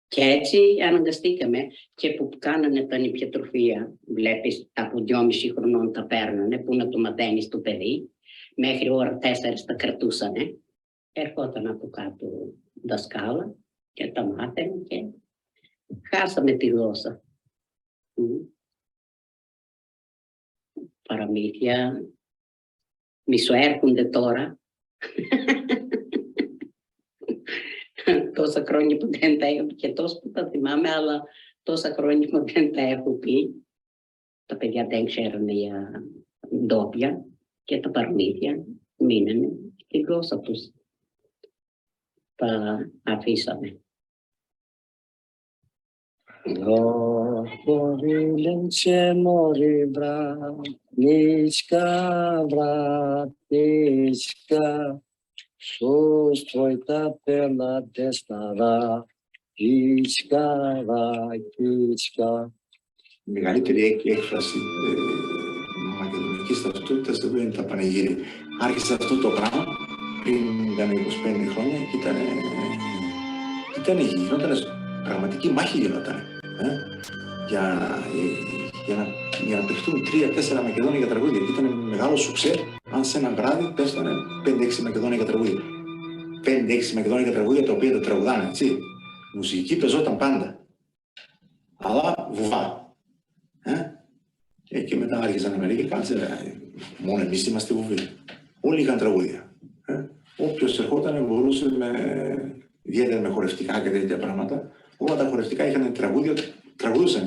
Speaker 15: Και έτσι αναγκαστήκαμε, και που κάνανε τα νηπιατροφία, βλέπεις από 2,5 χρονών τα παίρνανε, που να το μαθαίνεις το παιδί, μέχρι ώρα 4 τα κρατούσανε, ερχόταν από κάτω δασκάλα και τα μάθαινε και χάσαμε τη γλώσσα. Παραμύθια, μισοέρχονται τώρα. Τόσα χρόνια που δεν τα έχω και τόσο που τα θυμάμαι, αλλά τόσα χρόνια που δεν τα έχω πει. Τα παιδιά δεν ξέρουν για ντόπια και τα παραμύθια μείνανε στη γλώσσα τους. Τα αφήσαμε.
Speaker 14: Powilencie mori bratniczka, bratniczka, sus twoj tapela testara, kiczka, kiczka.
Speaker 18: Η μεγαλύτερη έκφραση μακεδονικής ταυτότητας εδώ είναι τα πανηγύρια. Άρχισε αυτό το πράγμα πριν 25 χρόνια και γινόταν πραγματική μάχη γινόταν. Για να παιχτούν 3-4 μακεδόνικα τραγούδια. Ήταν μεγάλο σουξέ αν σε ένα βράδυ πέσανε 5-6 μακεδόνικα τραγούδια. 5-6 μακεδόνικα τραγούδια τα οποία τα τραγουδάνε, έτσι. Μουσική πεζόταν πάντα. Αλλά βουβά. Και μετά άρχισαν να με λέει και κάτσε, μόνο εμείς είμαστε βουβοί. Όλοι είχαν τραγούδια. Όποιος ερχόταν μπορούσε ιδιαίτερα με χορευτικά και τέτοια πράγματα. Όλα τα χορευτικά είχαν τραγούδια, τραγουδούσαν.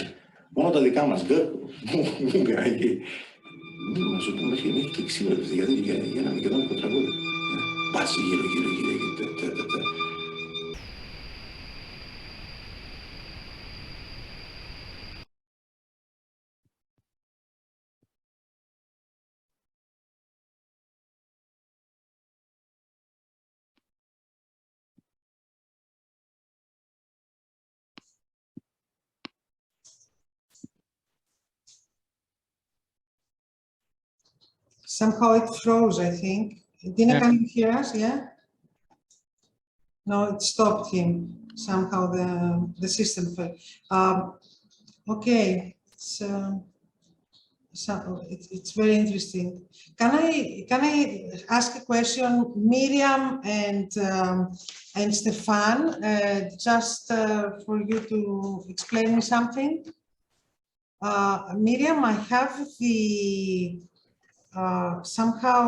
Speaker 18: Μόνο τα δικά μας. Μου πειράγει. Να σου πούμε, μέχρι και 6 ώρες για ένα μακεδόνικο τραγούδι. Πάση γύρω.
Speaker 1: Somehow it froze, I think. Dine, can you hear us? Yeah? No, it stopped him. Somehow the system fell. Okay, so it's very interesting. Can I ask a question, Miriam and Stefan, just for you to explain me something? Miriam, I have the somehow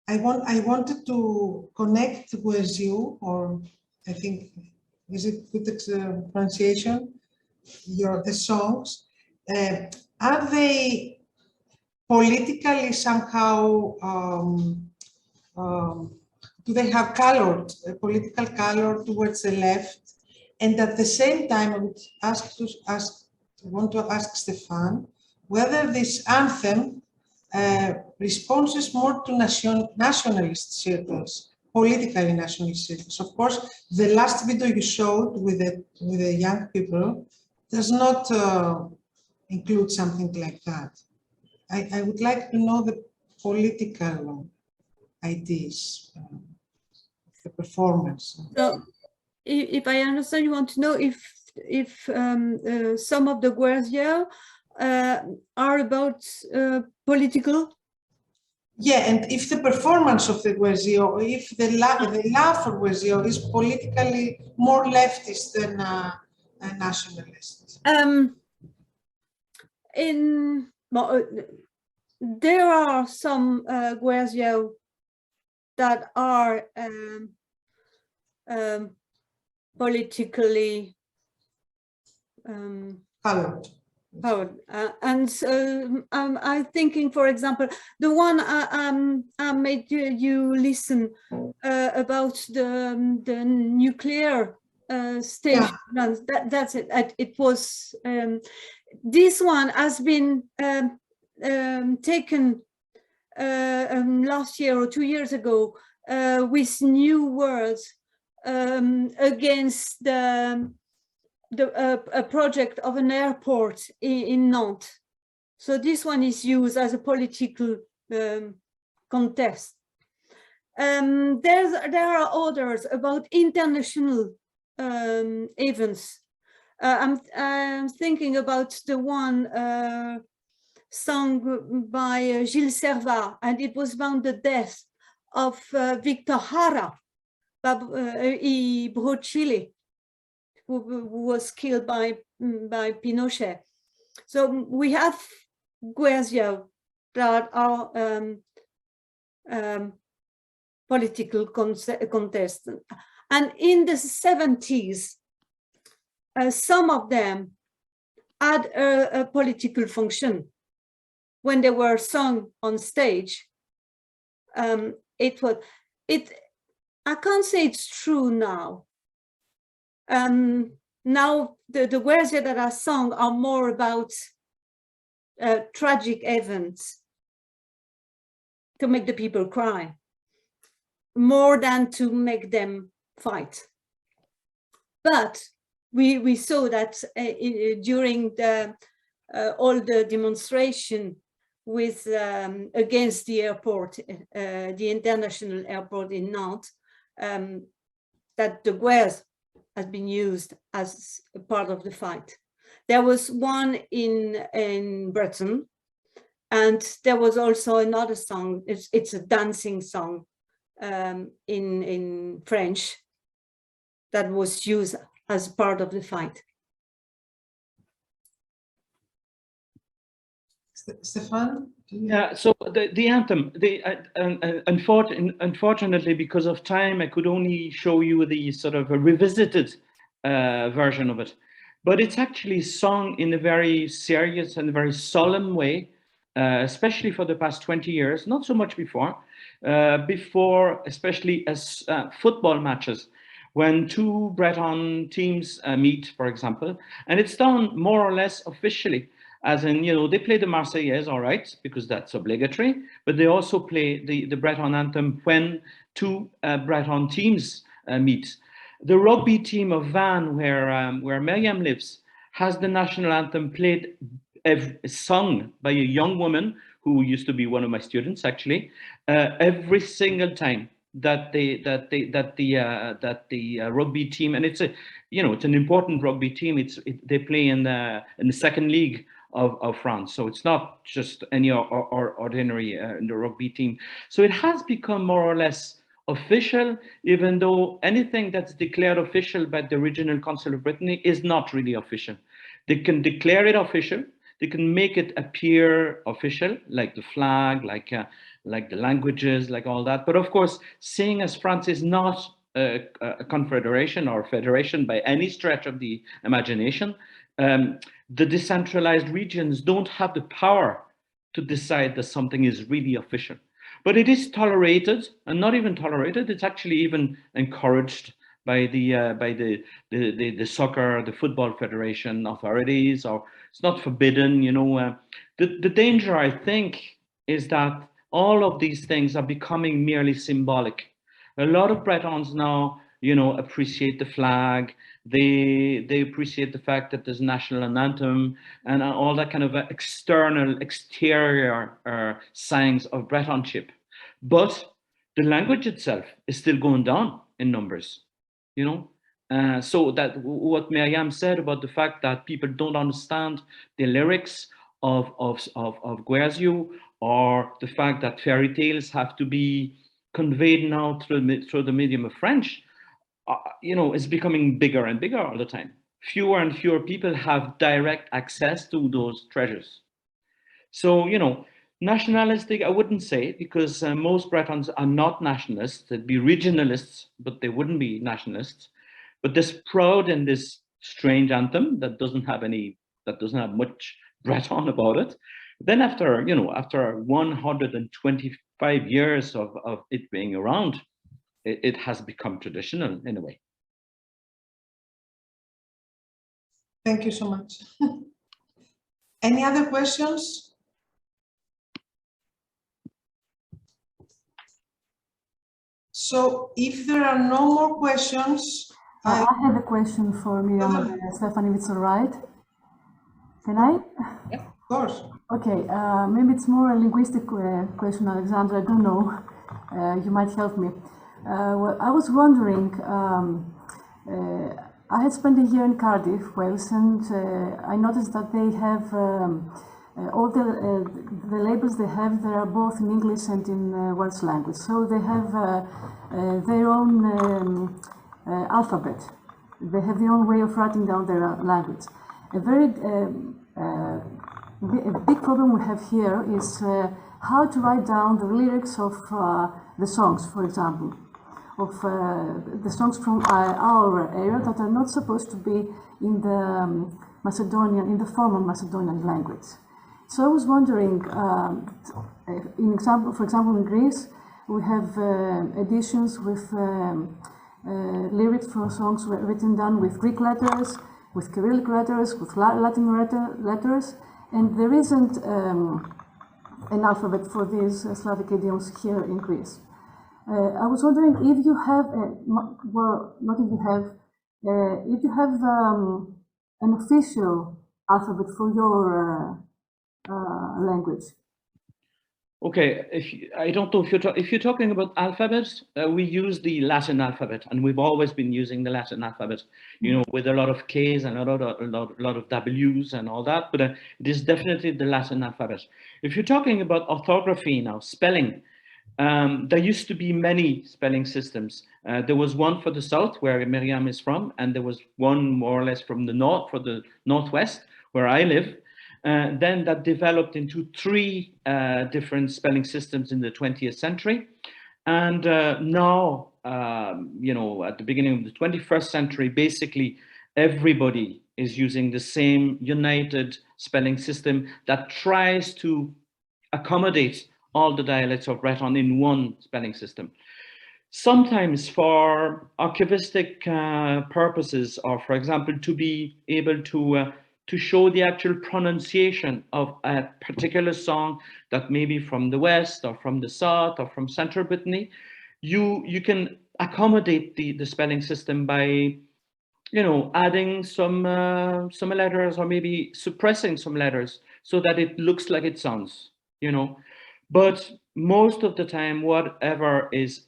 Speaker 1: I wanted to connect with you, or I think, is it good pronunciation? The songs. Are they politically somehow, do they have colored, political color towards the left? And at the same time, I would want to ask Stefan, whether this anthem responds more to nationalist circles, politically nationalist circles. Of course, the last video you showed with the young people does not include something like that. I would like to know the political ideas of the performance.
Speaker 3: So, if I understand, you want to know if some of the guerrilla are about political?
Speaker 1: Yeah, and if the performance of the guerrilla, if the love for guerrilla is politically more leftist than nationalist.
Speaker 3: There are some guerrilla that are politically
Speaker 1: colored.
Speaker 3: And I'm thinking, for example, the one I made you listen about the nuclear station. Yeah. That's it. It was this one has been taken last year or 2 years ago with new words against a project of an airport in Nantes. So this one is used as a political contest. There are others about international events. I'm thinking about the one sung by Gilles Servat, and it was about the death of Victor Jara, Chile, who was killed by by Pinochet. So we have Guercio that are political contestants. And in the 70s, some of them had a political function. When they were sung on stage, I can't say it's true now. Now the Guercio that are sung are more about tragic events to make the people cry, more than to make them fight. But we saw that during the all the demonstration with against the airport, the international airport in Nantes, that the Guerce has been used as a part of the fight. There was one in Britain, and there was also another song. It's a dancing song in French that was used as part of the fight.
Speaker 1: Stefan?
Speaker 10: Yeah, so the anthem, unfortunately, because of time, I could only show you the sort of a revisited version of it. But it's actually sung in a very serious and very solemn way, especially for the past 20 years, not so much before, especially as football matches, when two Breton teams meet, for example, and it's done more or less officially. As in, you know, they play the Marseillaise, all right, because that's obligatory, but they also play the Breton anthem when two Breton teams meet. The rugby team of Vannes, where Miriam lives, has the national anthem played, sung by a young woman who used to be one of my students, actually, every single time that the rugby team, and it's it's an important rugby team. They play in the second league of France, so it's not just any ordinary the rugby team. So it has become more or less official, even though anything that's declared official by the original Council of Brittany is not really official. They can declare it official, they can make it appear official, like the flag, like the languages, like all that. But of course, seeing as France is not a confederation or federation by any stretch of the imagination, the decentralized regions don't have the power to decide that something is really official. But it is tolerated, and not even tolerated, it's actually even encouraged by the soccer, the football federation authorities, or it's not forbidden, you know. The danger, I think, is that all of these things are becoming merely symbolic. A lot of Bretons now, you know, appreciate the flag. They appreciate the fact that there's national anthem and all that kind of exterior signs of Bretonship. But the language itself is still going down in numbers, you know. So that what Miriam said about the fact that people don't understand the lyrics of Guercio, or the fact that fairy tales have to be conveyed now through the medium of French, you know, is becoming bigger and bigger all the time. Fewer and fewer people have direct access to those treasures. So, you know, nationalistic, I wouldn't say, because most Bretons are not nationalists. They'd be regionalists, but they wouldn't be nationalists. But this proud and this strange anthem that doesn't have much Breton about it. Then after 125 years of it being around, it has become traditional in a way.
Speaker 1: Thank you so much. Any other questions? So if there are no more questions,
Speaker 7: I have a question for Miriam and Stefan, if it's all right. Can I?
Speaker 1: Yeah, of course.
Speaker 7: Okay, maybe it's more a linguistic question, Alexandra, I don't know. You might help me. Well, I was wondering, I had spent a year in Cardiff, Wales, and I noticed that they have all the labels they have, they are both in English and in Welsh language. So they have their own alphabet. They have their own way of writing down their language. a big problem we have here is how to write down the lyrics of the songs, for example, of the songs from our area that are not supposed to be in the Macedonian, in the formal Macedonian language. So I was wondering, for example, in Greece, we have editions with lyrics for songs written down with Greek letters, with Cyrillic letters, with Latin letters, and there isn't an alphabet for these Slavic idioms here in Greece. I was wondering if you have, if you have an official alphabet for your language.
Speaker 10: Okay, I don't know if you're talking about alphabets, we use the Latin alphabet, and we've always been using the Latin alphabet, you know, with a lot of K's and a lot of W's and all that, but it is definitely the Latin alphabet. If you're talking about orthography now, spelling, there used to be many spelling systems. There was one for the south, where Miriam is from, and there was one more or less from the north, for the northwest, where I live. Then that developed into 3 different spelling systems in the 20th century. And now, you know, at the beginning of the 21st century, basically everybody is using the same united spelling system that tries to accommodate all the dialects of Breton in one spelling system. Sometimes for archivistic purposes, or for example, to be able to show the actual pronunciation of a particular song that may be from the west or from the south or from central Brittany, you can accommodate the spelling system by, you know, adding some letters, or maybe suppressing some letters so that it looks like it sounds, you know. But most of the time, whatever is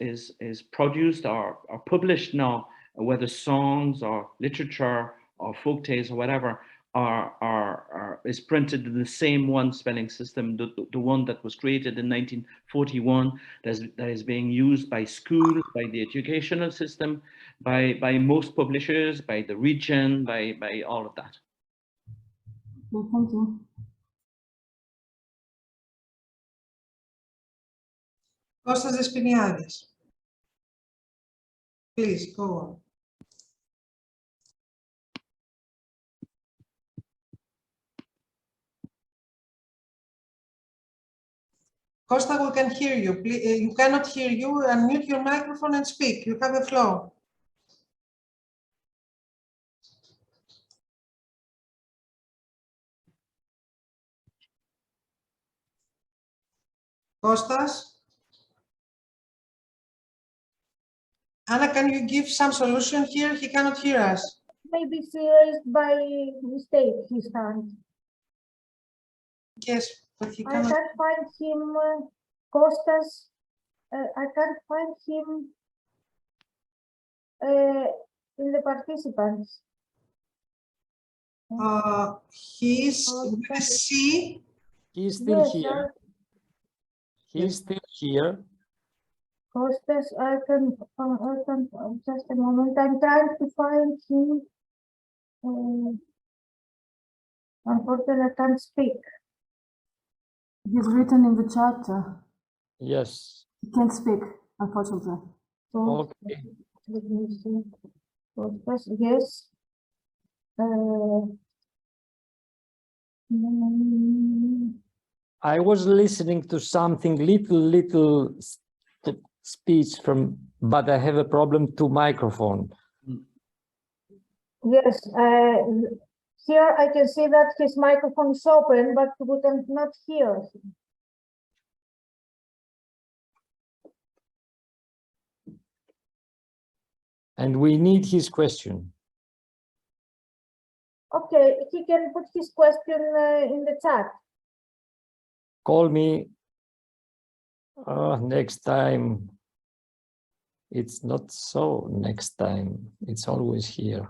Speaker 10: produced or published now, whether songs or literature or folk tales or whatever, is printed in the same one spelling system, the one that was created in 1941, that is being used by schools, by the educational system, by most publishers, by the region, by all of that.
Speaker 7: Well, thank you.
Speaker 1: Kostas Despiniadis. Please, go on. Costa, we can hear you. Please, you cannot hear you. Unmute your microphone and speak. You have the floor. Kostas? Anna, can you give some solution here? He cannot hear us.
Speaker 16: Maybe he raised by mistake his hand.
Speaker 1: Yes, but he
Speaker 16: I
Speaker 1: cannot.
Speaker 16: can't find him, Kostas. I can't find him in the participants.
Speaker 1: He's with a C.
Speaker 12: He's still
Speaker 16: Yes,
Speaker 12: here. He's still here.
Speaker 16: Kostas, I can just a moment. I'm trying to find him. Unfortunately, I can't speak.
Speaker 7: He's written in the chat.
Speaker 12: Yes.
Speaker 7: He can't speak, unfortunately.
Speaker 12: Okay.
Speaker 16: Let me see. Kostas, yes.
Speaker 12: I was listening to something little speech from, but I have a problem to microphone.
Speaker 16: Yes, here I can see that his microphone is open, but we cannot hear him.
Speaker 12: And we need his question.
Speaker 16: Okay, he can put his question in the chat.
Speaker 12: Call me next time. It's not so next time. It's always here.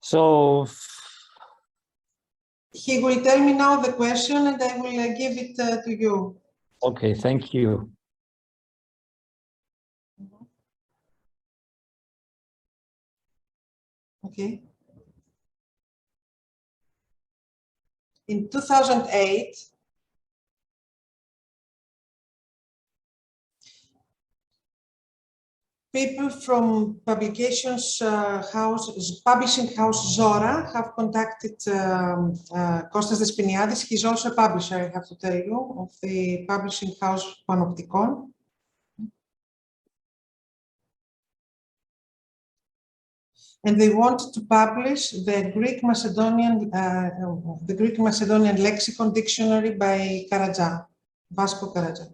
Speaker 12: So
Speaker 1: He will tell me now the question and I will give it to you.
Speaker 12: okay, thank you.
Speaker 1: Okay. In 2008, people from publications publishing house Zora have contacted Kostas Despiniadis. He's also a publisher, I have to tell you, of the publishing house Panopticon. And they wanted to publish the Greek Macedonian lexicon dictionary by Karaja, Vasco Karaja.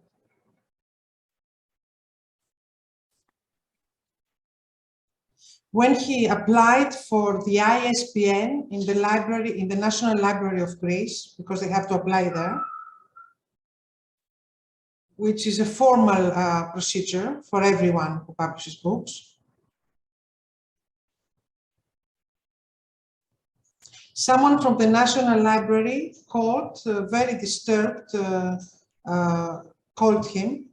Speaker 1: When he applied for the ISBN in the library, in the National Library of Greece, because they have to apply there, which is a formal procedure for everyone who publishes books. Someone from the National Library called, very disturbed, called him.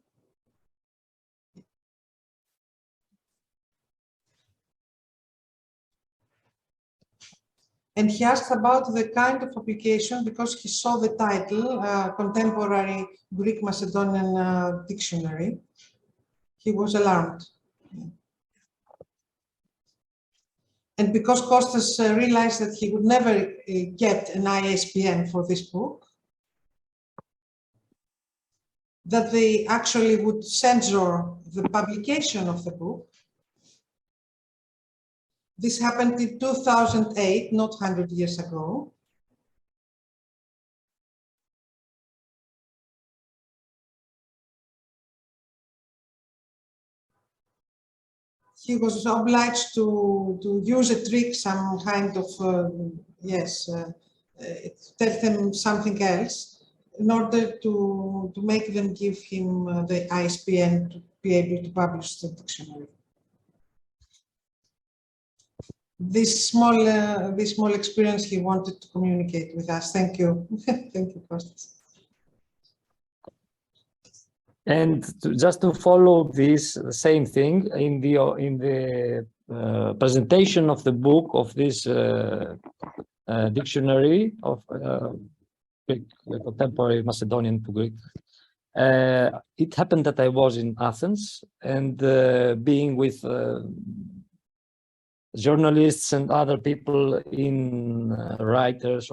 Speaker 1: And he asked about the kind of publication because he saw the title, Contemporary Greek Macedonian Dictionary. He was alarmed. And because Kostas realized that he would never get an ISBN for this book, that they actually would censor the publication of the book. This happened in 2008, not 100 years ago. He was obliged to use a trick, some kind of, tell them something else in order to make them give him the ISBN to be able to publish the dictionary. This small experience he wanted to communicate with us. Thank you. Thank you, Kostas.
Speaker 12: And just to follow this same thing in the presentation of the book of this dictionary of Greek, contemporary Macedonian to Greek, it happened that I was in Athens and being with journalists and other people writers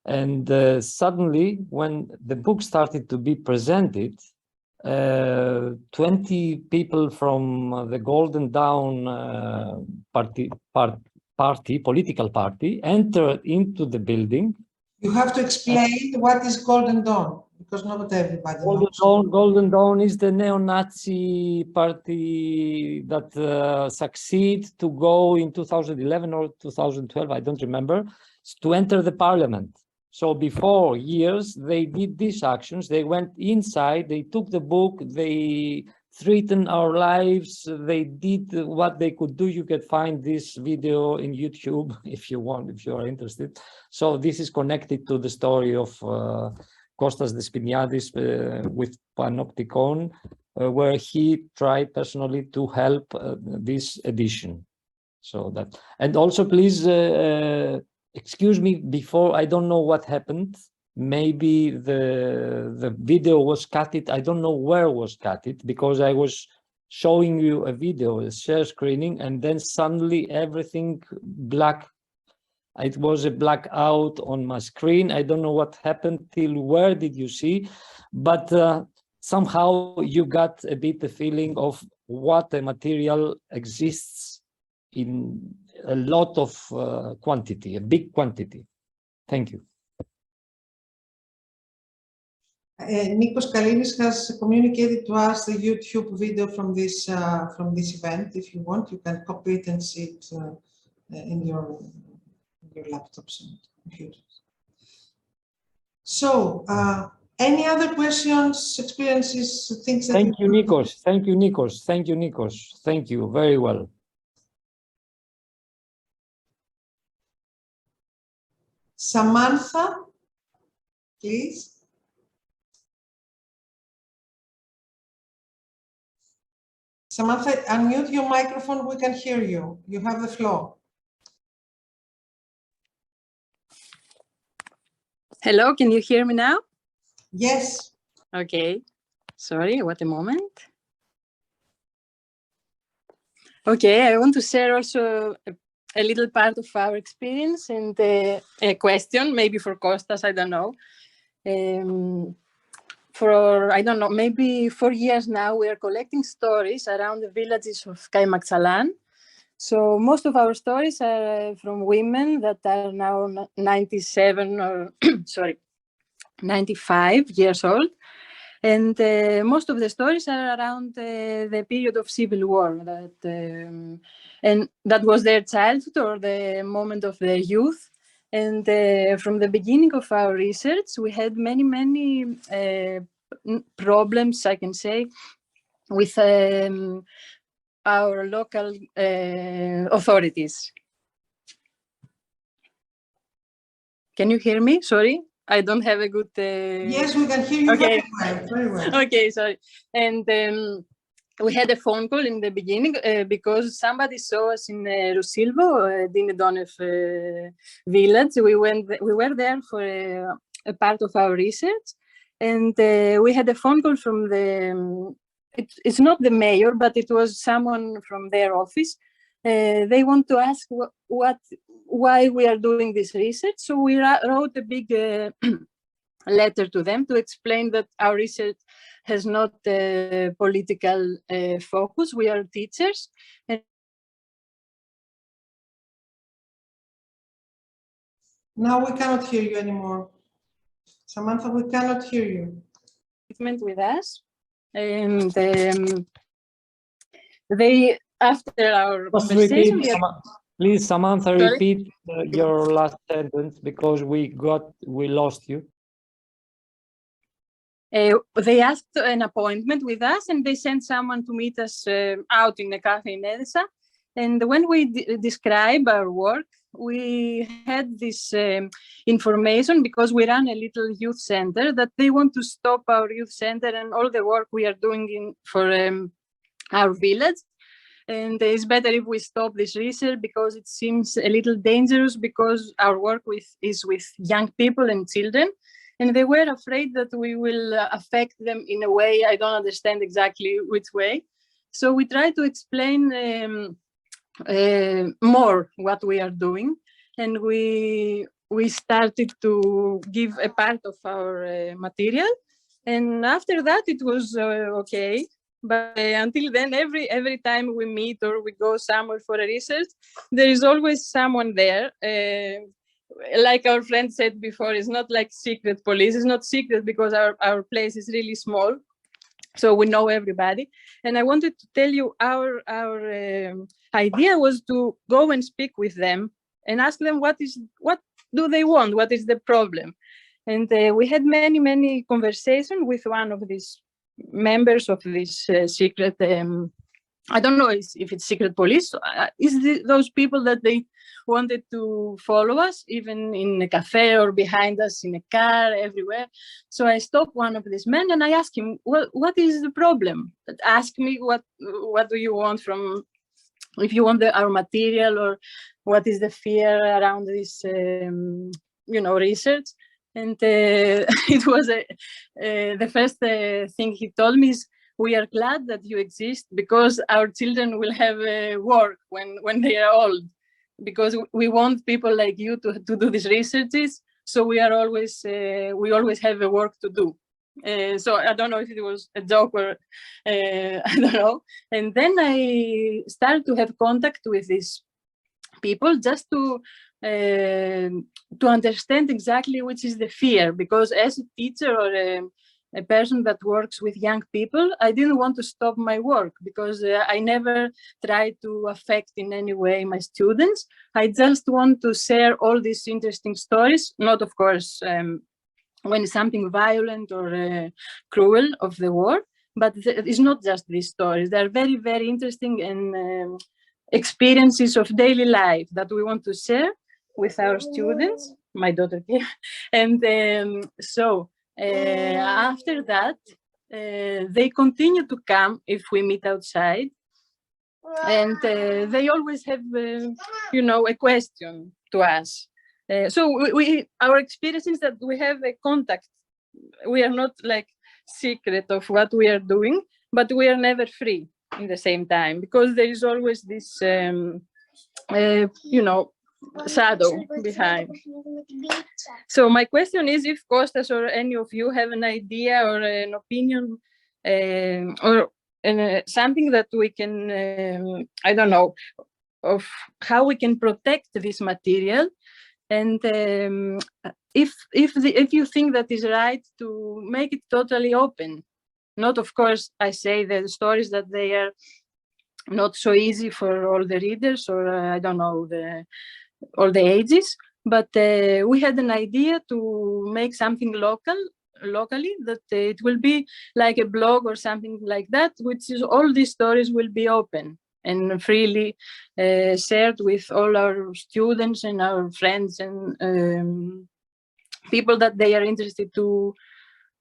Speaker 12: and suddenly when the book started to be presented, 20 people from the Golden Dawn political party entered into the building.
Speaker 1: You have to explain what is Golden Dawn, because not everybody knows.
Speaker 12: Golden Dawn is the neo-Nazi party that succeeded to go in 2011 or 2012, I don't remember, to enter the parliament. So before years, they did these actions. They went inside, they took the book, they threatened our lives, they did what they could do. You can find this video in YouTube if you want, if you are interested. So this is connected to the story of Kostas Despiniadis with Panopticon, where he tried personally to help this edition. So that, and also please, excuse me, before, I don't know what happened. Maybe the video was cut. I don't know where was cut because I was showing you a video, a share screening, and then suddenly everything black. It was a blackout on my screen. I don't know what happened till where did you see, but somehow you got a bit the feeling of what the material exists in a lot of quantity, a big quantity. Thank you.
Speaker 1: Nikos Kalinis has communicated to us the YouTube video from this event. If you want, you can copy it and see it in your laptops and computers. So, any other questions, experiences, things that...
Speaker 12: Thank you, Nikos. Thank you, Nikos. Thank you, Nikos. Thank you very well.
Speaker 1: Samantha, please. Samantha, unmute your microphone. We can hear you. You have the floor.
Speaker 19: Hello, can you hear me now?
Speaker 1: Yes.
Speaker 19: Okay. Sorry, what a moment. Okay, I want to share also a little part of our experience and a question, maybe for Kostas, I don't know. For, I don't know, maybe 4 years now, we are collecting stories around the villages of Kaymaksalan. So most of our stories are from women that are now 97 or, sorry, 95 years old. And most of the stories are around the period of civil war, and that was their childhood or the moment of their youth. And from the beginning of our research, we had many problems, I can say, with our local authorities. Can you hear me? Sorry. I don't have a good...
Speaker 1: Yes, we can hear you
Speaker 19: okay.
Speaker 1: very well.
Speaker 19: Okay, sorry. And we had a phone call in the beginning because somebody saw us in Rosilvo, Dine Donneff village. We were there for a part of our research, and we had a phone call from the... it's not the mayor, but it was someone from their office. They want to ask why we are doing this research. So we wrote a big letter to them to explain that our research has not a political focus. We are teachers. And
Speaker 1: now we cannot hear you anymore. Samantha, we cannot hear you.
Speaker 19: With us. And they, after our conversation...
Speaker 12: Please, Samantha,
Speaker 19: Sorry?
Speaker 12: repeat your last sentence because we lost you.
Speaker 19: They asked an appointment with us and they sent someone to meet us out in a cafe in Edessa. And when we describe our work, we had this information because we run a little youth center that they want to stop our youth center and all the work we are doing for our village. And it's better if we stop this research because it seems a little dangerous because our work is with young people and children. And they were afraid that we will affect them in a way, I don't understand exactly which way. So we try to explain more what we are doing. And we started to give a part of our material. And after that, it was okay. But until then, every time we meet or we go somewhere for a research, there is always someone there. Like our friend said before, it's not like secret police. It's not secret because our place is really small. So we know everybody. And I wanted to tell you our idea was to go and speak with them and ask them what do they want? What is the problem? And we had many conversations with one of these members of this secret, I don't know if it's secret police, those people that they wanted to follow us, even in a cafe or behind us in a car, everywhere. So I stopped one of these men and I asked him, well, what is the problem? Ask me what do you want from, if you want our material, or what is the fear around this, research. And it was the first thing he told me is, we are glad that you exist because our children will have work when they are old, because we want people like you to do these researches. So we always have a work to do. So I don't know if it was a joke or I don't know. And then I started to have contact with these people just to understand exactly which is the fear, because as a teacher or a person that works with young people, I didn't want to stop my work because I never tried to affect in any way my students. I just want to share all these interesting stories, not of course when it's something violent or cruel of the war, but it's not just these stories. They're very, very interesting and experiences of daily life that we want to share with our students, my daughter here. And so after that, they continue to come if we meet outside. And they always have, a question to us. So our experience is that we have a contact. We are not like secret of what we are doing, but we are never free in the same time, because there is always this, you know, shadow behind. So my question is if Kostas or any of you have an idea or an opinion or something that we can, I don't know, of how we can protect this material, and if you think that is right to make it totally open. Not, of course, I say the stories that they are not so easy for all the readers, or I don't know, all the ages, but we had an idea to make something locally, that it will be like a blog or something like that, which is all these stories will be open and freely shared with all our students and our friends and people that they are interested to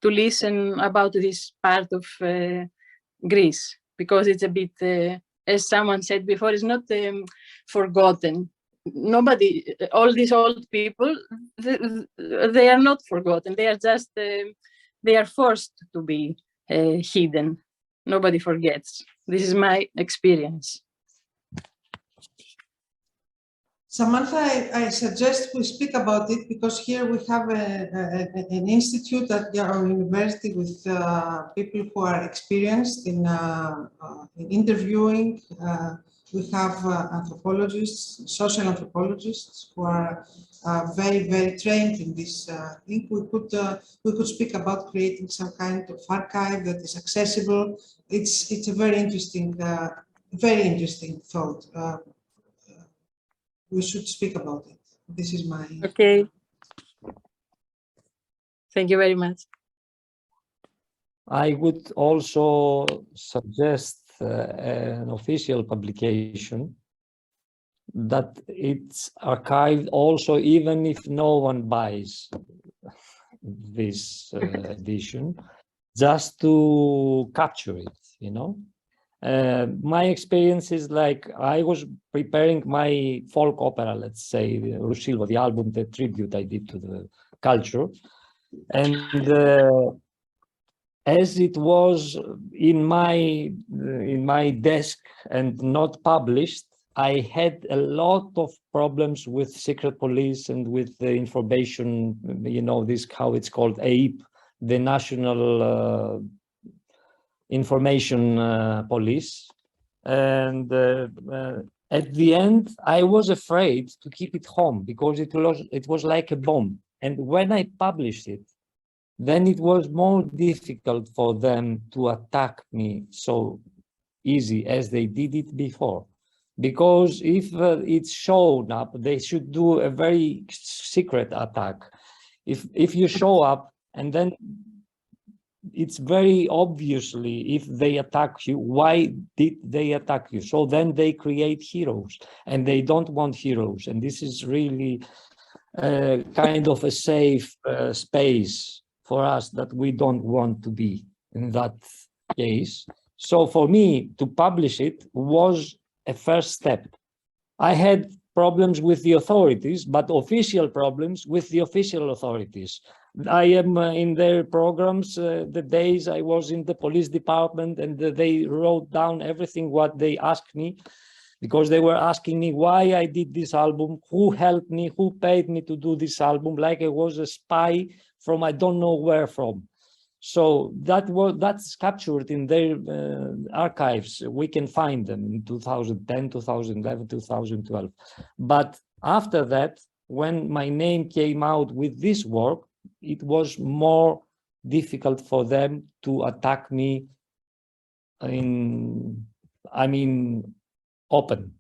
Speaker 19: listen about this part of Greece, because it's a bit, as someone said before, it's not forgotten. Nobody, all these old people, they are not forgotten. They are just, they are forced to be hidden. Nobody forgets. This is my experience.
Speaker 1: Samantha, I suggest we speak about it, because here we have an institute at our university with people who are experienced in interviewing. We have anthropologists, social anthropologists who are very, very trained in this. I think we could speak about creating some kind of archive that is accessible. It's a very interesting thought. We should speak about it. This is my...
Speaker 19: Okay. Thank you very much.
Speaker 12: I would also suggest an official publication that it's archived also, even if no one buys this edition, just to capture it, you know. My experience is like I was preparing my folk opera, let's say, Rusilva, the album, the tribute I did to the culture. And as it was in my desk and not published, I had a lot of problems with secret police and with the information, you know, this, how it's called, AIP, the National Information Police. And at the end, I was afraid to keep it home because it was like a bomb. And when I published it, then it was more difficult for them to attack me so easy as they did it before. Because if it's shown up, they should do a very secret attack. If you show up and then it's very obviously, if they attack you, why did they attack you? So then they create heroes, and they don't want heroes. And this is really kind of a safe space for us that we don't want to be in that case. So for me, to publish it was a first step. I had problems with the authorities, but official problems with the official authorities. I am in their programs, the days I was in the police department, and they wrote down everything what they asked me, because they were asking me why I did this album, who helped me, who paid me to do this album, like I was a spy from I don't know where from. So that's captured in their archives. We can find them in 2010, 2011, 2012. But after that, when my name came out with this work, it was more difficult for them to attack me open.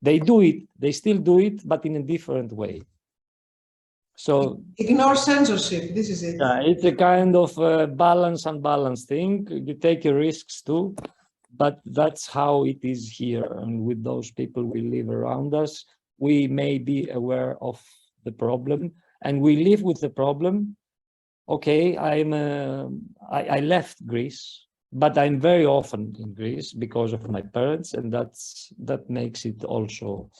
Speaker 12: They do it, they still do it, but in a different way. So
Speaker 1: ignore censorship, this is it.
Speaker 12: It's a kind of balance thing. You take your risks too, but that's how it is here. And with those people we live around us, we may be aware of the problem and we live with the problem. Okay, I left Greece, but I'm very often in Greece because of my parents, and that makes it also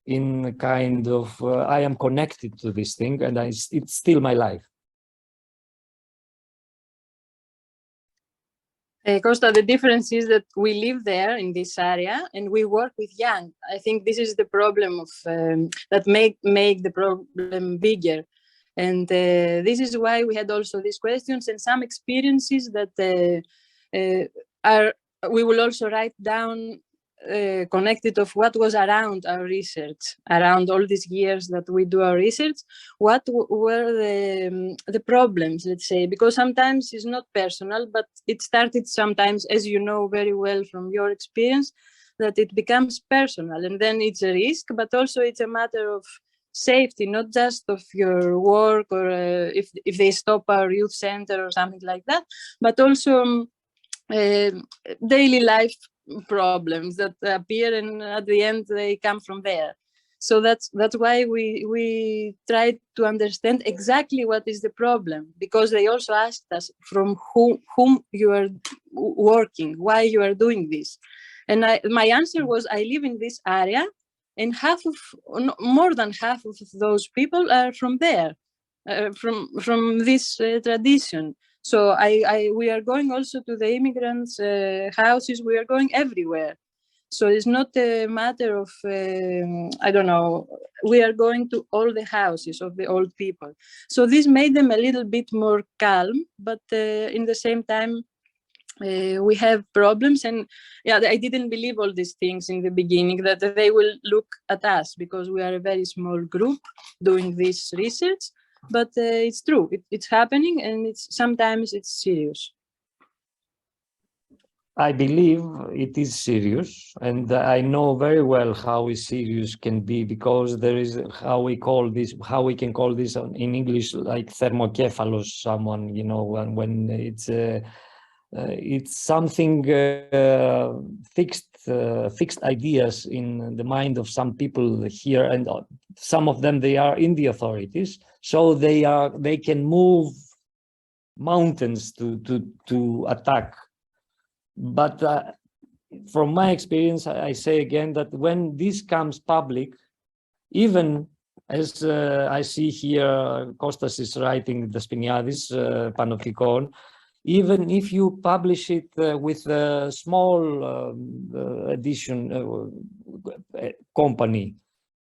Speaker 12: in kind of, I am connected to this thing, and it's still my life.
Speaker 19: Costa, the difference is that we live there in this area and we work with young. I think this is the problem of that make the problem bigger. And this is why we had also these questions and some experiences that we will also write down connected of what was around our research, around all these years that we do our research, what were the problems, let's say, because sometimes it's not personal, but it started sometimes, as you know very well from your experience, that it becomes personal, and then it's a risk, but also it's a matter of safety, not just of your work or if they stop our youth center or something like that, but also daily life problems that appear, and at the end they come from there. So that's why we try to understand exactly what is the problem, because they also asked us from whom you are working, why you are doing this. And my answer was, I live in this area, and more than half of those people are from there, from this tradition. So we are going also to the immigrants' houses. We are going everywhere. So it's not a matter of, I don't know, we are going to all the houses of the old people. So this made them a little bit more calm, but in the same time, we have problems. And yeah, I didn't believe all these things in the beginning, that they will look at us because we are a very small group doing this research. But it's true, it's happening, and sometimes it's serious.
Speaker 12: I believe it is serious, and I know very well how serious can be, because there is how we can call this in English like thermokephalos, someone, you know, when it's something fixed ideas in the mind of some people here, and some of them, they are in the authorities, so they can move mountains to attack. But from my experience, I say again that when this comes public, even as I see here, Kostas is writing the Spiniadis Panopticon, even if you publish it with a small edition company,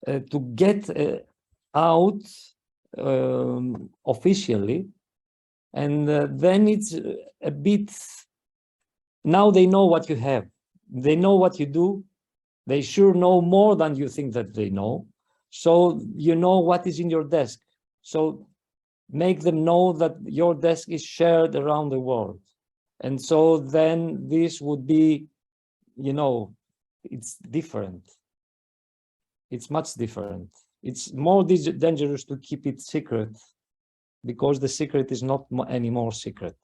Speaker 12: to get out officially, and then it's a bit, now they know what you have, they know what you do, they sure know more than you think that they know, so you know what is in your desk. So make them know that your desk is shared around the world. And so then this would be, you know, it's different. It's much different. It's more dangerous to keep it secret, because the secret is not any more secret.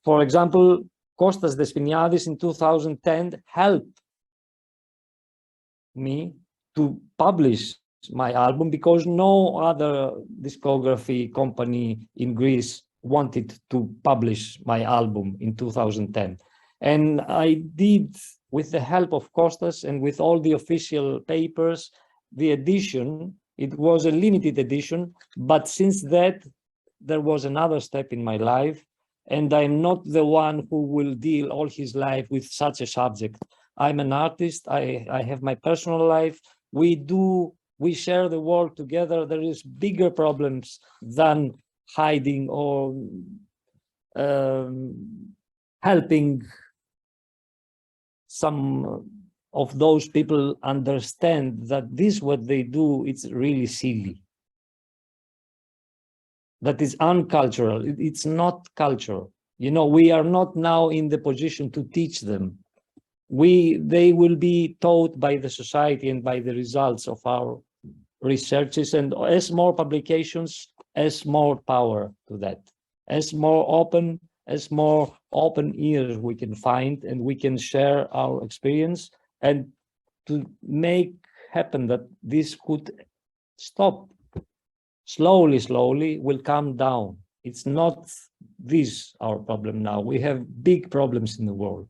Speaker 12: For example, Kostas Despiniadis in 2010 helped me to publish my album, because no other discography company in Greece wanted to publish my album in 2010. And I did, with the help of Kostas and with all the official papers, the edition. It was a limited edition, but since that, there was another step in my life, and I'm not the one who will deal all his life with such a subject. I'm an artist, I have my personal life, we share the world together. There is bigger problems than hiding or helping some of those people understand that this, what they do, it's really silly. That is uncultural, it's not cultural. You know, we are not now in the position to teach them. They will be taught by the society and by the results of our researches, and as more publications, as more power to that, as more open ears we can find, and we can share our experience, and to make happen that this could stop. Slowly will come down. It's not this our problem now. We have big problems in the world.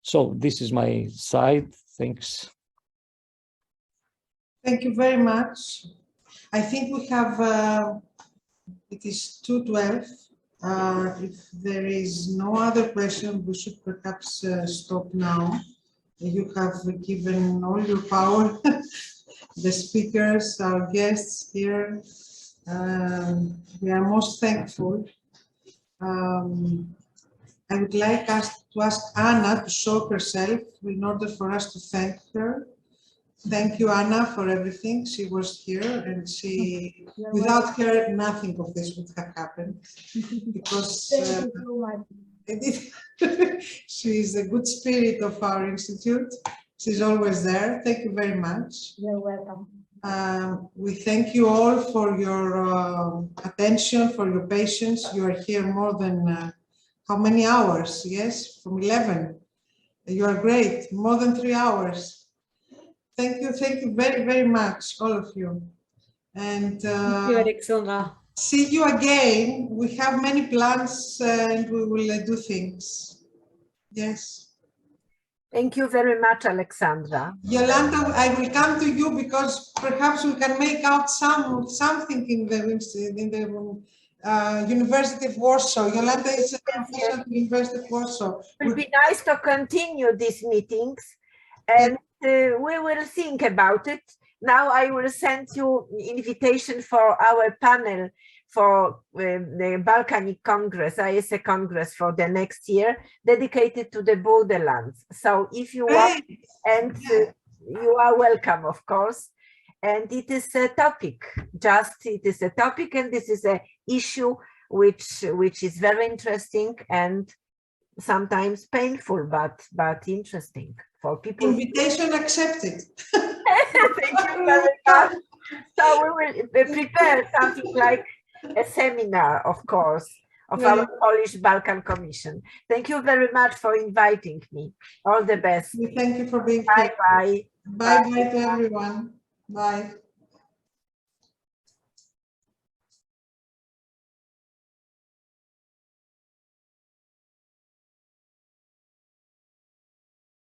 Speaker 12: So this is my side. Thanks.
Speaker 1: Thank you very much. I think we have, it is 2:12. If there is no other question, we should perhaps stop now. You have given all your power, the speakers, our guests here. We are most thankful. I would like us to ask Anna to show herself in order for us to thank her. Thank you, Anna, for everything. She was here, and without her, nothing of this would have happened. Because she is the good spirit of our institute. She's always there. Thank you very much.
Speaker 16: You're welcome.
Speaker 1: We thank you all for your attention, for your patience. You are here more than how many hours? Yes, from 11. You are great, more than 3 hours. Thank you very, very much, all of you. And
Speaker 3: thank you, Alexandra.
Speaker 1: See you again. We have many plans and we will do things. Yes.
Speaker 17: Thank you very much, Alexandra.
Speaker 1: Yolanda, I will come to you because perhaps we can make out something in the University of Warsaw. Yolanda is a professor at the University of Warsaw.
Speaker 17: It would be nice to continue these meetings, and we will think about it. Now I will send you invitation for our panel for the Balkanic Congress, ISA Congress for the next year, dedicated to the borderlands. So if you want, and you are welcome, of course. And it is a topic, it is a topic, and this is an issue which is very interesting and sometimes painful, but interesting for people.
Speaker 1: Invitation accepted.
Speaker 17: Thank you very much. So we will prepare something like a seminar, of course, of our Polish Balkan Commission. Thank you very much for inviting me. All the best.
Speaker 1: Thank you for being
Speaker 17: here. Bye-bye.
Speaker 1: Bye-bye to everyone. Bye.